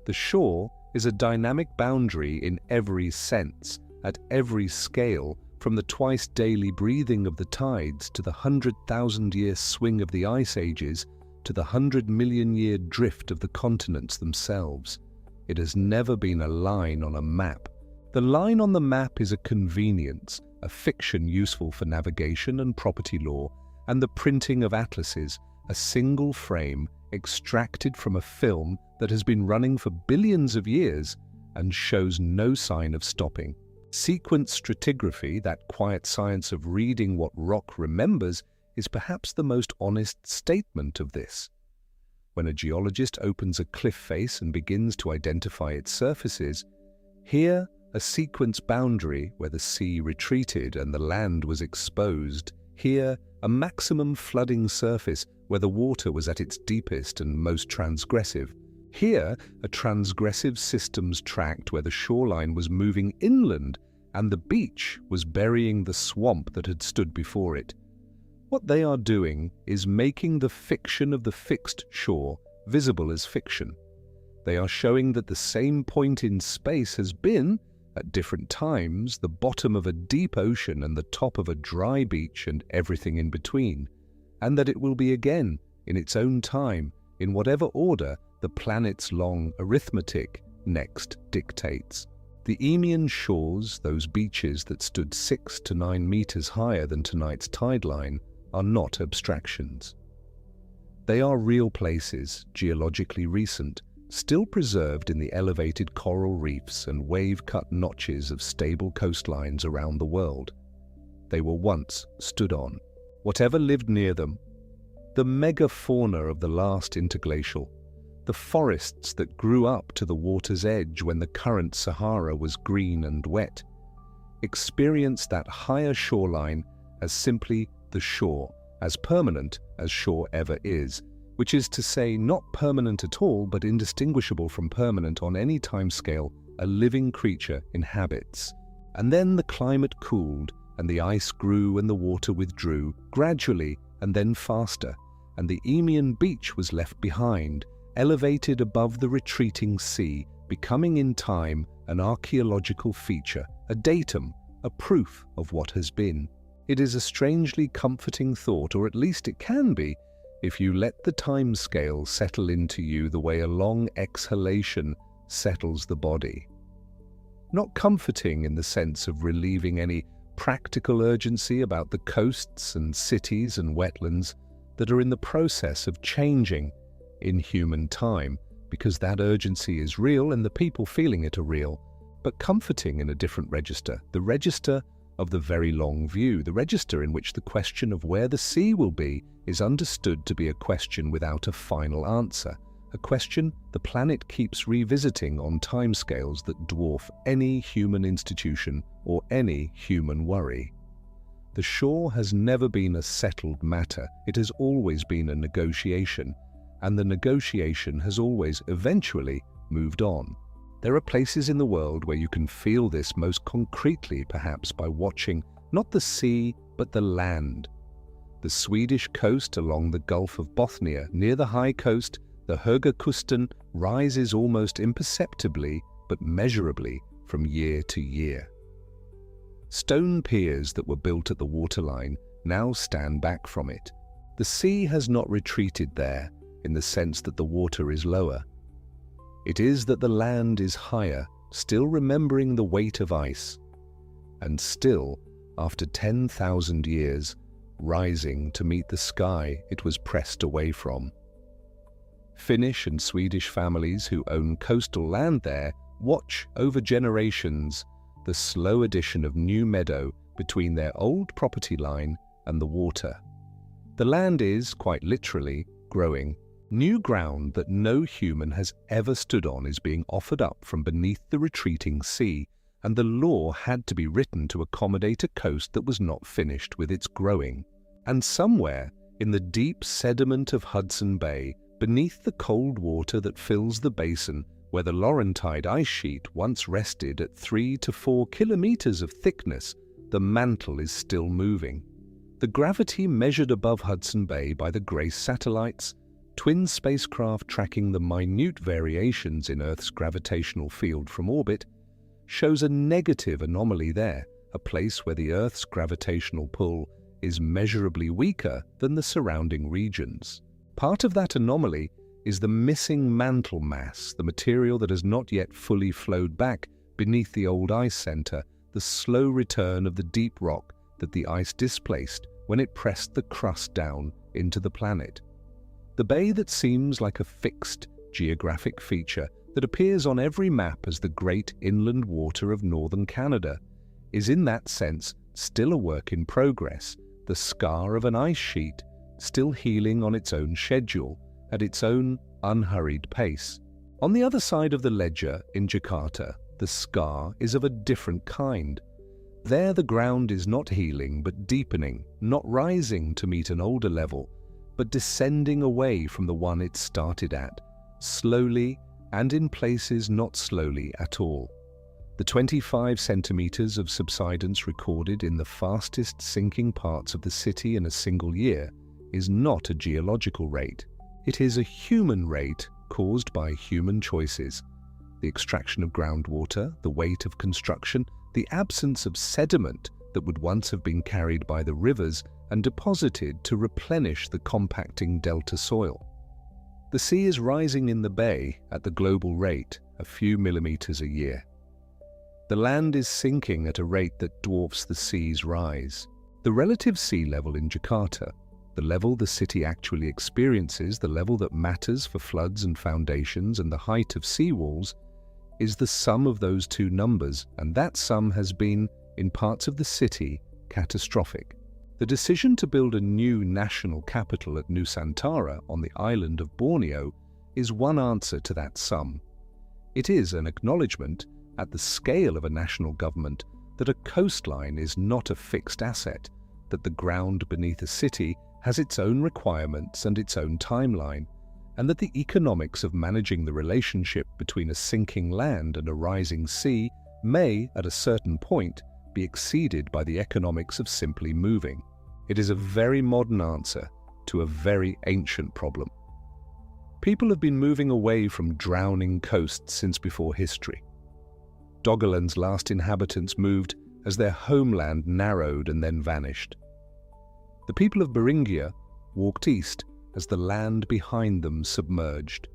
The shore is a dynamic boundary in every sense, at every scale, from the twice-daily breathing of the tides to the 100,000-year swing of the ice ages to the 100-million-year drift of the continents themselves. It has never been a line on a map. The line on the map is a convenience, a fiction useful for navigation and property law, and the printing of atlases, a single frame extracted from a film that has been running for billions of years and shows no sign of stopping. Sequence stratigraphy, that quiet science of reading what rock remembers, is perhaps the most honest statement of this. When a geologist opens a cliff face and begins to identify its surfaces, here a sequence boundary where the sea retreated and the land was exposed, here a maximum flooding surface where the water was at its deepest and most transgressive, here a transgressive systems tract where the shoreline was moving inland and the beach was burying the swamp that had stood before it. What they are doing is making the fiction of the fixed shore visible as fiction. They are showing that the same point in space has been, at different times, the bottom of a deep ocean and the top of a dry beach and everything in between, and that it will be again, in its own time, in whatever order the planet's long arithmetic next dictates. The Eemian shores, those beaches that stood 6 to 9 meters higher than tonight's tide line, are not abstractions. They are real places, geologically recent, still preserved in the elevated coral reefs and wave-cut notches of stable coastlines around the world. They were once stood on. Whatever lived near them, the megafauna of the last interglacial, the forests that grew up to the water's edge when the current Sahara was green and wet, experienced that higher shoreline as simply the shore, as permanent as shore ever is, which is to say not permanent at all but indistinguishable from permanent on any timescale a living creature inhabits. And then the climate cooled, and the ice grew and the water withdrew, gradually and then faster, and the Eemian beach was left behind, elevated above the retreating sea, becoming in time an archaeological feature, a datum, a proof of what has been. It is a strangely comforting thought, or at least it can be, if you let the time scale settle into you the way a long exhalation settles the body. Not comforting in the sense of relieving any practical urgency about the coasts and cities and wetlands that are in the process of changing in human time, because that urgency is real and the people feeling it are real, but comforting in a different register, the register of the very long view, the register in which the question of where the sea will be is understood to be a question without a final answer, a question the planet keeps revisiting on timescales that dwarf any human institution or any human worry. The shore has never been a settled matter, it has always been a negotiation, and the negotiation has always eventually moved on. There are places in the world where you can feel this most concretely, perhaps by watching not the sea but the land. The Swedish coast along the Gulf of Bothnia, near the high coast, the Höga rises almost imperceptibly but measurably from year to year. Stone piers that were built at the waterline now stand back from it. The sea has not retreated there in the sense that the water is lower. It is that the land is higher, still remembering the weight of ice, and still, after 10,000 years, rising to meet the sky it was pressed away from. Finnish and Swedish families who own coastal land there watch over generations the slow addition of new meadow between their old property line and the water. The land is, quite literally, growing. New ground that no human has ever stood on is being offered up from beneath the retreating sea, and the law had to be written to accommodate a coast that was not finished with its growing. And somewhere, in the deep sediment of Hudson Bay, beneath the cold water that fills the basin, where the Laurentide ice sheet once rested at 3 to 4 kilometres of thickness, the mantle is still moving. The gravity measured above Hudson Bay by the GRACE satellites, twin spacecraft tracking the minute variations in Earth's gravitational field from orbit, shows a negative anomaly there, a place where the Earth's gravitational pull is measurably weaker than the surrounding regions. Part of that anomaly is the missing mantle mass, the material that has not yet fully flowed back beneath the old ice center, the slow return of the deep rock that the ice displaced when it pressed the crust down into the planet. The bay that seems like a fixed geographic feature that appears on every map as the great inland water of northern Canada is in that sense still a work in progress, the scar of an ice sheet, still healing on its own schedule, at its own unhurried pace. On the other side of the ledger, in Jakarta, the scar is of a different kind. There the ground is not healing but deepening, not rising to meet an older level, but descending away from the one it started at, slowly and in places not slowly at all. The 25 centimetres of subsidence recorded in the fastest sinking parts of the city in a single year is not a geological rate. It is a human rate caused by human choices. The extraction of groundwater, the weight of construction, the absence of sediment that would once have been carried by the rivers and deposited to replenish the compacting delta soil. The sea is rising in the bay at the global rate, a few millimetres a year. The land is sinking at a rate that dwarfs the sea's rise. The relative sea level in Jakarta, the level the city actually experiences, the level that matters for floods and foundations and the height of seawalls, is the sum of those two numbers, and that sum has been, in parts of the city, catastrophic. The decision to build a new national capital at Nusantara on the island of Borneo is one answer to that sum. It is an acknowledgement, at the scale of a national government, that a coastline is not a fixed asset, that the ground beneath a city has its own requirements and its own timeline, and that the economics of managing the relationship between a sinking land and a rising sea may, at a certain point, be exceeded by the economics of simply moving. It is a very modern answer to a very ancient problem. People have been moving away from drowning coasts since before history. Doggerland's last inhabitants moved as their homeland narrowed and then vanished. The people of Beringia walked east as the land behind them submerged.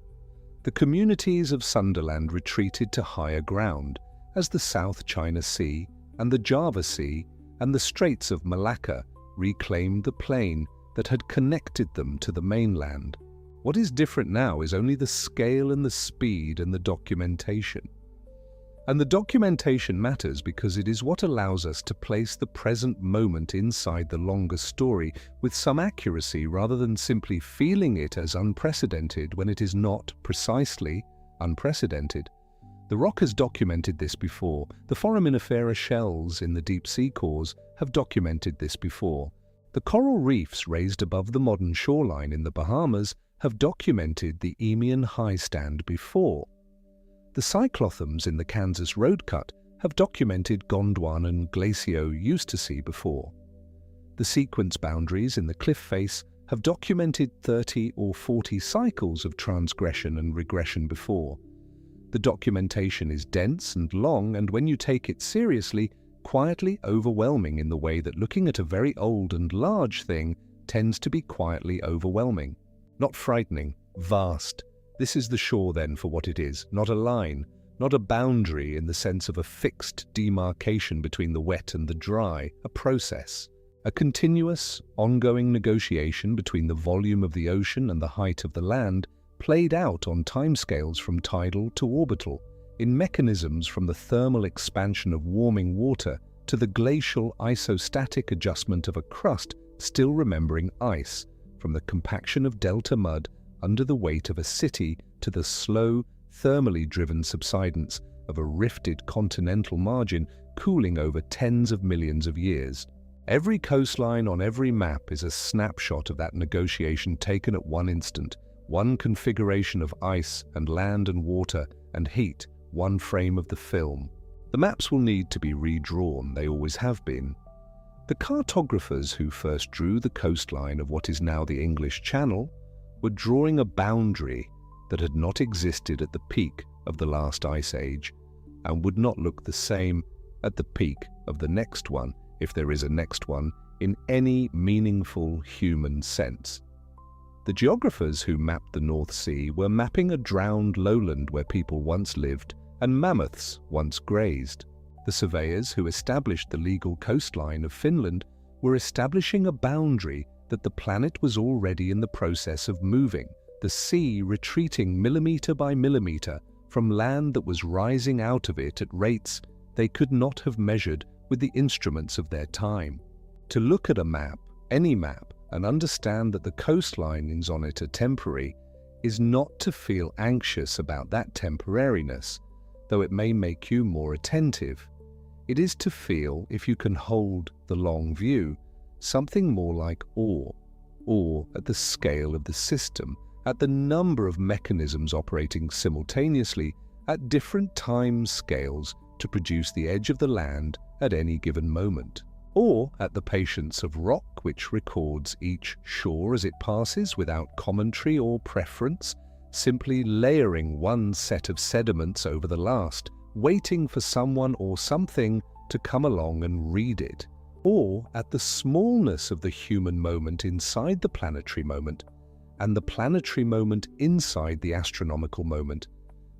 The communities of Sunderland retreated to higher ground as the South China Sea and the Java Sea and the Straits of Malacca reclaimed the plain that had connected them to the mainland. What is different now is only the scale and the speed and the documentation. And the documentation matters because it is what allows us to place the present moment inside the longer story with some accuracy rather than simply feeling it as unprecedented when it is not precisely unprecedented. The rock has documented this before. The foraminifera shells in the deep sea cores have documented this before. The coral reefs raised above the modern shoreline in the Bahamas have documented the Eemian high stand before. The cyclothams in the Kansas roadcut have documented Gondwanan glacio-Eustace before. The sequence boundaries in the cliff face have documented 30 or 40 cycles of transgression and regression before. The documentation is dense and long, and when you take it seriously, quietly overwhelming in the way that looking at a very old and large thing tends to be quietly overwhelming. Not frightening, vast. This is the shore then for what it is, not a line, not a boundary in the sense of a fixed demarcation between the wet and the dry, a process. A continuous, ongoing negotiation between the volume of the ocean and the height of the land, played out on timescales from tidal to orbital, in mechanisms from the thermal expansion of warming water to the glacial isostatic adjustment of a crust still remembering ice, from the compaction of delta mud under the weight of a city to the slow, thermally driven subsidence of a rifted continental margin cooling over tens of millions of years. Every coastline on every map is a snapshot of that negotiation taken at one instant, one configuration of ice and land and water and heat, one frame of the film. The maps will need to be redrawn, they always have been. The cartographers who first drew the coastline of what is now the English Channel were drawing a boundary that had not existed at the peak of the last ice age and would not look the same at the peak of the next one, if there is a next one, in any meaningful human sense. The geographers who mapped the North Sea were mapping a drowned lowland where people once lived and mammoths once grazed. The surveyors who established the legal coastline of Finland were establishing a boundary that the planet was already in the process of moving, the sea retreating millimetre by millimetre from land that was rising out of it at rates they could not have measured with the instruments of their time. To look at a map, any map, and understand that the coastlines on it are temporary is not to feel anxious about that temporariness, though it may make you more attentive. It is to feel, if you can hold the long view, something more like awe at the scale of the system, at the number of mechanisms operating simultaneously at different time scales to produce the edge of the land at any given moment, or at the patience of rock which records each shore as it passes without commentary or preference, simply layering one set of sediments over the last, waiting for someone or something to come along and read it, or at the smallness of the human moment inside the planetary moment, and the planetary moment inside the astronomical moment,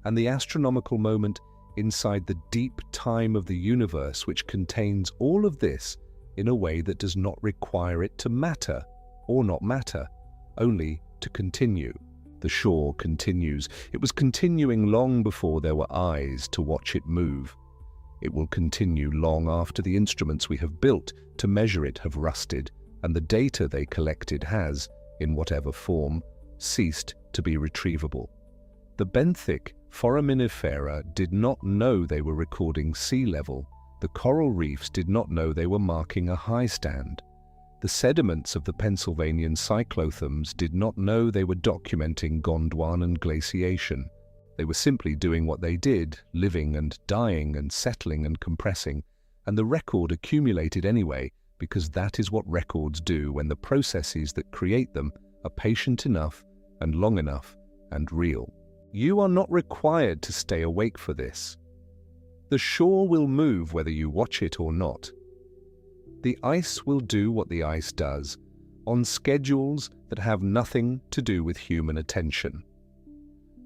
and the astronomical moment inside the deep time of the universe which contains all of this in a way that does not require it to matter or not matter, only to continue. The shore continues. It was continuing long before there were eyes to watch it move. It will continue long after the instruments we have built to measure it have rusted, and the data they collected has, in whatever form, ceased to be retrievable. The benthic foraminifera did not know they were recording sea level. The coral reefs did not know they were marking a high stand. The sediments of the Pennsylvanian cyclothams did not know they were documenting Gondwanan glaciation. They were simply doing what they did, living and dying and settling and compressing, and the record accumulated anyway, because that is what records do when the processes that create them are patient enough and long enough and real. You are not required to stay awake for this. The shore will move whether you watch it or not. The ice will do what the ice does, on schedules that have nothing to do with human attention.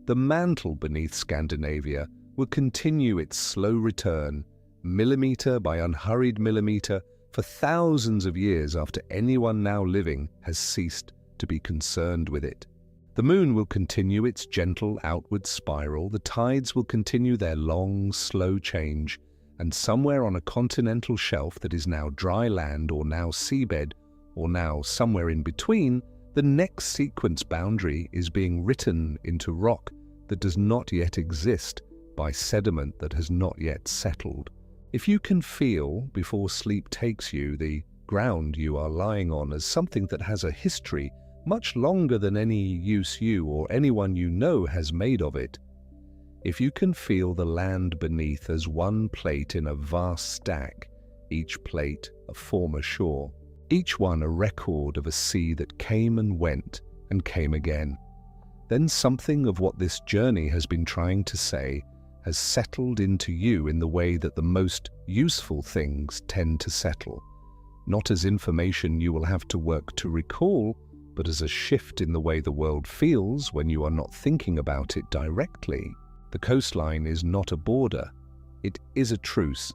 The mantle beneath Scandinavia will continue its slow return, millimetre by unhurried millimetre, for thousands of years after anyone now living has ceased to be concerned with it. The moon will continue its gentle outward spiral, the tides will continue their long, slow change, and somewhere on a continental shelf that is now dry land or now seabed or now somewhere in between, the next sequence boundary is being written into rock that does not yet exist by sediment that has not yet settled. If you can feel, before sleep takes you, the ground you are lying on as something that has a history much longer than any use you or anyone you know has made of it, if you can feel the land beneath as one plate in a vast stack, each plate a former shore, each one a record of a sea that came and went and came again, then something of what this journey has been trying to say has settled into you in the way that the most useful things tend to settle, not as information you will have to work to recall, but as a shift in the way the world feels when you are not thinking about it directly. The coastline is not a border, it is a truce,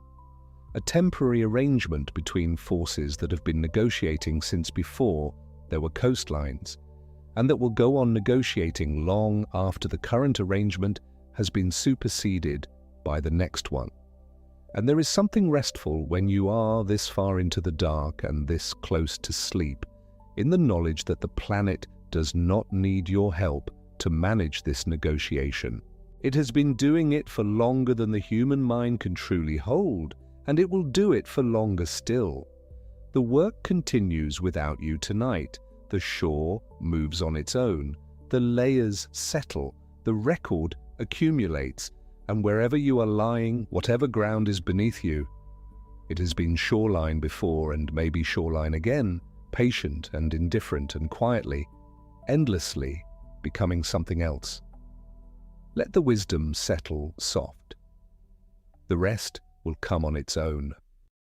a temporary arrangement between forces that have been negotiating since before there were coastlines, and that will go on negotiating long after the current arrangement has been superseded by the next one. And there is something restful when you are this far into the dark and this close to sleep, in the knowledge that the planet does not need your help to manage this negotiation. It has been doing it for longer than the human mind can truly hold, and it will do it for longer still. The work continues without you tonight. The shore moves on its own, the layers settle, the record accumulates, and wherever you are lying, whatever ground is beneath you, it has been shoreline before and may be shoreline again, patient and indifferent and quietly, endlessly becoming something else. Let the wisdom settle soft. The rest will come on its own.